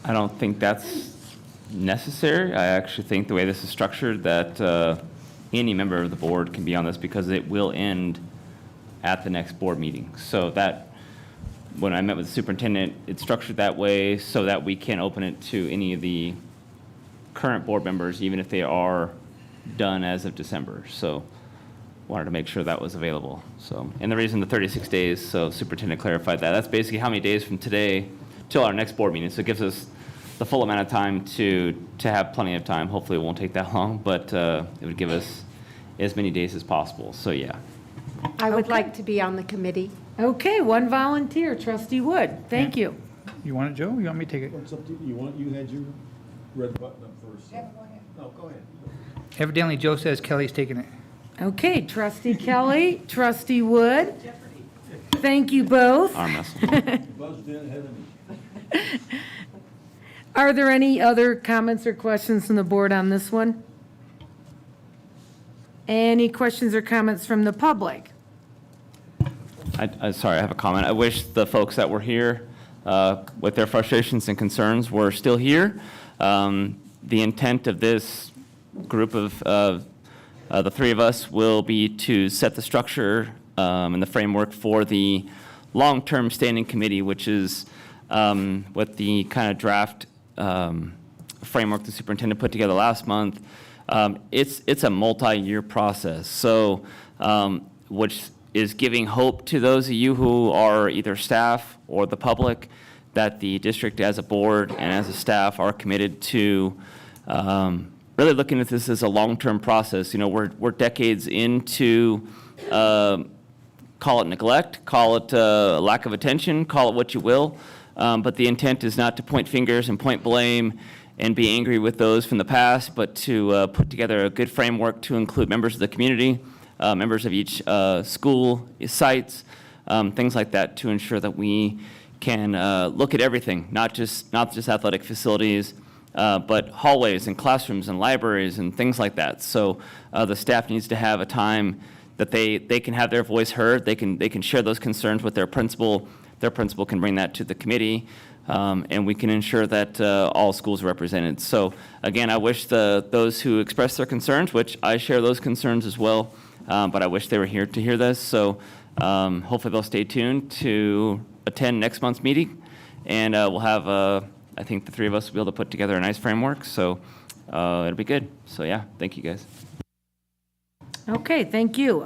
don't think that's necessary. I actually think the way this is structured, that any member of the board can be on this because it will end at the next board meeting. So that, when I met with the superintendent, it's structured that way so that we can open it to any of the current board members, even if they are done as of December. So wanted to make sure that was available. So, and the reason the 36 days, so superintendent clarified that. That's basically how many days from today till our next board meeting. So it gives us the full amount of time to have plenty of time. Hopefully it won't take that long, but it would give us as many days as possible. So yeah. I would like to be on the committee. Okay, 1 volunteer, Trustee Wood. Thank you. You want it, Joe? You want me to take it? What's up to you? You had your red button up first. No, go ahead. Evidently, Joe says Kelly's taking it. Okay, Trustee Kelly, Trustee Wood. Thank you both. Arm wrestle. Buzzed in ahead of me. Are there any other comments or questions from the board on this one? Any questions or comments from the public? Sorry, I have a comment. I wish the folks that were here with their frustrations and concerns were still here. The intent of this group of the 3 of us will be to set the structure and the framework for the long-term standing committee, which is what the kind of draft framework the superintendent put together last month. It's a multi-year process, so which is giving hope to those of you who are either staff or the public that the district as a board and as a staff are committed to really looking at this as a long-term process. You know, we're decades into call it neglect, call it lack of attention, call it what you will, but the intent is not to point fingers and point blame and be angry with those from the past, but to put together a good framework to include members of the community, members of each school, sites, things like that, to ensure that we can look at everything, not just athletic facilities, but hallways and classrooms and libraries and things like that. So the staff needs to have a time that they can have their voice heard. They can share those concerns with their principal. Their principal can bring that to the committee, and we can ensure that all schools are represented. So again, I wish those who express their concerns, which I share those concerns as well, but I wish they were here to hear this. So hopefully they'll stay tuned to attend next month's meeting, and we'll have, I think the 3 of us will be able to put together a nice framework. So it'll be good. So yeah, thank you guys. Okay, thank you.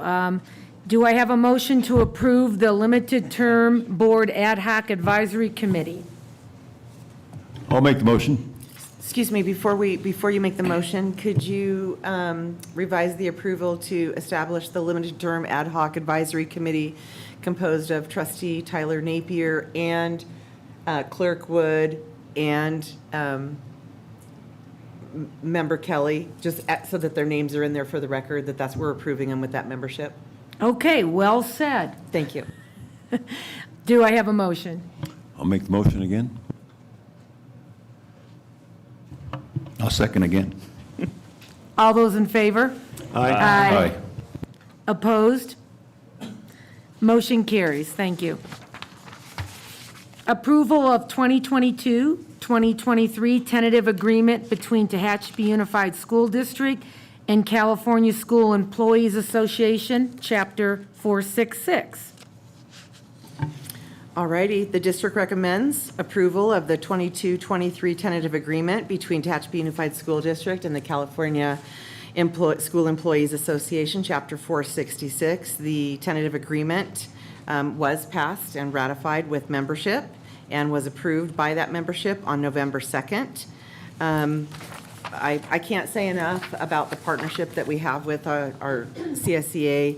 Do I have a motion to approve the limited term board ad hoc advisory committee? I'll make the motion. Excuse me, before you make the motion, could you revise the approval to establish the limited term ad hoc advisory committee composed of Trustee Tyler Napier and Clerk Wood and Member Kelly, just so that their names are in there for the record, that's we're approving them with that membership? Okay, well said. Thank you. Do I have a motion? I'll make the motion again. I'll second again. All those in favor? Aye. Aye. Opposed? Motion carries. Thank you. Approval of 2022-2023 tentative agreement between Tehachapi Unified School District and California School Employees Association, Chapter 466. All righty, the district recommends approval of the 22-23 tentative agreement between Tehachapi Unified School District and the California School Employees Association, Chapter 466. The tentative agreement was passed and ratified with membership and was approved by that membership on November 2nd. I can't say enough about the partnership that we have with our CSCA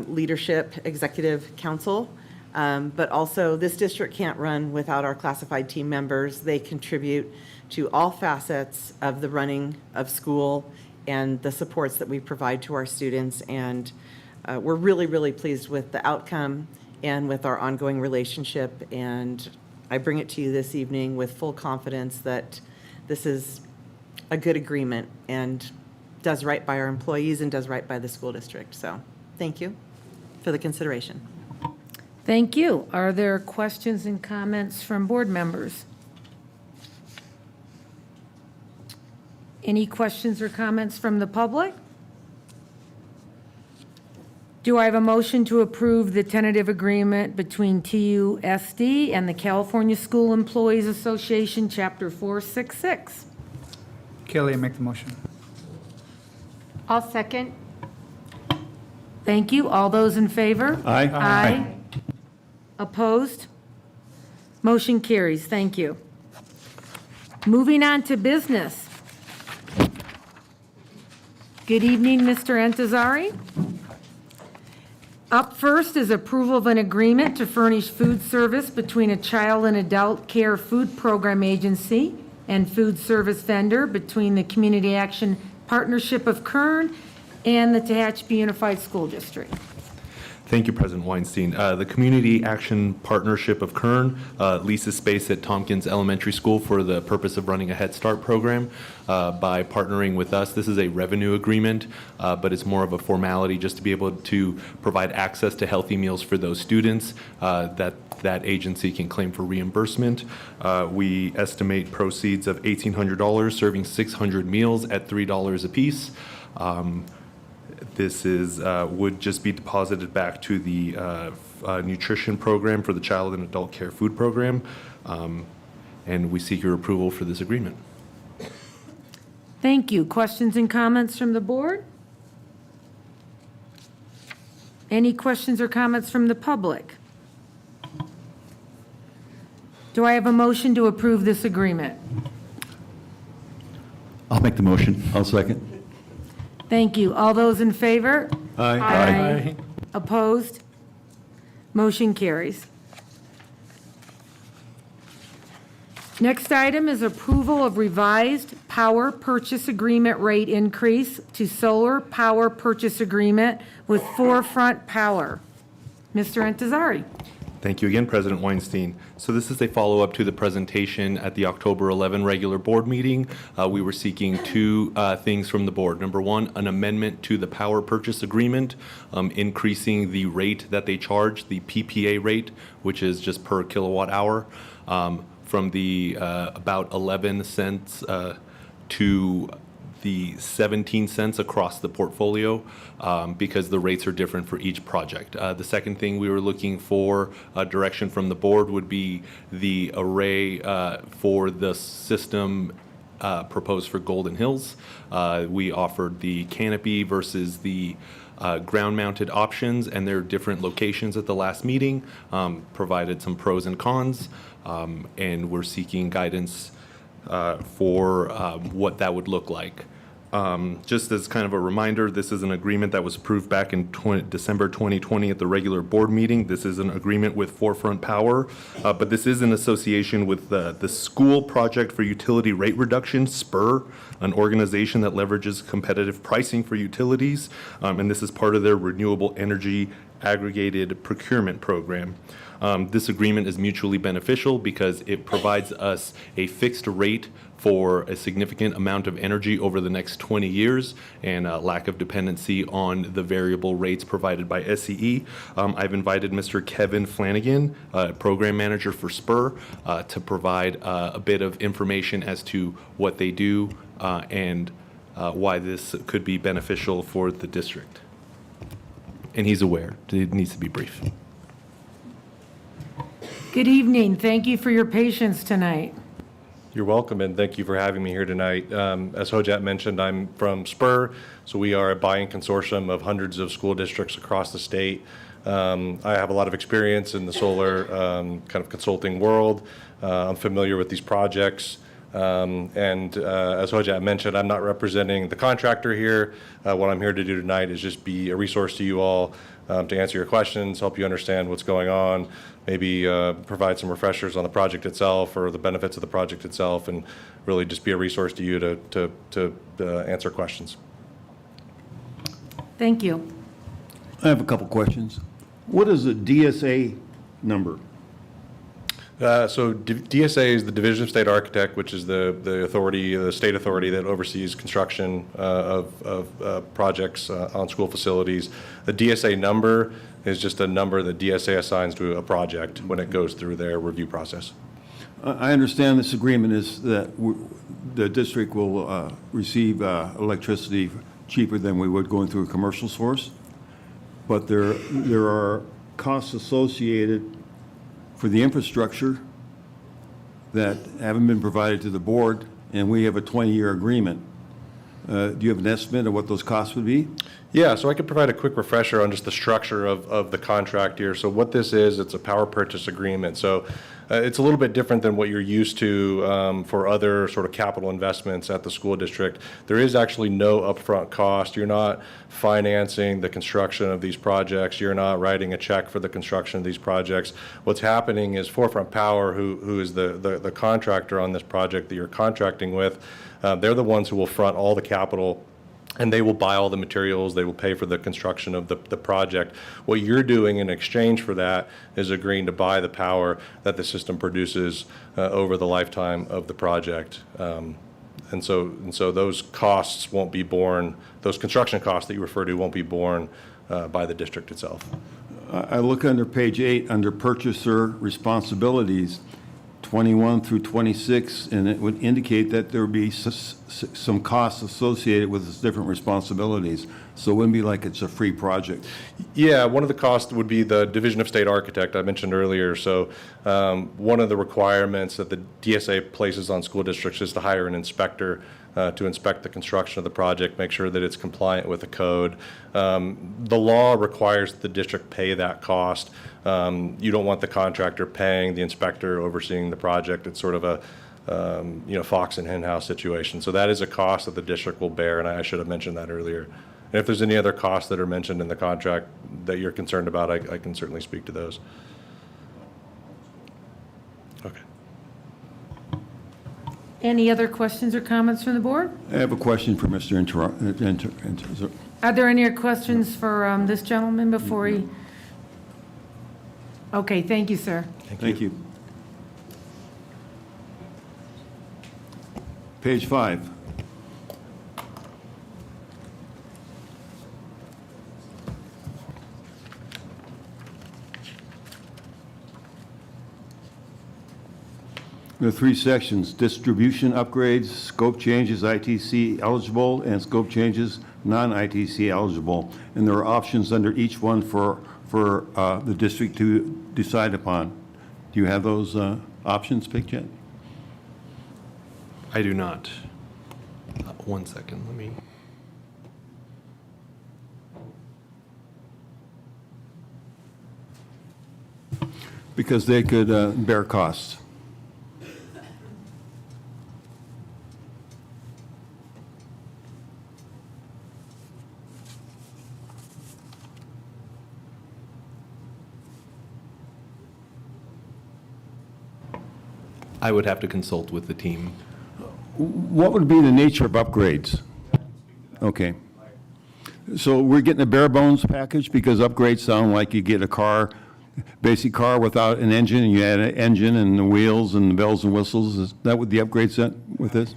Leadership Executive Council. But also, this district can't run without our classified team members. They contribute to all facets of the running of school and the supports that we provide to our students. And we're really, really pleased with the outcome and with our ongoing relationship. And I bring it to you this evening with full confidence that this is a good agreement and does right by our employees and does right by the school district. So thank you for the consideration. Thank you. Are there questions and comments from board members? Any questions or comments from the public? Do I have a motion to approve the tentative agreement between TUSD and the California School Employees Association, Chapter 466? Kelly, make the motion. I'll second. Thank you. All those in favor? Aye. Aye. Opposed? Motion carries. Thank you. Moving on to business. Good evening, Mr. Antazari. Up first is approval of an agreement to furnish food service between a child and adult care food program agency and food service vendor between the Community Action Partnership of Kern and the Tehachapi Unified School District. Thank you, President Weinstein. The Community Action Partnership of Kern leases space at Tompkins Elementary School for the purpose of running a Head Start program by partnering with us. This is a revenue agreement, but it's more of a formality just to be able to provide access to healthy meals for those students that agency can claim for reimbursement. We estimate proceeds of $1,800, serving 600 meals at $3 a piece. This would just be deposited back to the nutrition program for the child and adult care food program, and we seek your approval for this agreement. Thank you. Questions and comments from the board? Any questions or comments from the public? Do I have a motion to approve this agreement? I'll make the motion. I'll second. Thank you. All those in favor? Aye. Aye. Opposed? Motion carries. Next item is approval of revised power purchase agreement rate increase to solar power purchase agreement with Forefront Power. Mr. Antazari. Thank you again, President Weinstein. So this is a follow-up to the presentation at the October 11 regular board meeting. We were seeking two things from the board. Number one, an amendment to the power purchase agreement, increasing the rate that they charge, the PPA rate, which is just per kilowatt hour, from the about 11 cents to the 17 cents across the portfolio, because the rates are different for each project. The second thing we were looking for direction from the board would be the array for the system proposed for Golden Hills. We offered the canopy versus the ground-mounted options, and their different locations at the last meeting, provided some pros and cons, and we're seeking guidance for what that would look like. Just as kind of a reminder, this is an agreement that was approved back in December 2020 at the regular board meeting. This is an agreement with Forefront Power, but this is in association with the School Project for Utility Rate Reduction, SPUR, an organization that leverages competitive pricing for utilities, and this is part of their renewable energy aggregated procurement program. This agreement is mutually beneficial because it provides us a fixed rate for a significant amount of energy over the next 20 years and a lack of dependency on the variable rates provided by SCE. I've invited Mr. Kevin Flanagan, program manager for SPUR, to provide a bit of information as to what they do and why this could be beneficial for the district. And he's aware. It needs to be brief. Good evening. Thank you for your patience tonight. You're welcome, and thank you for having me here tonight. As Hojat mentioned, I'm from SPUR, so we are a buying consortium of hundreds of school districts across the state. I have a lot of experience in the solar kind of consulting world. I'm familiar with these projects. And as Hojat mentioned, I'm not representing the contractor here. What I'm here to do tonight is just be a resource to you all to answer your questions, help you understand what's going on, maybe provide some refreshers on the project itself or the benefits of the project itself, and really just be a resource to you to answer questions. Thank you. I have a couple questions. What is a DSA number? So DSA is the Division of State Architect, which is the authority, the state authority that oversees construction of projects on school facilities. The DSA number is just a number that DSA assigns to a project when it goes through their review process. I understand this agreement is that the district will receive electricity cheaper than we would going through a commercial source, but there are costs associated for the infrastructure that haven't been provided to the board, and we have a 20-year agreement. Do you have an estimate of what those costs would be? Yeah, so I could provide a quick refresher on just the structure of the contract here. So what this is, it's a power purchase agreement. So it's a little bit different than what you're used to for other sort of capital investments at the school district. There is actually no upfront cost. You're not financing the construction of these projects. You're not writing a check for the construction of these projects. What's happening is Forefront Power, who is the contractor on this project that you're contracting with, they're the ones who will front all the capital, and they will buy all the materials, they will pay for the construction of the project. What you're doing in exchange for that is agreeing to buy the power that the system produces over the lifetime of the project. And so those costs won't be borne, those construction costs that you refer to won't be borne by the district itself. I look under page 8, under purchaser responsibilities, 21 through 26, and it would indicate that there would be some costs associated with its different responsibilities. So it wouldn't be like it's a free project. Yeah, one of the costs would be the Division of State Architect I mentioned earlier. So one of the requirements that the DSA places on school districts is to hire an inspector to inspect the construction of the project, make sure that it's compliant with the code. The law requires that the district pay that cost. You don't want the contractor paying the inspector overseeing the project. It's sort of a fox and hen house situation. So that is a cost that the district will bear, and I should have mentioned that earlier. And if there's any other costs that are mentioned in the contract that you're concerned about, I can certainly speak to those. Okay. Any other questions or comments from the board? I have a question for Mr. Are there any other questions for this gentleman before he? Okay, thank you, sir. Thank you. Page 5. There are 3 sections: distribution upgrades, scope changes ITC eligible, and scope changes non-ITC eligible. And there are options under each one for the district to decide upon. Do you have those options picked yet? I do not. 1 second, let me. Because they could bear costs. I would have to consult with the team. What would be the nature of upgrades? Okay. So we're getting a bare bones package, because upgrades sound like you get a car, basic car without an engine, and you add an engine and the wheels and the bells and whistles. Is that what the upgrades with this?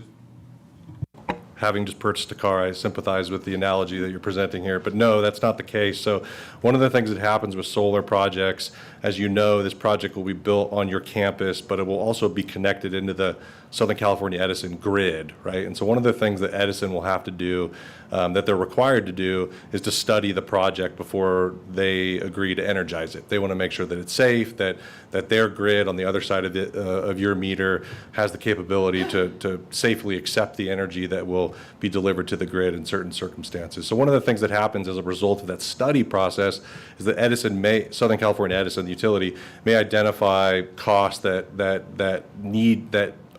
Having just purchased a car, I sympathize with the analogy that you're presenting here, but no, that's not the case. So one of the things that happens with solar projects, as you know, this project will be built on your campus, but it will also be connected into the Southern California Edison grid, right? And so one of the things that Edison will have to do, that they're required to do, is to study the project before they agree to energize it. They want to make sure that it's safe, that their grid on the other side of your meter has the capability to safely accept the energy that will be delivered to the grid in certain circumstances. So one of the things that happens as a result of that study process is that Southern California Edison, the utility, may identify costs that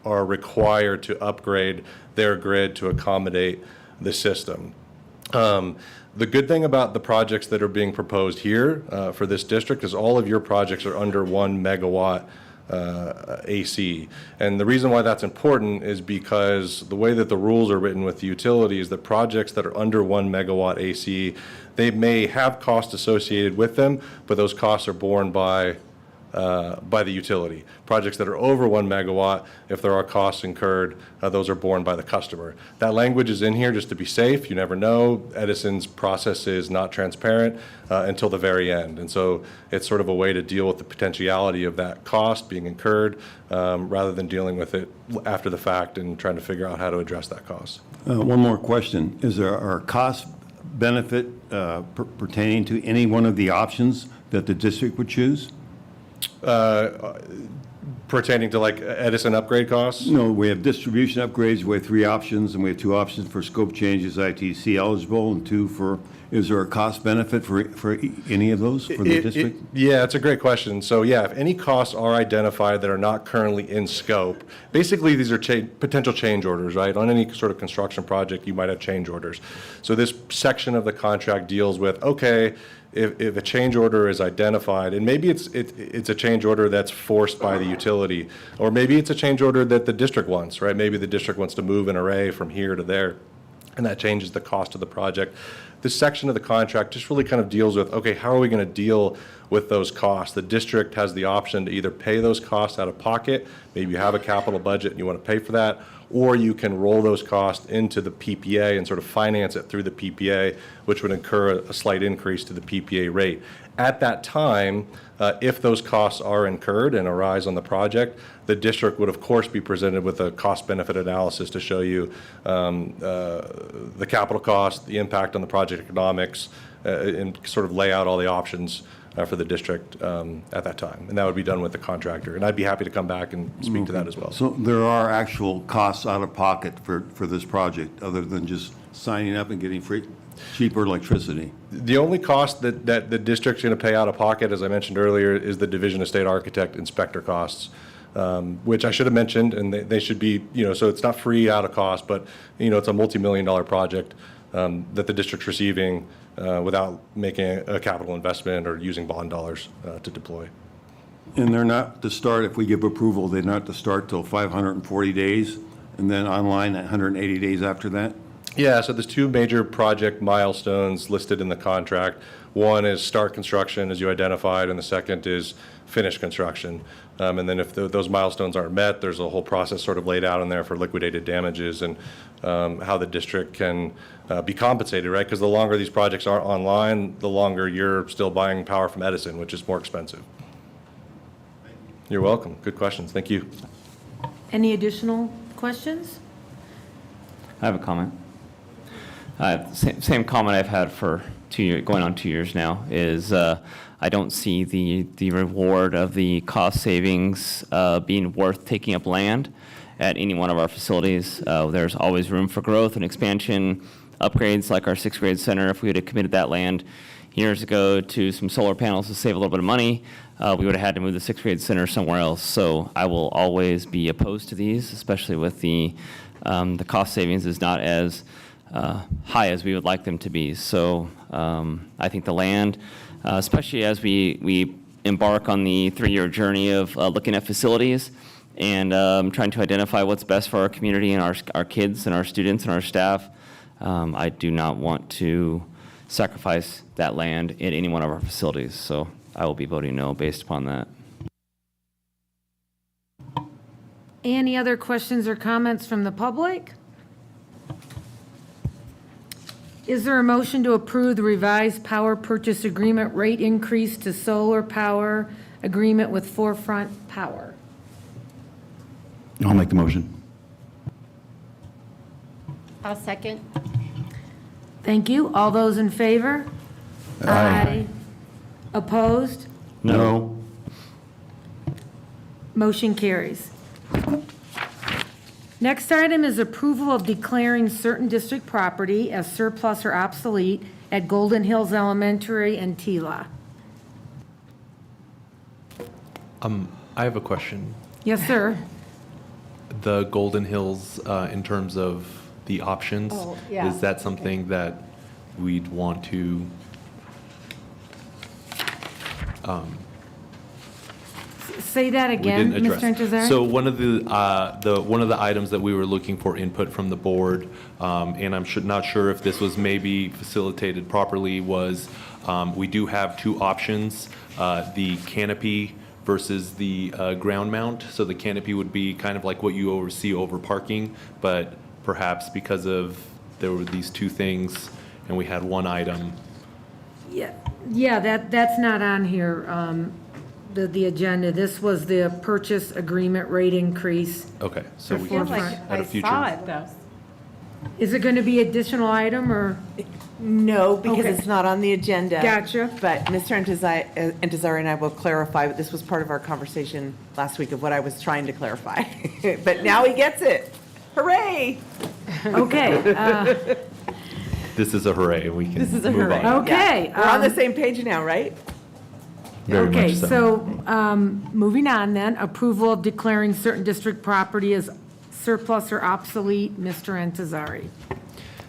are required to upgrade their grid to accommodate the system. The good thing about the projects that are being proposed here for this district is all of your projects are under 1 megawatt AC. And the reason why that's important is because the way that the rules are written with the utility is that projects that are under 1 megawatt AC, they may have costs associated with them, but those costs are borne by the utility. Projects that are over 1 megawatt, if there are costs incurred, those are borne by the customer. That language is in here just to be safe. You never know. Edison's process is not transparent until the very end. And so it's sort of a way to deal with the potentiality of that cost being incurred rather than dealing with it after the fact and trying to figure out how to address that cost. One more question. Is there a cost benefit pertaining to any one of the options that the district would choose? Pertaining to like Edison upgrade costs? No, we have distribution upgrades, we have 3 options, and we have 2 options for scope changes, ITC eligible, and 2 for, is there a cost benefit for any of those for the district? Yeah, it's a great question. So yeah, if any costs are identified that are not currently in scope, basically these are potential change orders, right? On any sort of construction project, you might have change orders. So this section of the contract deals with, okay, if a change order is identified, and maybe it's a change order that's forced by the utility, or maybe it's a change order that the district wants, right? Maybe the district wants to move an array from here to there, and that changes the cost of the project. This section of the contract just really kind of deals with, okay, how are we going to deal with those costs? The district has the option to either pay those costs out of pocket, maybe you have a capital budget and you want to pay for that, or you can roll those costs into the PPA and sort of finance it through the PPA, which would incur a slight increase to the PPA rate. At that time, if those costs are incurred and arise on the project, the district would of course be presented with a cost-benefit analysis to show you the capital cost, the impact on the project economics, and sort of lay out all the options for the district at that time. And that would be done with the contractor. And I'd be happy to come back and speak to that as well. So there are actual costs out of pocket for this project, other than just signing up and getting cheaper electricity? The only cost that the district's going to pay out of pocket, as I mentioned earlier, is the Division of State Architect inspector costs, which I should have mentioned, and they should be, so it's not free out of cost, but, it's a multi-million-dollar project that the district's receiving without making a capital investment or using bond dollars to deploy. And they're not to start, if we give approval, they're not to start till 540 days, and then online 180 days after that? Yeah, so there's 2 major project milestones listed in the contract. One is start construction, as you identified, and the second is finish construction. And then if those milestones aren't met, there's a whole process sort of laid out in there for liquidated damages and how the district can be compensated, right? Because the longer these projects are online, the longer you're still buying power from Edison, which is more expensive. You're welcome. Good questions. Thank you. Any additional questions? I have a comment. Same comment I've had for 2 years, going on 2 years now, is I don't see the reward of the cost savings being worth taking up land at any one of our facilities. There's always room for growth and expansion, upgrades like our 6th grade center. If we would have committed that land years ago to some solar panels to save a little bit of money, we would have had to move the 6th grade center somewhere else. So I will always be opposed to these, especially with the cost savings is not as high as we would like them to be. So I think the land, especially as we embark on the 3-year journey of looking at facilities and trying to identify what's best for our community and our kids and our students and our staff, I do not want to sacrifice that land in any one of our facilities. So I will be voting no based upon that. Any other questions or comments from the public? Is there a motion to approve the revised power purchase agreement rate increase to solar power agreement with Forefront Power? I'll make the motion. I'll second. Thank you. All those in favor? Aye. Opposed? No. Motion carries. Next item is approval of declaring certain district property as surplus or obsolete at Golden Hills Elementary and Tila. I have a question. Yes, sir. The Golden Hills, in terms of the options, Oh, yeah. is that something that we'd want to say that We again, didn't Mr. address. Intezari? So one of the items that we were looking for input from the board, and I'm not sure if this was maybe facilitated properly, was we do have two options, the canopy versus the ground mount. So the canopy would be kind of like what you oversee over parking, but perhaps because of there were these two things and we had one item. Yeah, that's not on here, the agenda. This was the purchase agreement rate increase. Okay, so we feel can like just at a future. it though. Is it going to be additional item, or? No, because Okay. it's not on the agenda. Gotcha. But Mr. Intezari and I will clarify, but this was part of our conversation last week of what I was trying to clarify. But now he gets it. Hooray! Okay, This is a hooray, we can This is a move hooray. on. Okay, Yeah. We're on the um, same page now, right? Very okay, much so. so, moving on then, approval of declaring certain district property as surplus or obsolete, Mr. Intezari.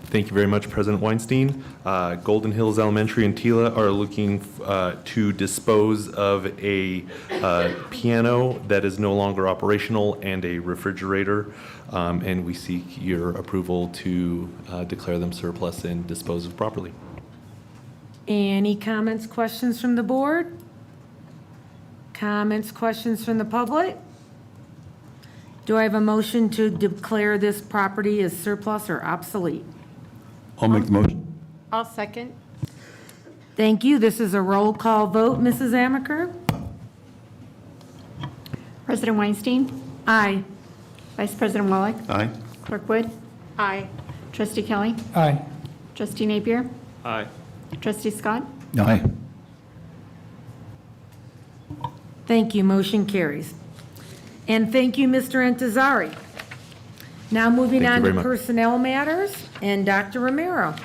Thank you very much, President Weinstein. Golden Hills Elementary and Tila are looking to dispose of a piano that is no longer operational and a refrigerator, and we seek your approval to declare them surplus and dispose of properly. Any comments, questions from the board? Comments, questions from the public? Do I have a motion to declare this property as surplus or obsolete? I'll make the motion. I'll second. Thank you. This is a roll call vote. Mrs. Amaker? President Weinstein, Aye. Vice President Wallach, Aye. Clerk Wood, Aye. Trustee Kelly? Aye. Trustee Napier? Aye. Trustee Scott? Aye. Thank you. Motion carries. And thank you, Mr. Intezari. Now moving Thank you on very to much. personnel matters, and Dr. Romero.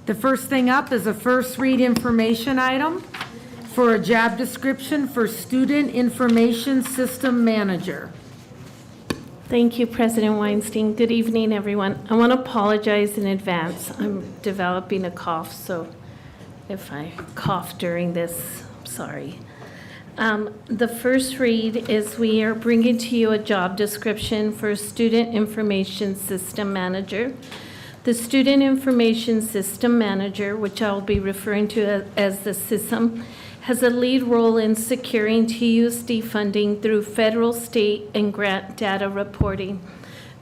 The first thing up is a first read information item for a job description for Student Information System Manager. Thank you, President Weinstein. Good evening, everyone. I want to apologize in advance. I'm developing a cough, so if I cough during this, I'm sorry. The first read is we are bringing to you a job description for Student Information System Manager. The Student Information System Manager, which I'll be referring to as the SISM, has a lead role in securing TUSD funding through federal, state, and grant data reporting.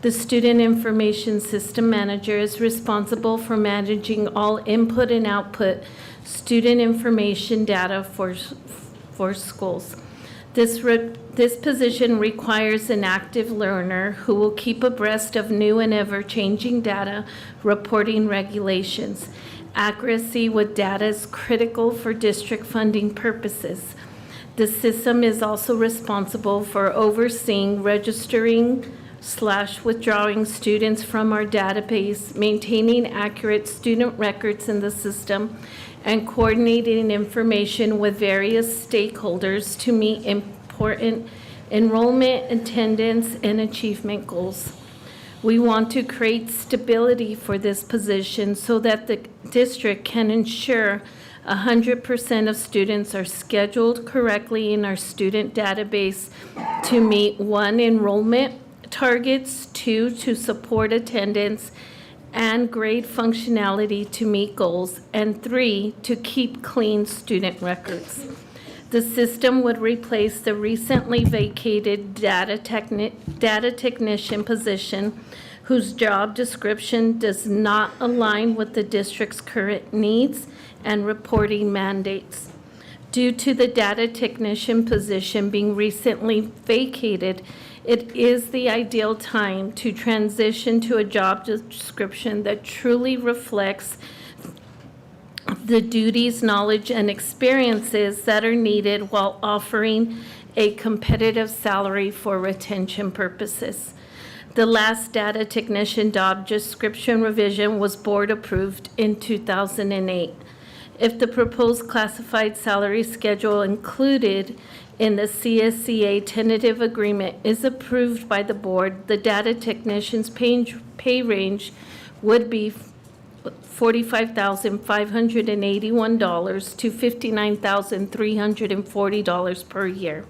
The Student Information System Manager is responsible for managing all input and output student information data for schools. This position requires an active learner who will keep abreast of new and ever-changing data reporting regulations. Accuracy with data is critical for district funding purposes. The system is also responsible for overseeing registering/withdrawing students from our database, maintaining accurate student records in the system, and coordinating information with various stakeholders to meet important enrollment, attendance, and achievement goals. We want to create stability for this position so that the district can ensure 100% of students are scheduled correctly in our student database to meet 1, enrollment targets, 2, to support attendance and grade functionality to meet goals, and 3, to keep clean student records. The system would replace the recently vacated data technician position whose job description does not align with the district's current needs and reporting mandates. Due to the data technician position being recently vacated, it is the ideal time to transition to a job description that truly reflects the duties, knowledge, and experiences that are needed while offering a competitive salary for retention purposes. The last data technician job description revision was board approved in 2008. If the proposed classified salary schedule included in the CSCA tentative agreement is approved by the board, the data technician's pay range would be $45,581 to $59,340 per year.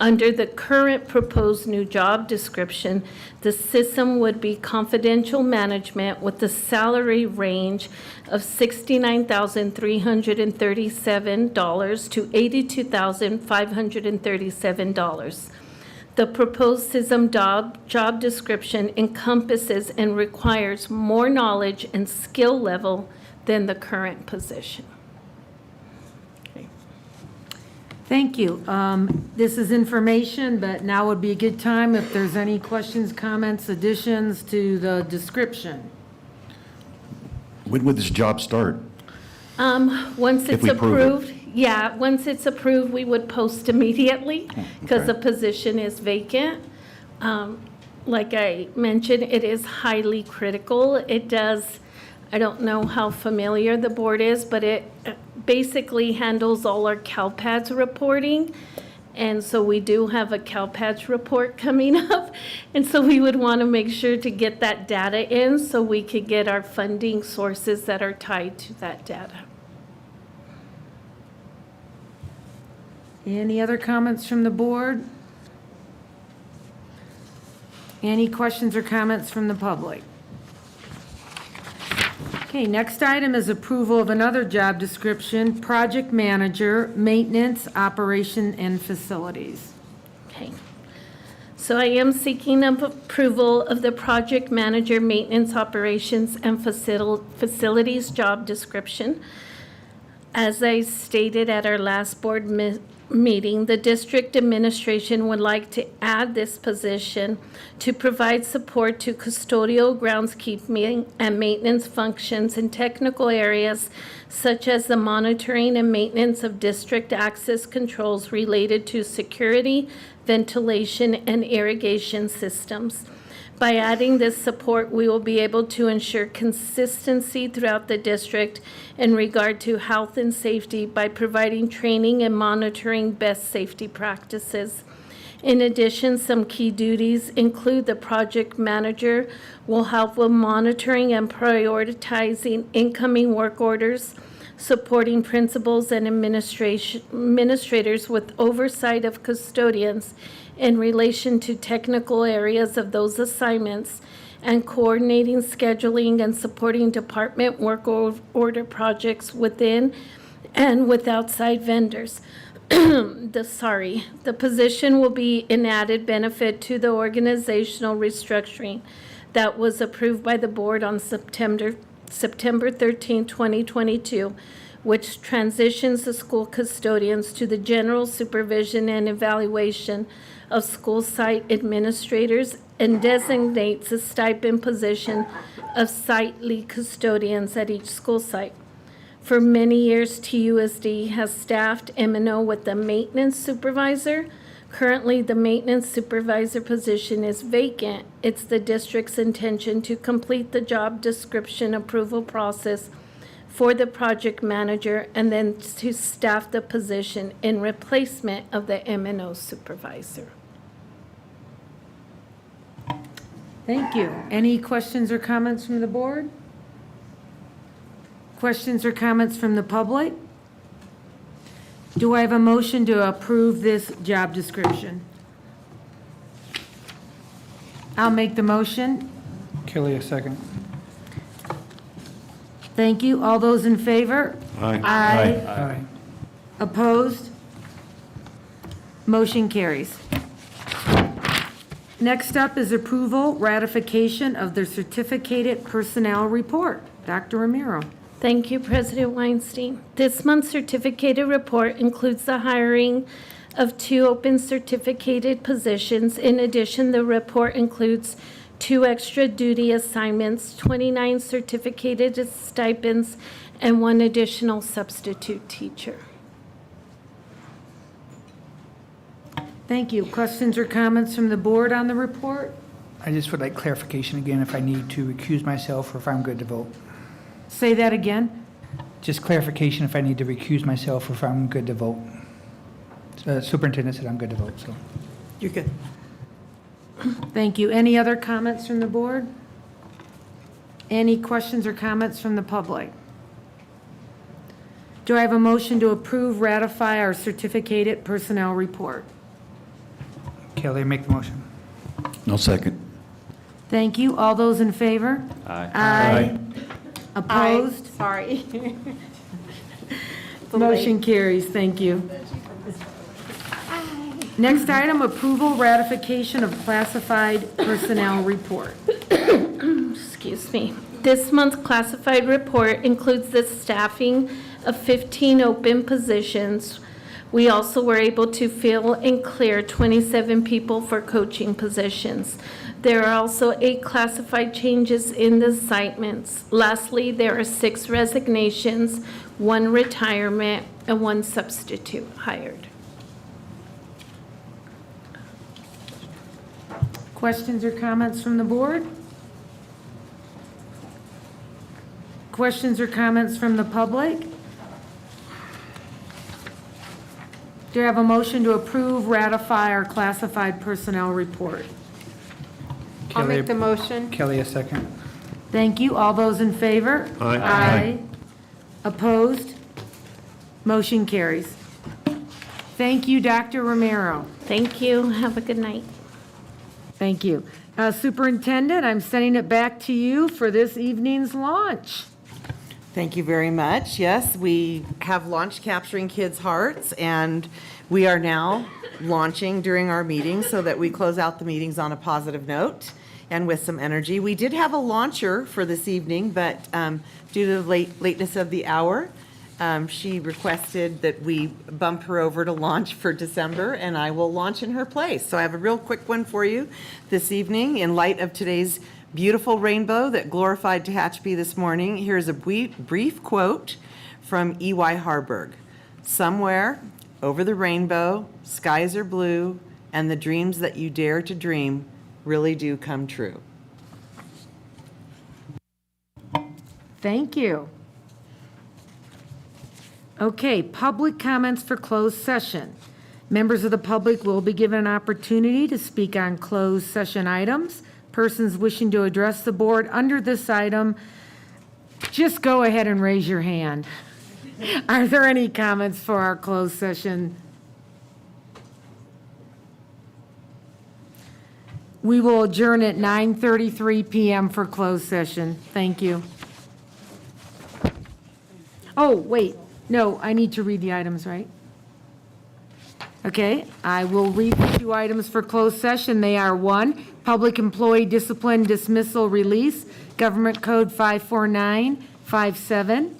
Under the current proposed new job description, the system would be confidential management with the salary range of $69,337 to $82,537. The proposed system job description encompasses and requires more knowledge and skill level than the current position. Thank you. This is information, but now would be a good time if there's any questions, comments, additions to the description. When would this job start? If we Once it's approve it. approved, yeah, once it's approved, we would post immediately because the position is vacant. Like I mentioned, it is highly critical. It does, I don't know how familiar the board is, but it basically handles all our CalPADS reporting. And so we do have a CalPADS report coming up. And so we would want to make sure to get that data in so we could get our funding sources that are tied to that data. Any other comments from the board? Any questions or comments from the public? Okay, next item is approval of another job description, project manager, maintenance, operation, and facilities. Okay. So I am seeking approval of the project manager, maintenance, operations, and facilities job description. As I stated at our last board meeting, the district administration would like to add this position to provide support to custodial, groundskeeping, and maintenance functions in technical areas such as the monitoring and maintenance of district access controls related to security, ventilation, and irrigation systems. By adding this support, we will be able to ensure consistency throughout the district in regard to health and safety by providing training and monitoring best safety practices. In addition, some key duties include the project manager will help with monitoring and prioritizing incoming work orders, supporting principals and administrators with oversight of custodians in relation to technical areas of those assignments, and coordinating scheduling and supporting department work order projects within and with outside vendors. The position will be an added benefit to the organizational restructuring that was approved by the board on September 13, 2022, which transitions the school custodians to the general supervision and evaluation of school site administrators and designates a stipend position of site lead custodians at each school site. For many years, TUSD has staffed M&O with the maintenance supervisor. Currently, the maintenance supervisor position is vacant. It's the district's intention to complete the job description approval process for the project manager and then to staff the position in replacement of the M&O supervisor. Thank you. Any questions or comments from the board? Questions or comments from the public? Do I have a motion to approve this job description? I'll make the motion. Kelly, a second. Thank you. All those in favor? Aye. Aye. Opposed? Motion carries. Next up is approval, ratification of the certificated personnel report. Dr. Ramiro. Thank you, President Weinstein. This month's certificated report includes the hiring of 2 open certificated positions. In addition, the report includes 2 extra duty assignments, 29 certificated stipends, and 1 additional substitute teacher. Thank you. Questions or comments from the board on the report? I just would like clarification again if I need to recuse myself or if I'm good to vote. Say that again. Just clarification if I need to recuse myself or if I'm good to vote. Superintendent said I'm good to vote, so. You're good. Thank you. Any other comments from the board? Any questions or comments from the public? Do I have a motion to approve, ratify our certificated personnel report? Kelly, make the motion. I'll second. Thank you. All those in favor? Aye. Aye. Opposed? Sorry. Motion carries. Thank you. Next item, approval, ratification of classified personnel report. Excuse me. This month's classified report includes the staffing of 15 open positions. We also were able to fill and clear 27 people for coaching positions. There are also 8 classified changes in the assignments. Lastly, there are 6 resignations, 1 retirement, and 1 substitute hired. Questions or comments from the board? Questions or comments from the public? Do I have a motion to approve, ratify our classified personnel report? I'll Kelly- make the motion. Kelly, a second. Thank you. All those in favor? Aye. Aye. Opposed? Motion carries. Thank you, Dr. Romero. Thank you. Have a good night. Thank you. Superintendent, I'm sending it back to you for this evening's launch. Thank you very much. Yes, we have launched Capturing Kids' Hearts, and we are now launching during our meetings so that we close out the meetings on a positive note and with some energy. We did have a launcher for this evening, but due to the lateness of the hour, she requested that we bump her over to launch for December, and I will launch in her place. So I have a real quick one for you this evening. In light of today's beautiful rainbow that glorified Tehachapi this morning, here's a brief quote from E.Y. Harburg. "Somewhere over the rainbow, skies are blue, and the dreams that you dare to dream really do come true." Thank you. Okay, public comments for closed session. Members of the public will be given an opportunity to speak on closed session items. Persons wishing to address the board under this item, just go ahead and raise your hand. Are there any comments for our closed session? We will adjourn at 9:33 PM for closed session. Thank you. Oh, wait, no, I need to read the items, right? Okay, I will read the 2 items for closed session. They are 1, Public Employee Discipline Dismissal Release, Government Code 54957,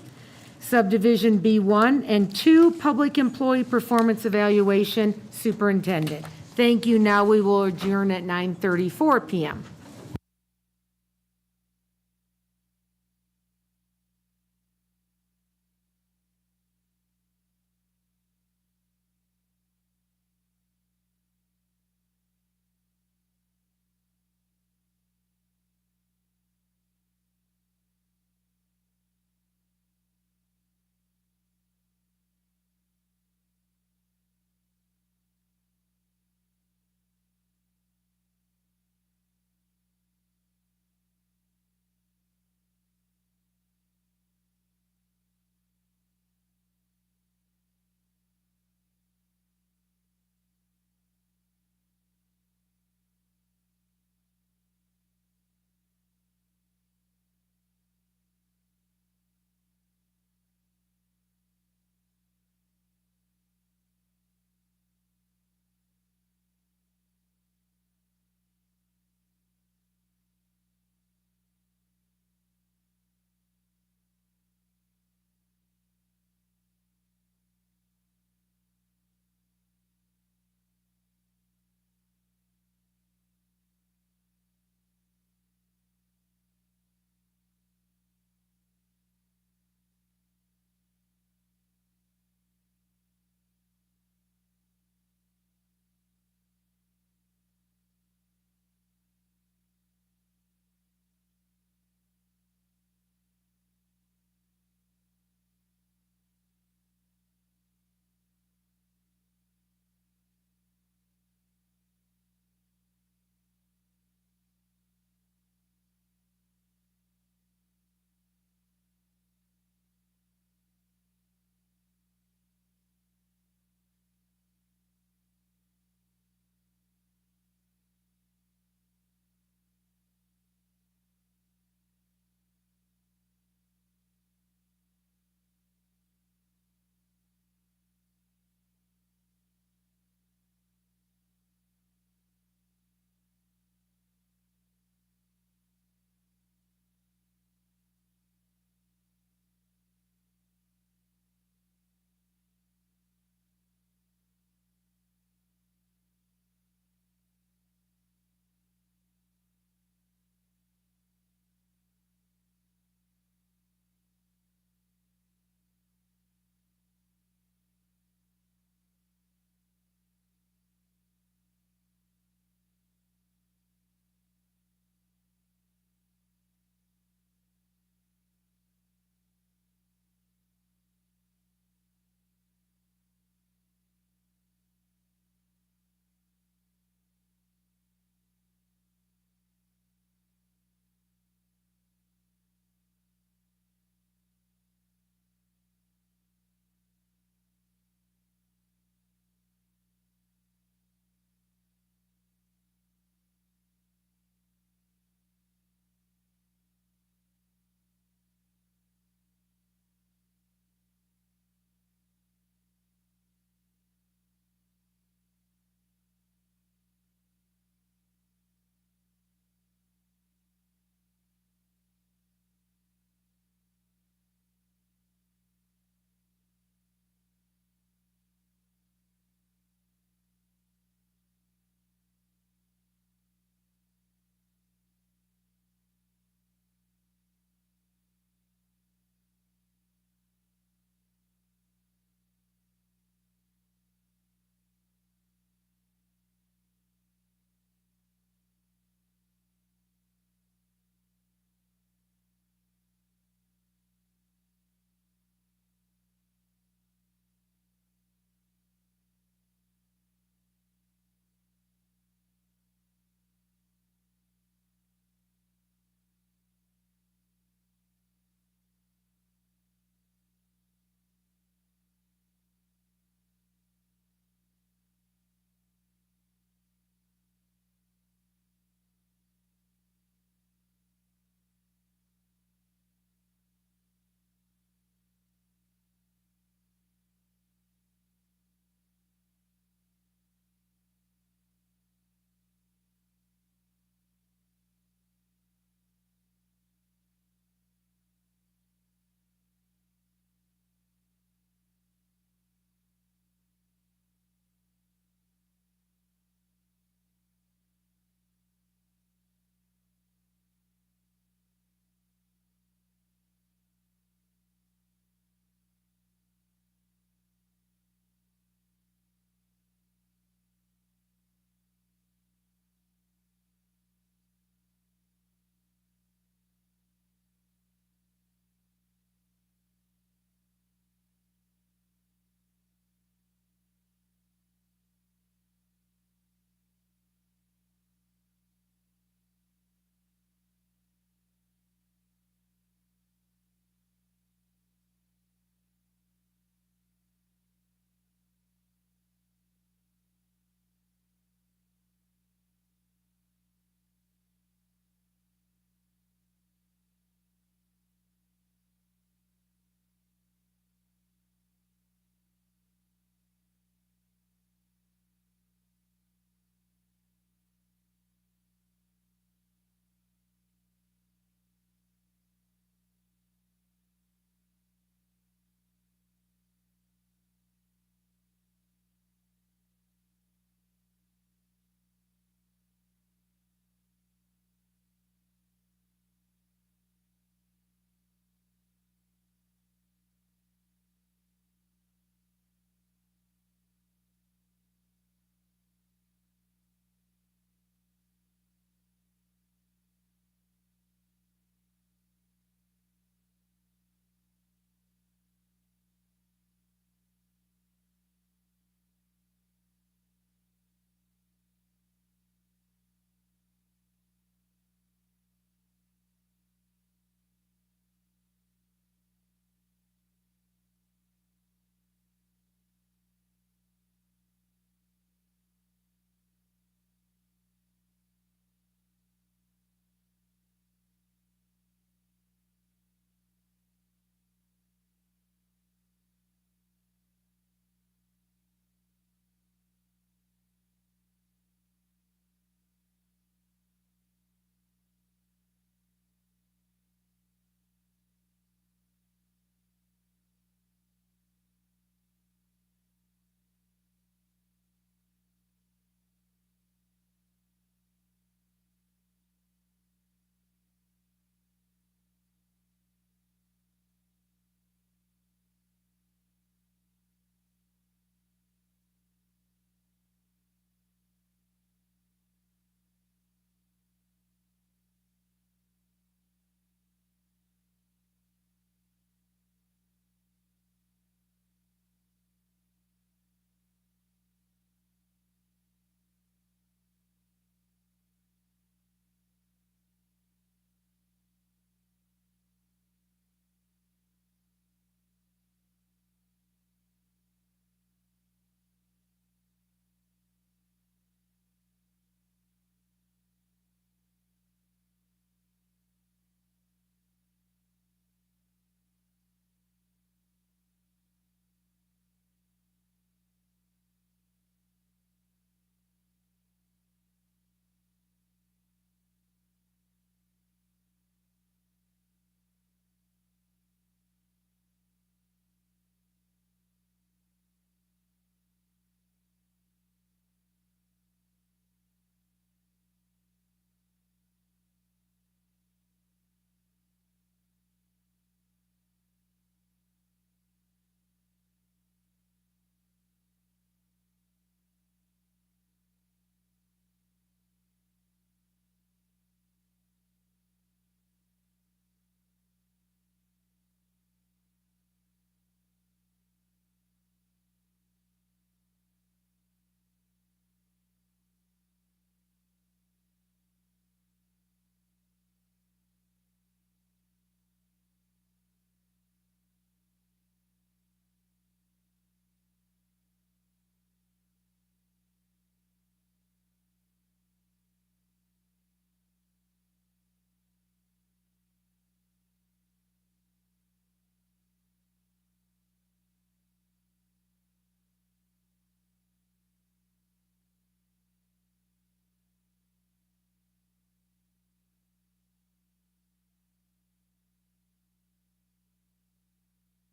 Subdivision B1, and 2, Public Employee Performance Evaluation, Superintendent. Thank you. Now we will adjourn at 9:34 PM.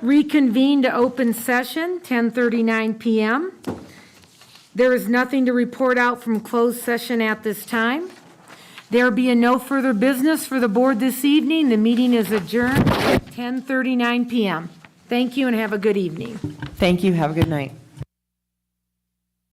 Reconvene to open session, 10:39 PM. There is nothing to report out from closed session at this time. There being no further business for the board this evening, the meeting is adjourned at 10:39 PM. Thank you and have a good evening. Thank you. Have a good night.